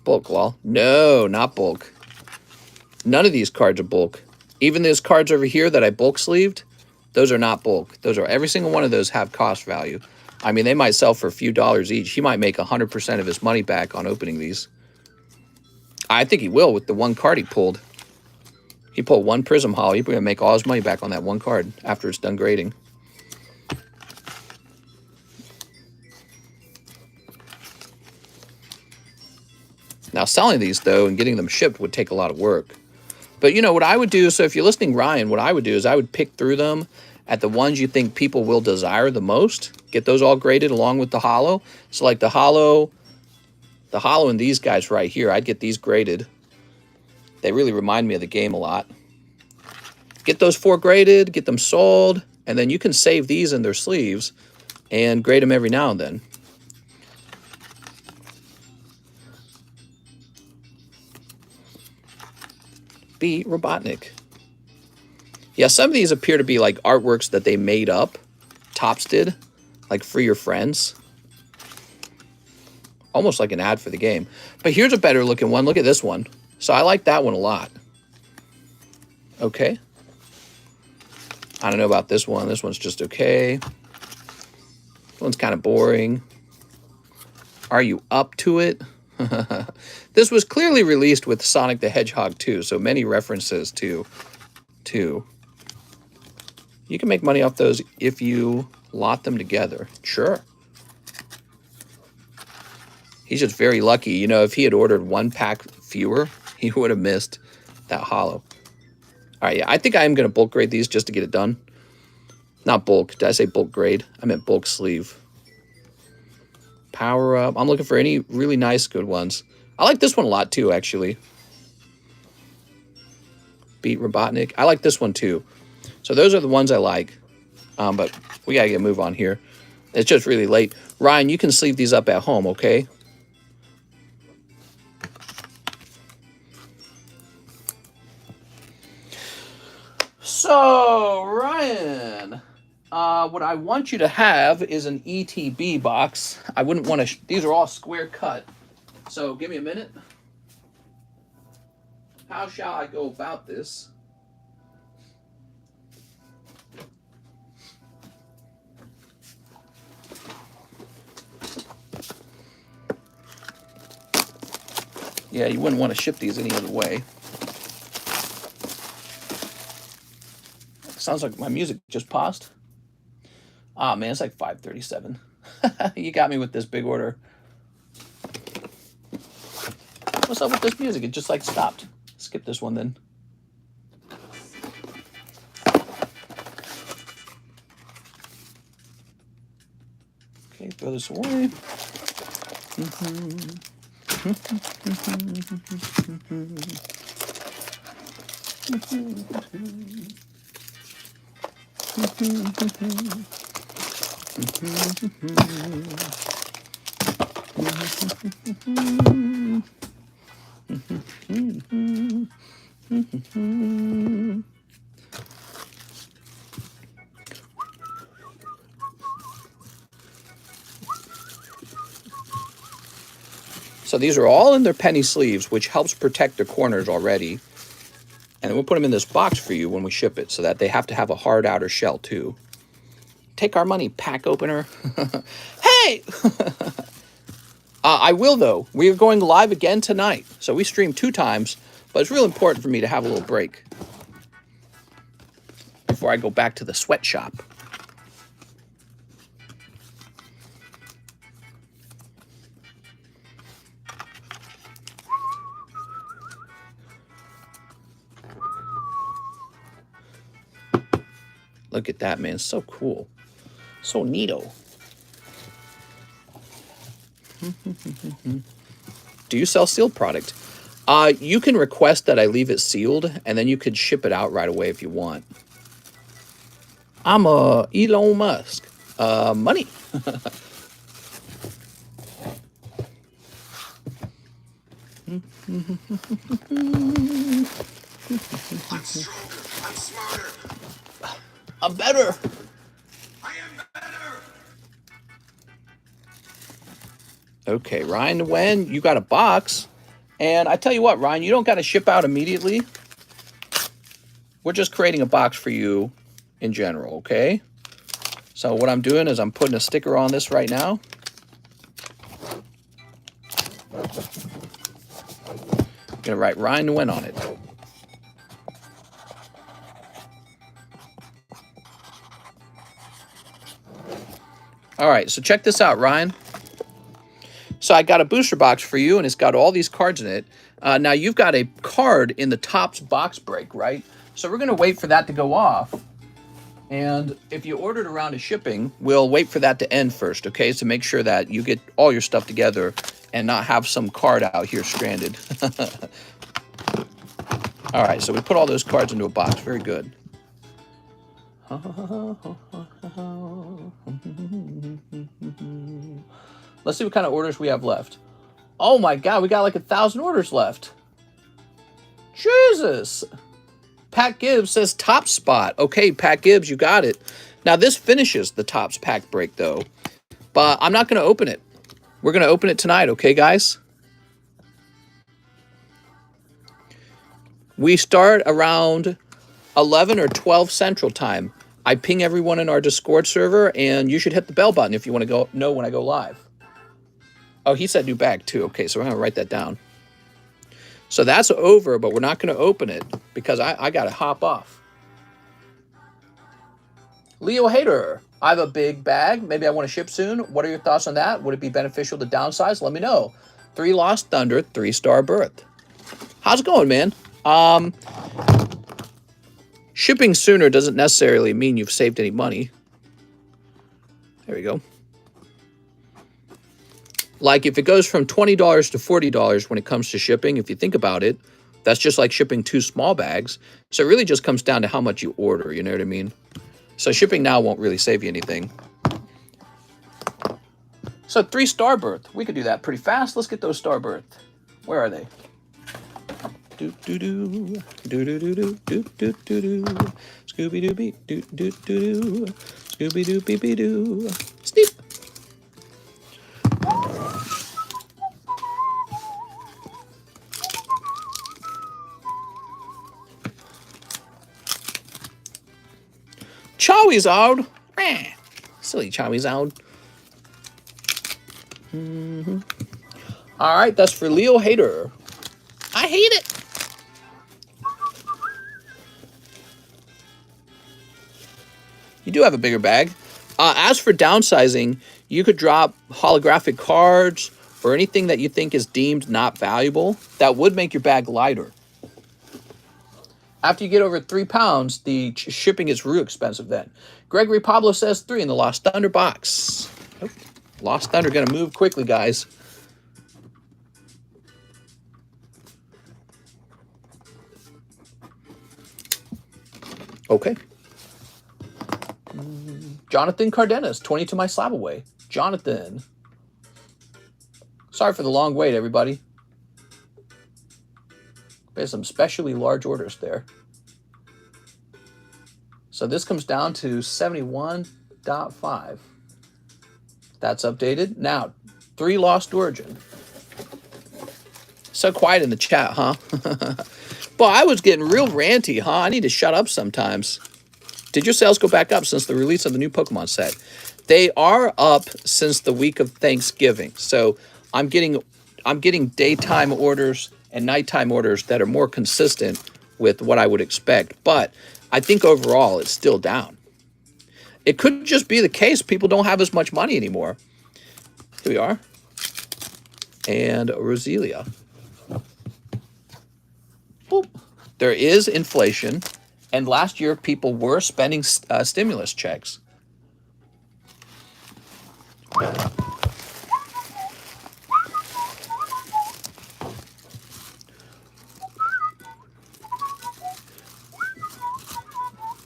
Bulk wall. No, not bulk. None of these cards are bulk. Even those cards over here that I bulk sleeved, those are not bulk. Those are, every single one of those have cost value. I mean, they might sell for a few dollars each. He might make 100% of his money back on opening these. I think he will with the one card he pulled. He pulled one Prism Hollow. He's going to make all his money back on that one card after it's done grading. Now, selling these, though, and getting them shipped would take a lot of work. But, you know, what I would do, so if you're listening, Ryan, what I would do is I would pick through them at the ones you think people will desire the most. Get those all graded along with the hollow. So, like the hollow and these guys right here, I'd get these graded. They really remind me of the game a lot. Get those 4 graded, get them sold, and then you can save these in their sleeves and grade them every now and then. B. Robotnik. Yeah, some of these appear to be like artworks that they made up. Topps did, like For Your Friends. Almost like an ad for the game. But here's a better looking one. Look at this one. So I like that one a lot. Okay. I don't know about this one. This one's just okay. This one's kind of boring. Are you up to it? This was clearly released with Sonic the Hedgehog 2, so many references to. You can make money off those if you lot them together. Sure. He's just very lucky. You know, if he had ordered 1 pack fewer, he would have missed that hollow. All right, yeah, I think I am going to bulk grade these just to get it done. Not bulk. Did I say bulk grade? I meant bulk sleeve. Power up. I'm looking for any really nice, good ones. I like this one a lot, too, actually. Beat Robotnik. I like this one, too. So those are the ones I like. But we got to get a move on here. It's just really late. Ryan, you can sleeve these up at home, okay? So, Ryan, what I want you to have is an ETB box. I wouldn't want to, these are all square cut. So, give me a minute. How shall I go about this? Yeah, you wouldn't want to ship these any other way. Sounds like my music just paused. Ah, man, it's like 5:37. You got me with this big order. What's up with this music? It just like stopped. Skip this one then. Okay, throw this away. So these are all in their penny sleeves, which helps protect the corners already. And we'll put them in this box for you when we ship it so that they have to have a hard outer shell too. Take our money, pack opener. Hey! I will though. We are going live again tonight. So we stream 2 times, but it's real important for me to have a little break before I go back to the sweatshop. Look at that, man. So cool. So neato. Do you sell sealed product? You can request that I leave it sealed, and then you could ship it out right away if you want. I'm Elon Musk. Money. I'm stronger. I'm smarter. I'm better. I am better. Okay, Ryan, when you got a box, and I tell you what, Ryan, you don't got to ship out immediately. We're just creating a box for you in general, okay? So what I'm doing is I'm putting a sticker on this right now. I'm gonna write Ryan Nguyen on it. All right, so check this out, Ryan. So I got a booster box for you, and it's got all these cards in it. Now, you've got a card in the Topps box break, right? So we're going to wait for that to go off. And if you ordered around to shipping, we'll wait for that to end first, okay? So make sure that you get all your stuff together and not have some card out here stranded. All right, so we put all those cards into a box. Very good. Let's see what kind of orders we have left. Oh my God, we got like 1,000 orders left. Jesus. Pat Gibbs says top spot. Okay, Pat Gibbs, you got it. Now this finishes the Topps pack break though, but I'm not going to open it. We're going to open it tonight, okay, guys? We start around 11 or 12 Central Time. I ping everyone in our Discord server, and you should hit the bell button if you want to know when I go live. Oh, he said new bag too. Okay, so we're going to write that down. So that's over, but we're not going to open it because I got to hop off. Leo Hater, I have a big bag. Maybe I want to ship soon. What are your thoughts on that? Would it be beneficial to downsize? Let me know. 3 Lost Thunder, 3-star berth. How's it going, man? Shipping sooner doesn't necessarily mean you've saved any money. There we go. Like if it goes from $20 to $40 when it comes to shipping, if you think about it, that's just like shipping 2 small bags. So it really just comes down to how much you order, you know what I mean? So shipping now won't really save you anything. So 3-star berth, we could do that pretty fast. Let's get those star berth. Where are they? Do do do do do do do do do do do. Scooby Dooby do do do do. Scooby Dooby be doo. Sneep. Charizard. Silly Charizard. All right, that's for Leo Hater. I hate it. You do have a bigger bag. As for downsizing, you could drop holographic cards or anything that you think is deemed not valuable. That would make your bag lighter. After you get over 3 pounds, the shipping is real expensive then. Gregory Pablo says 3 in the Lost Thunder box. Oh, Lost Thunder going to move quickly, guys. Okay. Jonathan Cardenas, 20 to my SLAB-AWAY. Jonathan. Sorry for the long wait, everybody. There's some specially large orders there. So this comes down to 71.5. That's updated. Now, 3 Lost Origin. So quiet in the chat, huh? Boy, I was getting real ranty, huh? I need to shut up sometimes. Did your sales go back up since the release of the new Pokemon set? They are up since the week of Thanksgiving. So I'm getting daytime orders and nighttime orders that are more consistent with what I would expect. But I think overall it's still down. It could just be the case people don't have as much money anymore. Here we are. And Roselia. Boop. There is inflation. And last year, people were spending stimulus checks.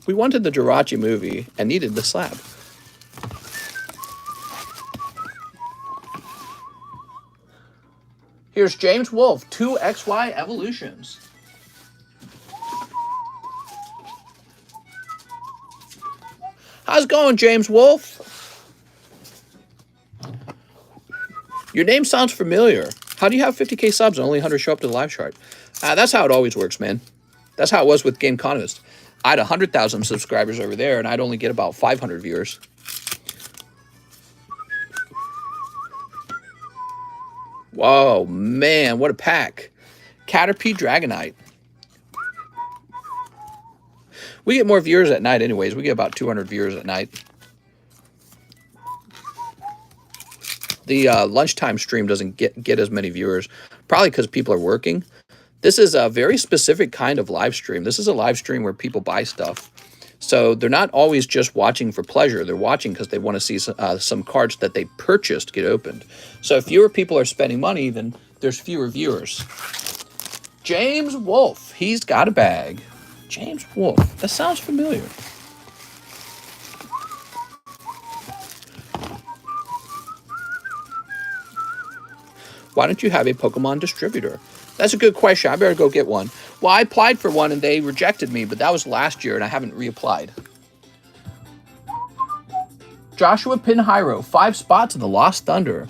We wanted the Jirachi movie and needed the slab. Here's James Wolfe, 2XY Evolutions. How's it going, James Wolfe? Your name sounds familiar. How do you have 50K subs and only 100 show up to the live chart? That's how it always works, man. That's how it was with TheCardconomist. I had 100,000 subscribers over there, and I'd only get about 500 viewers. Whoa, man, what a pack. Caterpie Dragonite. We get more viewers at night anyways. We get about 200 viewers at night. The lunchtime stream doesn't get as many viewers, probably because people are working. This is a very specific kind of live stream. This is a live stream where people buy stuff. So they're not always just watching for pleasure. They're watching because they want to see some cards that they purchased get opened. So if fewer people are spending money, then there's fewer viewers. James Wolfe. He's got a bag. James Wolfe. That sounds familiar. Why don't you have a Pokemon distributor? That's a good question. I better go get one. Well, I applied for one and they rejected me, but that was last year and I haven't reapplied. Joshua Pinheiro, 5 spots in the Lost Thunder.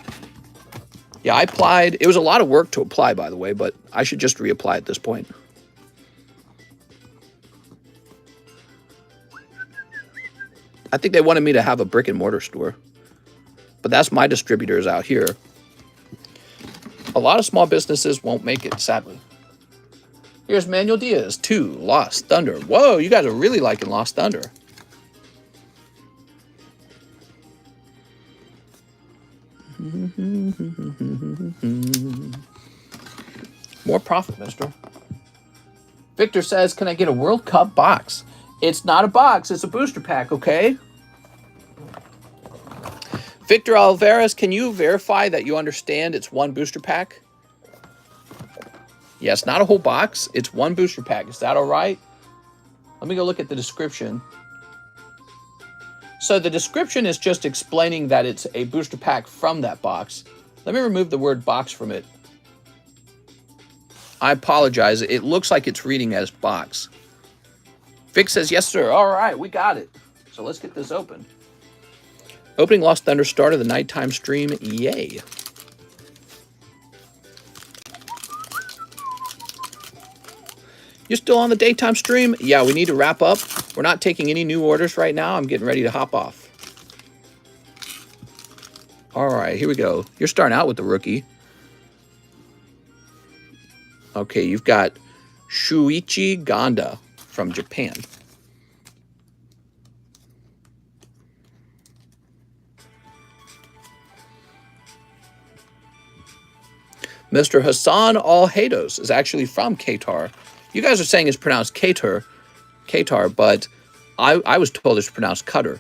Yeah, I applied. It was a lot of work to apply, by the way, but I should just reapply at this point. I think they wanted me to have a brick and mortar store, but that's my distributors out here. A lot of small businesses won't make it, sadly. Here's Manuel Diaz, 2 Lost Thunder. Whoa, you guys are really liking Lost Thunder. More profit, mister. Victor says, can I get a World Cup box? It's not a box, it's a booster pack, okay? Victor Alvarez, can you verify that you understand it's 1 booster pack? Yes, not a whole box. It's 1 booster pack. Is that all right? Let me go look at the description. So the description is just explaining that it's a booster pack from that box. Let me remove the word box from it. I apologize. It looks like it's reading as box. Vic says, yes, sir. All right, we got it. So let's get this open. Opening Lost Thunder start of the nighttime stream. Yay. You still on the daytime stream? Yeah, we need to wrap up. We're not taking any new orders right now. I'm getting ready to hop off. All right, here we go. You're starting out with the rookie. Okay, you've got Shuichi Ganda from Japan. Mr. Hassan Al-Hados is actually from Qatar. You guys are saying it's pronounced Qatar, but I was told it's pronounced Qatar.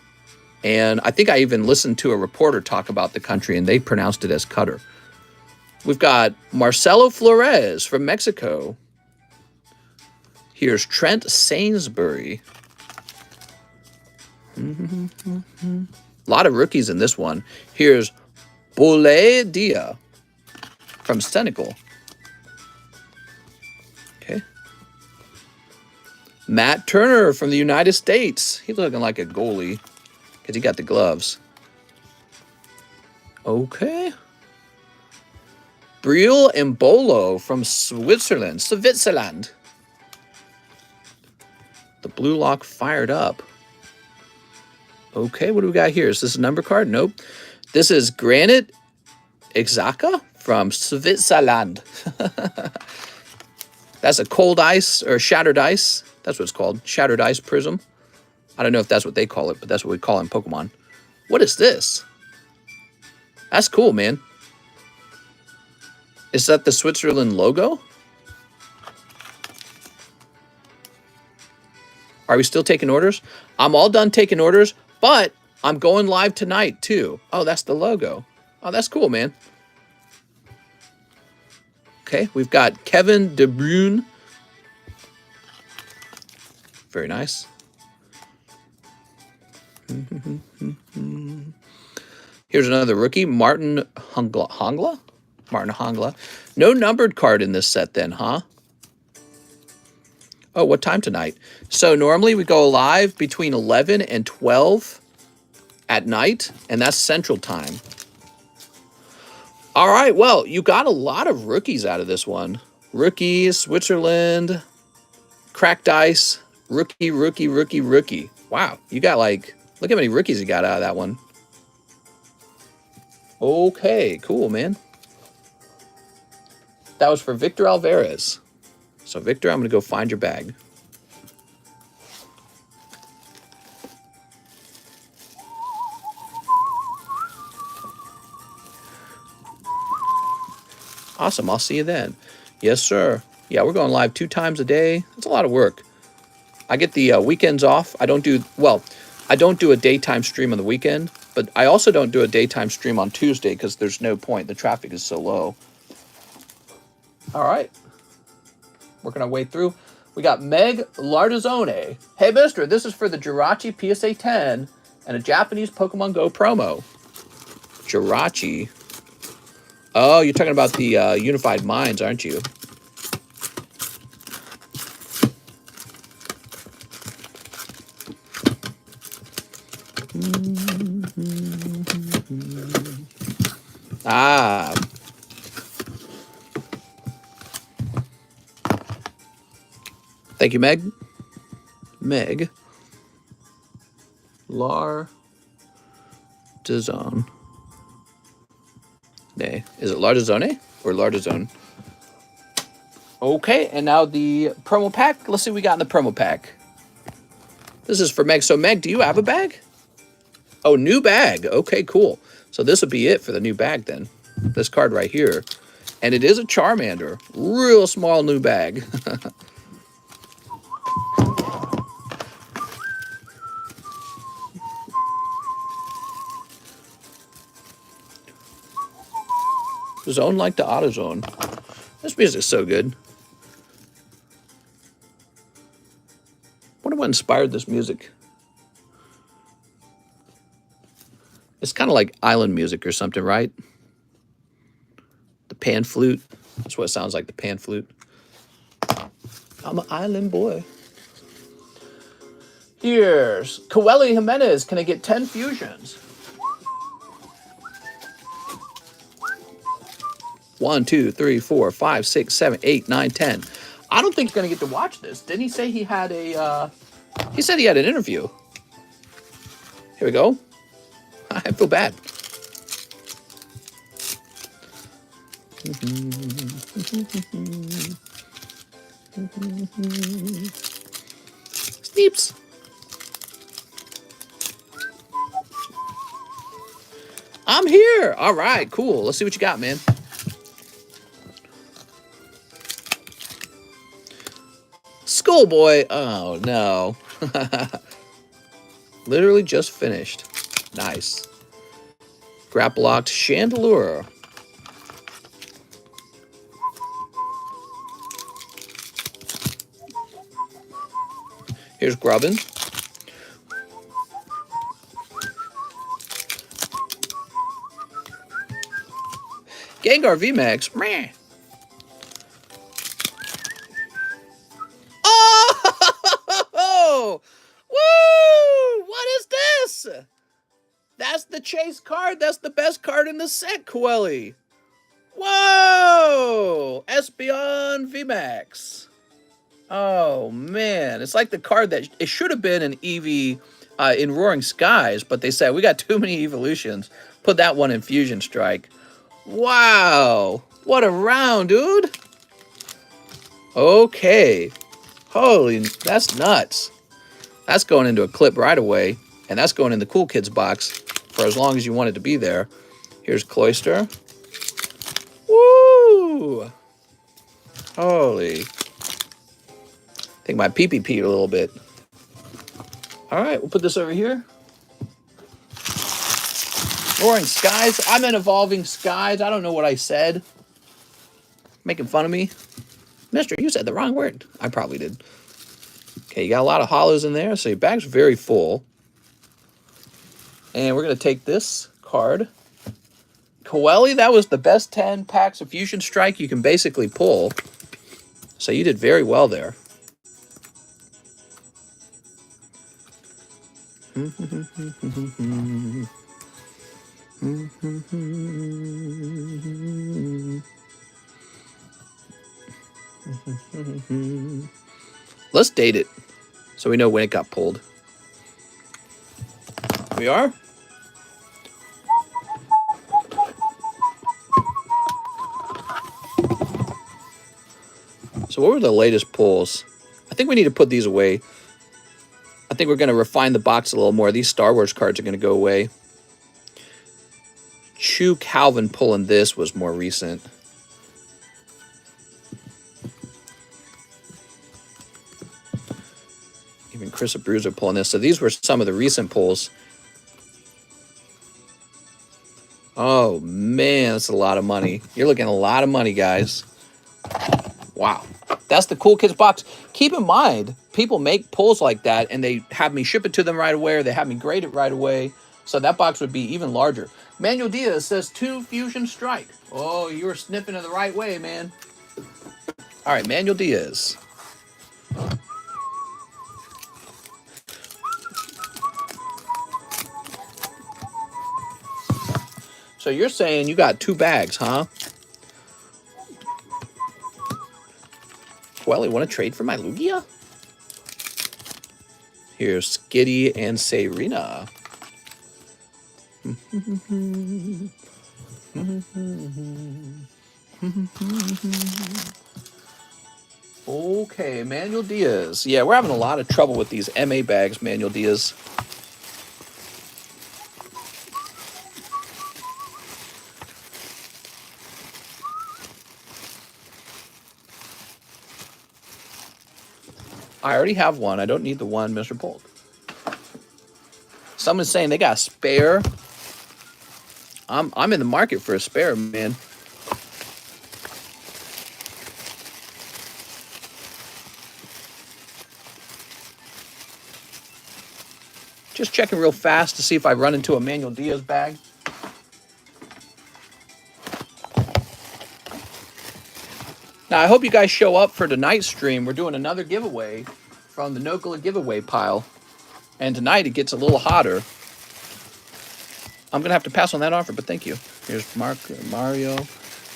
And I think I even listened to a reporter talk about the country, and they pronounced it as Qatar. We've got Marcelo Flores from Mexico. Here's Trent Sainsbury. A lot of rookies in this one. Here's Boulay Dia from Senegal. Okay. Matt Turner from the United States. He's looking like a goalie because he got the gloves. Okay. Briel Mbolo from Switzerland. The blue lock fired up. Okay, what do we got here? Is this a number card? Nope. This is Granite Exaka from Switzerland. That's a cold ice or shattered ice. That's what it's called. Shattered ice prism. I don't know if that's what they call it, but that's what we call it in Pokemon. What is this? That's cool, man. Is that the Switzerland logo? Are we still taking orders? I'm all done taking orders, but I'm going live tonight too. Oh, that's the logo. Oh, that's cool, man. Okay, we've got Kevin De Bruyne. Very nice. Here's another rookie, Martin Hongla? Martin Hongla. No numbered card in this set then, huh? Oh, what time tonight? So normally we go live between 11 and 12 at night, and that's Central Time. All right, well, you got a lot of rookies out of this one. Rookies, Switzerland, cracked ice, rookie. Wow, you got like, look how many rookies you got out of that one. Okay, cool, man. That was for Victor Alvarez. So, Victor, I'm going to go find your bag. Awesome. I'll see you then. Yes, sir. Yeah, we're going live 2 times a day. It's a lot of work. I get the weekends off. I don't do a daytime stream on the weekend, but I also don't do a daytime stream on Tuesday because there's no point. The traffic is so low. All right. Working our way through. We got Meg Lardizone. Hey, mister, this is for the Jirachi PSA 10 and a Japanese Pokemon Go promo. Jirachi. Oh, you're talking about the Unified Minds, aren't you? Ah. Thank you, Meg. Meg. Lardizone. Nay. Is it Lardizone or Lardizone? Okay, and now the promo pack. Let's see what we got in the promo pack. This is for Meg. So, Meg, do you have a bag? Oh, new bag. Okay, cool. So this would be it for the new bag then. This card right here. And it is a Charmander. Real small new bag. Zone like the AutoZone. This music is so good. Wonder what inspired this music. It's kind of like island music or something, right? The pan flute. That's what it sounds like, the pan flute. I'm an island boy. Here's Coeli Jimenez. Can I get 10 fusions? 1, 2, 3, 4, 5, 6, 7, 8, 9, 10. I don't think he's gonna get to watch this. Didn't he say he had a? He said he had an interview. Here we go. I feel bad. Sneeps. I'm here. All right, cool. Let's see what you got, man. Schoolboy. Oh, no. Literally just finished. Nice. Grapple locked Chandelure. Here's Grubbin. Gengar VMAX. Meh. Oh! Woo! What is this? That's the chase card. That's the best card in the set, Coeli. Whoa! Espeon VMAX. Oh, man. It's like the card that it should have been an Eevee in Roaring Skies, but they said, we got too many evolutions. Put that one in Fusion Strike. Wow. What a round, dude. Okay. Holy, that's nuts. That's going into a clip right away, and that's going in the Cool Kids box for as long as you want it to be there. Here's Cloyster. Woo! Holy. I think my pee-pee peed a little bit. All right, we'll put this over here. Roaring Skies. I'm in Evolving Skies. I don't know what I said. Making fun of me. Mister, you said the wrong word. I probably did. Okay, you got a lot of hollows in there, so your bag's very full. And we're going to take this card. Coeli, that was the best 10 packs of Fusion Strike you can basically pull. So you did very well there. Let's date it so we know when it got pulled. We are? So what were the latest pulls? I think we need to put these away. I think we're going to refine the box a little more. These Star Wars cards are going to go away. Chu Calvin pulling this was more recent. Even Chris Abruzzo pulling this. So these were some of the recent pulls. Oh, man, that's a lot of money. You're looking at a lot of money, guys. Wow. That's the Cool Kids box. Keep in mind, people make pulls like that, and they have me ship it to them right away, or they have me grade it right away. So that box would be even larger. Manuel Diaz says 2 Fusion Strike. Oh, you were sniffing it the right way, man. All right, Manuel Diaz. So you're saying you got 2 bags, huh? Well, you want to trade for my Lugia? Here's Skitty and Serena. Okay, Manuel Diaz. Yeah, we're having a lot of trouble with these MA bags, Manuel Diaz. I already have one. I don't need the one, Mr. Polk. Someone's saying they got a spare. I'm in the market for a spare, man. Just checking real fast to see if I run into a Manuel Diaz bag. Now, I hope you guys show up for tonight's stream. We're doing another giveaway from the Nocula giveaway pile. And tonight it gets a little hotter. I'm going to have to pass on that offer, but thank you. Here's Mario,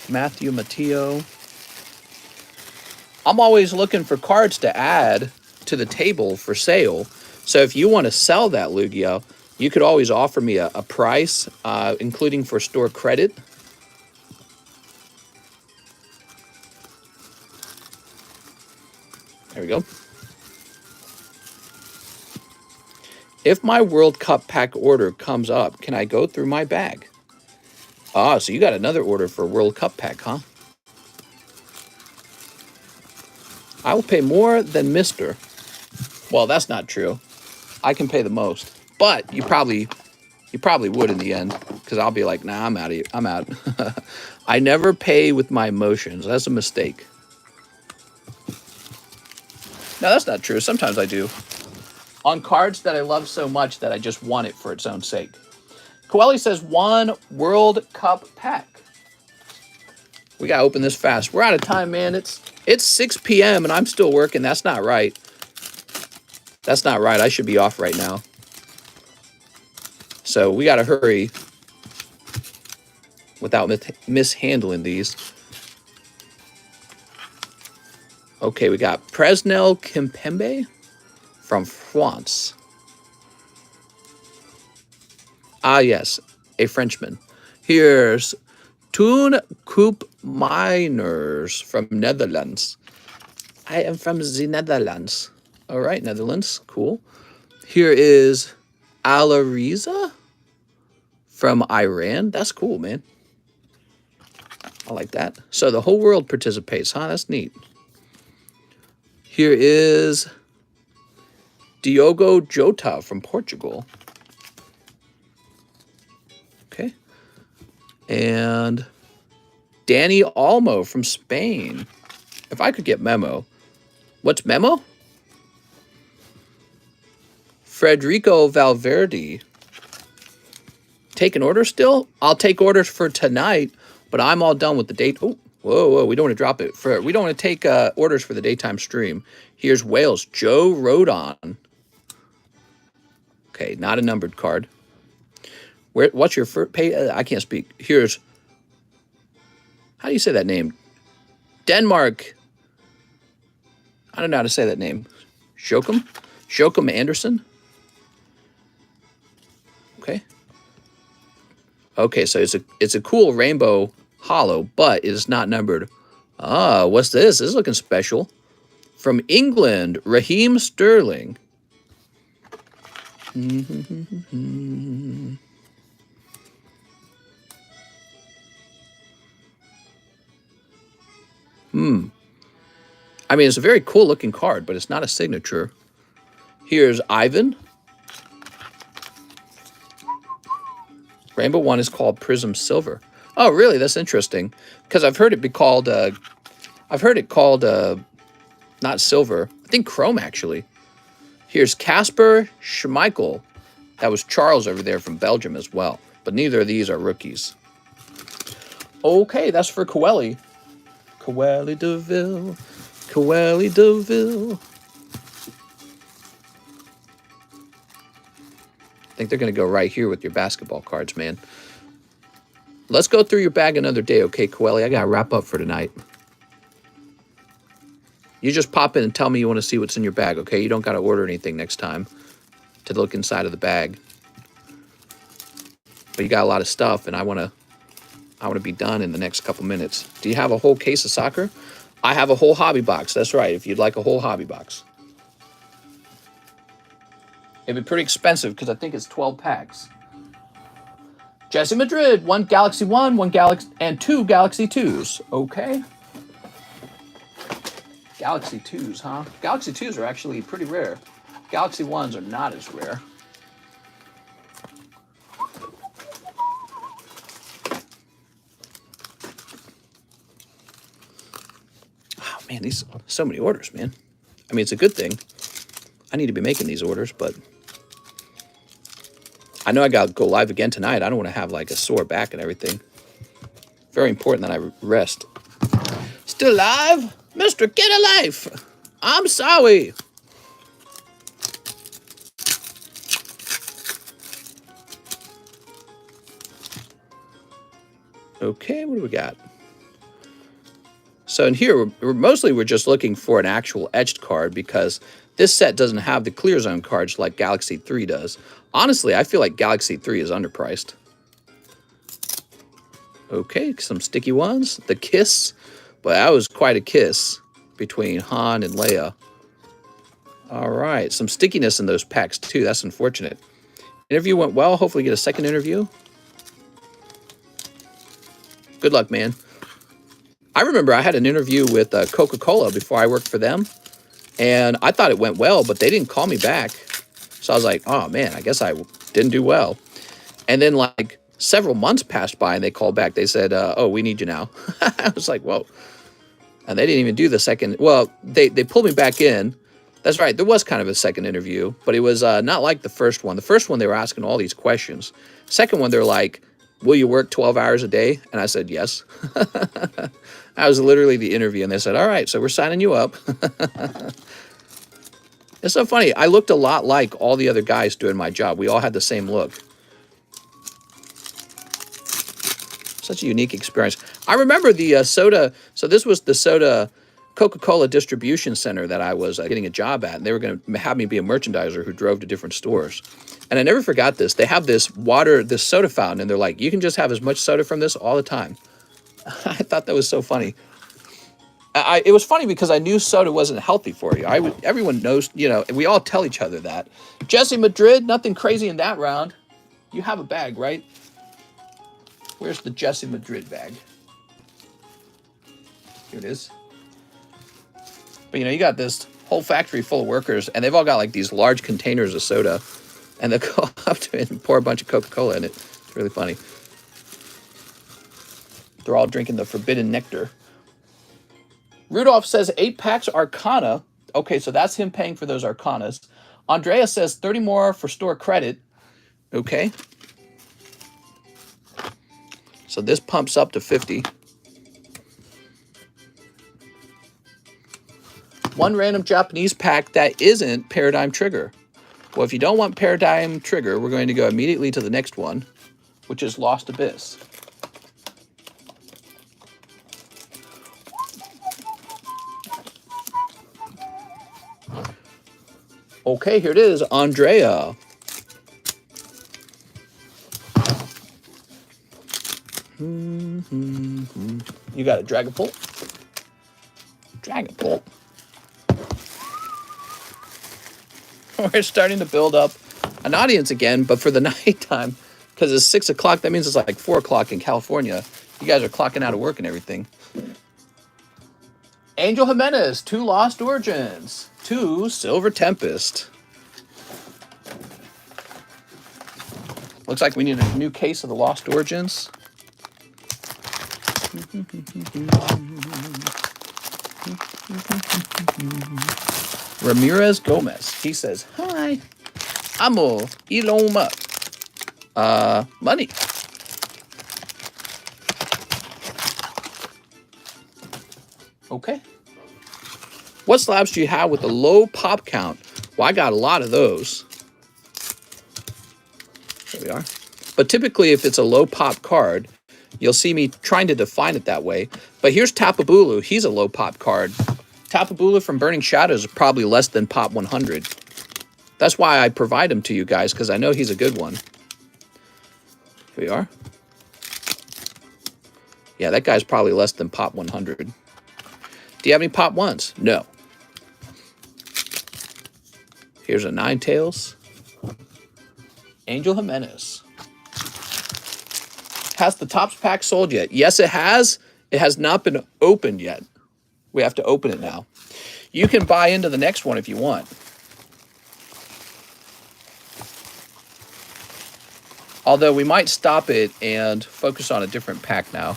Matthew, Matteo. I'm always looking for cards to add to the table for sale. So if you want to sell that Lugia, you could always offer me a price, including for store credit. There we go. If my World Cup pack order comes up, can I go through my bag? Ah, so you got another order for World Cup pack, huh? I will pay more than Mr. Well, that's not true. I can pay the most, but you probably would in the end, because I'll be like, nah, I'm out of here. I'm out. I never pay with my emotions. That's a mistake. No, that's not true. Sometimes I do. On cards that I love so much that I just want it for its own sake. Coeli says 1 World Cup pack. We gotta open this fast. We're out of time, man. It's 6 p.m. and I'm still working. That's not right. That's not right. I should be off right now. So we gotta hurry without mishandling these. Okay, we got Presnel Kimpembe from France. Ah, yes, a Frenchman. Here's Toon Koop Miners from Netherlands. I am from the Netherlands. All right, Netherlands, cool. Here is Alariza from Iran. That's cool, man. I like that. So the whole world participates, huh? That's neat. Here is Diogo Jota from Portugal. Okay. And Danny Olmo from Spain. If I could get Memo. What's Memo? Federico Valverde. Take an order still? I'll take orders for tonight, but I'm all done with the date. Oh, whoa. We don't want to drop it. We don't want to take orders for the daytime stream. Here's Wales. Joe Rodon. Okay, not a numbered card. What's your first pay? I can't speak. Here's, how do you say that name? Denmark. I don't know how to say that name. Shokum Anderson. Okay. Okay, so it's a cool rainbow hollow, but it is not numbered. Ah, what's this? This is looking special. From England, Raheem Sterling. I mean, it's a very cool looking card, but it's not a signature. Here's Ivan. Rainbow one is called Prism Silver. Oh, really? That's interesting. Because I've heard it be called, not silver. I think chrome, actually. Here's Casper Schmeichel. That was Charles over there from Belgium as well. But neither of these are rookies. Okay, that's for Coeli. Coeli DeVille. Coeli DeVille. I think they're going to go right here with your basketball cards, man. Let's go through your bag another day, okay, Coeli? I got to wrap up for tonight. You just pop in and tell me you want to see what's in your bag, okay? You don't got to order anything next time to look inside of the bag. But you got a lot of stuff, and I want to be done in the next couple minutes. Do you have a whole case of soccer? I have a whole hobby box. That's right, if you'd like a whole hobby box. It'd be pretty expensive because I think it's 12 packs. Jesse Madrid, 1 Galaxy 1, 1 Galaxy, and 2 Galaxy 2s. Okay. Galaxy 2s, huh? Galaxy 2s are actually pretty rare. Galaxy 1s are not as rare. Oh, man, these so many orders, man. I mean, it's a good thing. I need to be making these orders, but I know I got to go live again tonight. I don't want to have like a sore back and everything. Very important that I rest. Still alive? Mister, get a life. I'm sorry. Okay, what do we got? So in here, we're just looking for an actual etched card because this set doesn't have the clear zone cards like Galaxy 3 does. Honestly, I feel like Galaxy 3 is underpriced. Okay, some sticky ones. The kiss. But that was quite a kiss between Han and Leia. All right, some stickiness in those packs too. That's unfortunate. Interview went well. Hopefully get a second interview. Good luck, man. I remember I had an interview with Coca-Cola before I worked for them, and I thought it went well, but they didn't call me back. So I was like, oh man, I guess I didn't do well. And then like several months passed by and they called back. They said, oh, we need you now. I was like, whoa. And they didn't even do the second. Well, they pulled me back in. That's right. There was kind of a second interview, but it was not like the first one. The first one, they were asking all these questions. Second one, they're like, will you work 12 hours a day? And I said, yes. I was literally the interview, and they said, all right, so we're signing you up. It's so funny. I looked a lot like all the other guys doing my job. We all had the same look. Such a unique experience. I remember the soda. So this was the soda Coca-Cola distribution center that I was getting a job at. And they were going to have me be a merchandiser who drove to different stores. And I never forgot this. They have this soda fountain, and they're like, you can just have as much soda from this all the time. I thought that was so funny. It was funny because I knew soda wasn't healthy for you. Everyone knows, you know, we all tell each other that. Jesse Madrid, nothing crazy in that round. You have a bag, right? Where's the Jesse Madrid bag? Here it is. But, you know, you got this whole factory full of workers, and they've all got, like, these large containers of soda, and they'll go up to it and pour a bunch of Coca-Cola in it. It's really funny. They're all drinking the forbidden nectar. Rudolph says 8 packs Arcana. Okay, so that's him paying for those Arcanas. Andrea says 30 more for store credit. Okay. So this pumps up to 50. One random Japanese pack that isn't Paradigm Trigger. Well, if you don't want Paradigm Trigger, we're going to go immediately to the next one, which is Lost Abyss. Okay, here it is, Andrea. You got a Dragapult? Dragapult. We're starting to build up an audience again, but for the nighttime, because it's 6 o'clock. That means it's like 4 o'clock in California. You guys are clocking out of work and everything. Angel Jimenez, 2 Lost Origins, 2 Silver Tempest. Looks like we need a new case of the Lost Origins. Ramirez Gomez. He says, hi, amo Iloma. Money. Okay. What slabs do you have with a low pop count? Well, I got a lot of those. There we are. But typically, if it's a low pop card, you'll see me trying to define it that way. But here's Tapu Bulu. He's a low pop card. Tapu Bulu from Burning Shadows is probably less than pop 100. That's why I provide him to you guys, because I know he's a good one. Here we are. Yeah, that guy's probably less than pop 100. Do you have any pop ones? No. Here's a Ninetales. Angel Jimenez. Has the Topps pack sold yet? Yes, it has. It has not been opened yet. We have to open it now. You can buy into the next one if you want. Although we might stop it and focus on a different pack now.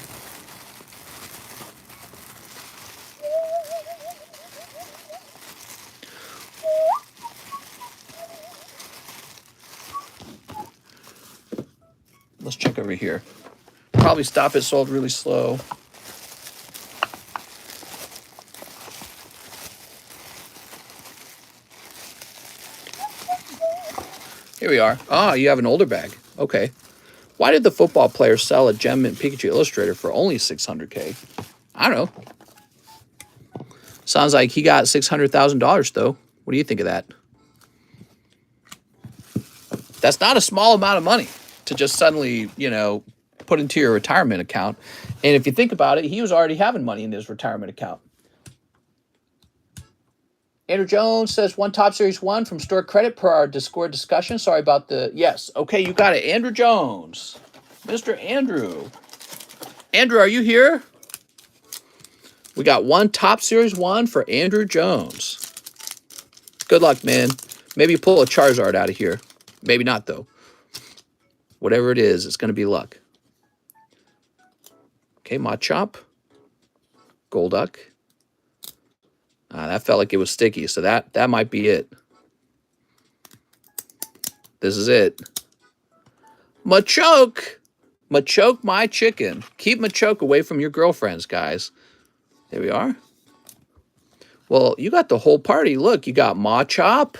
Let's check over here. Probably stop it sold really slow. Here we are. Ah, you have an older bag. Okay. Why did the football player sell a Gem Mint Pikachu Illustrator for only $600K? I don't know. Sounds like he got $600,000 though. What do you think of that? That's not a small amount of money to just suddenly, you know, put into your retirement account. And if you think about it, he was already having money in his retirement account. Andrew Jones says, one Top Series 1 from store credit per our Discord discussion. Sorry about the... Yes. Okay, you got it. Andrew Jones. Mr. Andrew. Andrew, are you here? We got one Top Series 1 for Andrew Jones. Good luck, man. Maybe pull a Charizard out of here. Maybe not, though. Whatever it is, it's going to be luck. Okay, Machop. Golduck. That felt like it was sticky, so that might be it. This is it. Machoke! Machoke my chicken. Keep Machoke away from your girlfriends, guys. There we are. Well, you got the whole party. Look, you got Machop,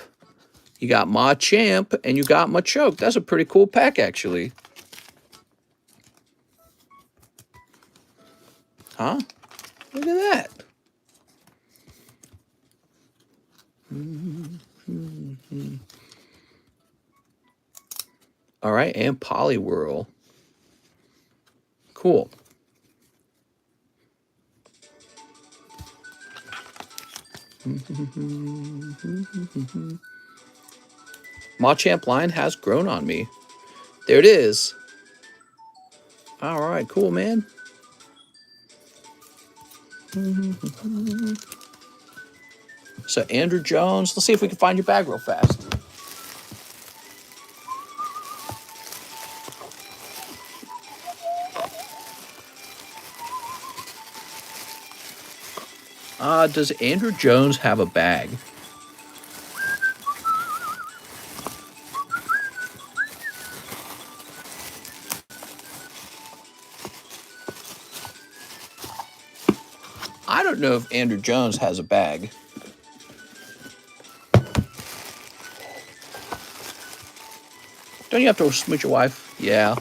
you got Machamp, and you got Machoke. That's a pretty cool pack, actually. Huh? Look at that. All right, and Poliwhirl. Cool. Machamp line has grown on me. There it is. All right, cool, man. So Andrew Jones, let's see if we can find your bag real fast. Does Andrew Jones have a bag? I don't know if Andrew Jones has a bag. Don't you have to smooch your wife? Yeah.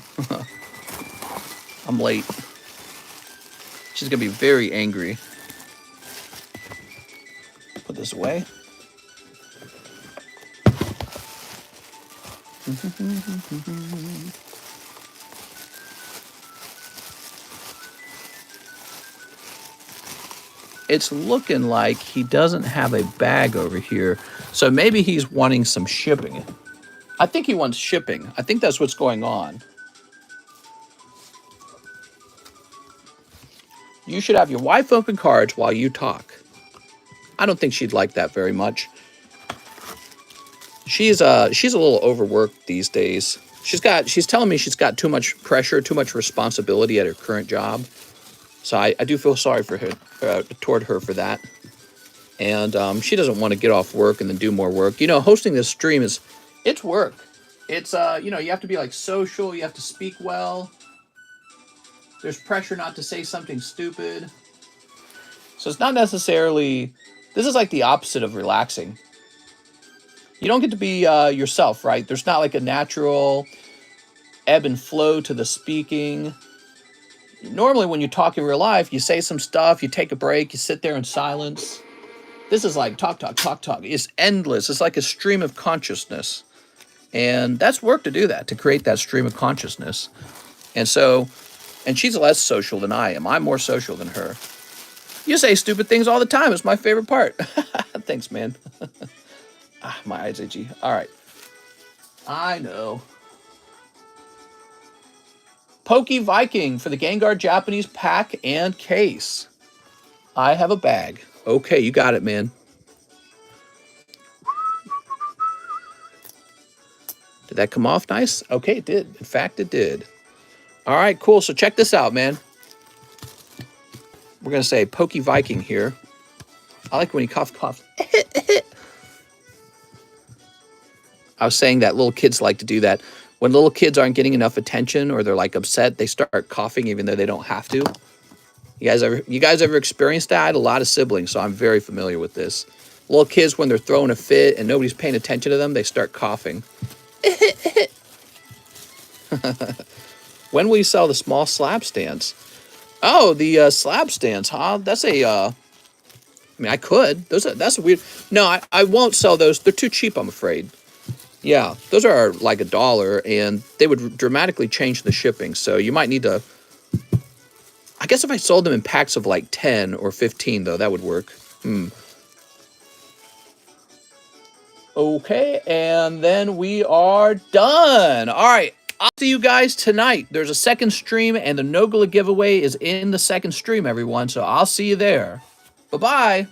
I'm late. She's going to be very angry. Put this away. It's looking like he doesn't have a bag over here. So maybe he's wanting some shipping. I think he wants shipping. I think that's what's going on. You should have your wife open cards while you talk. I don't think she'd like that very much. She's a little overworked these days. She's telling me she's got too much pressure, too much responsibility at her current job. So I do feel sorry for her, toward her for that. And she doesn't want to get off work and then do more work. You know, hosting this stream it's work. It's, you know, you have to be like social. You have to speak well. There's pressure not to say something stupid. So it's not necessarily, this is like the opposite of relaxing. You don't get to be yourself, right? There's not like a natural ebb and flow to the speaking. Normally when you talk in real life, you say some stuff, you take a break, you sit there in silence. This is like talk. It's endless. It's like a stream of consciousness. And that's work to do that, to create that stream of consciousness. And so, and she's less social than I am. I'm more social than her. You say stupid things all the time. It's my favorite part. Thanks, man. My eyes itchy. All right. I know. Pokey Viking for the Gengar Japanese pack and case. I have a bag. Okay, you got it, man. Did that come off nice? Okay, it did. In fact, it did. All right, cool. So check this out, man. We're going to say Pokey Viking here. I like when he coughs. I was saying that little kids like to do that. When little kids aren't getting enough attention or they're like upset, they start coughing even though they don't have to. You guys ever experienced that? I had a lot of siblings, so I'm very familiar with this. Little kids, when they're throwing a fit and nobody's paying attention to them, they start coughing. When will you sell the small slab stands? Oh, the slab stands, huh? That's a, I mean, I could. That's a weird. No, I won't sell those. They're too cheap, I'm afraid. Yeah, those are like $1, and they would dramatically change the shipping. So you might need to. I guess if I sold them in packs of like 10 or 15, though, that would work. Okay, and then we are done. All right, I'll see you guys tonight. There's a second stream, and the Nogla giveaway is in the second stream, everyone. So I'll see you there. Bye-bye.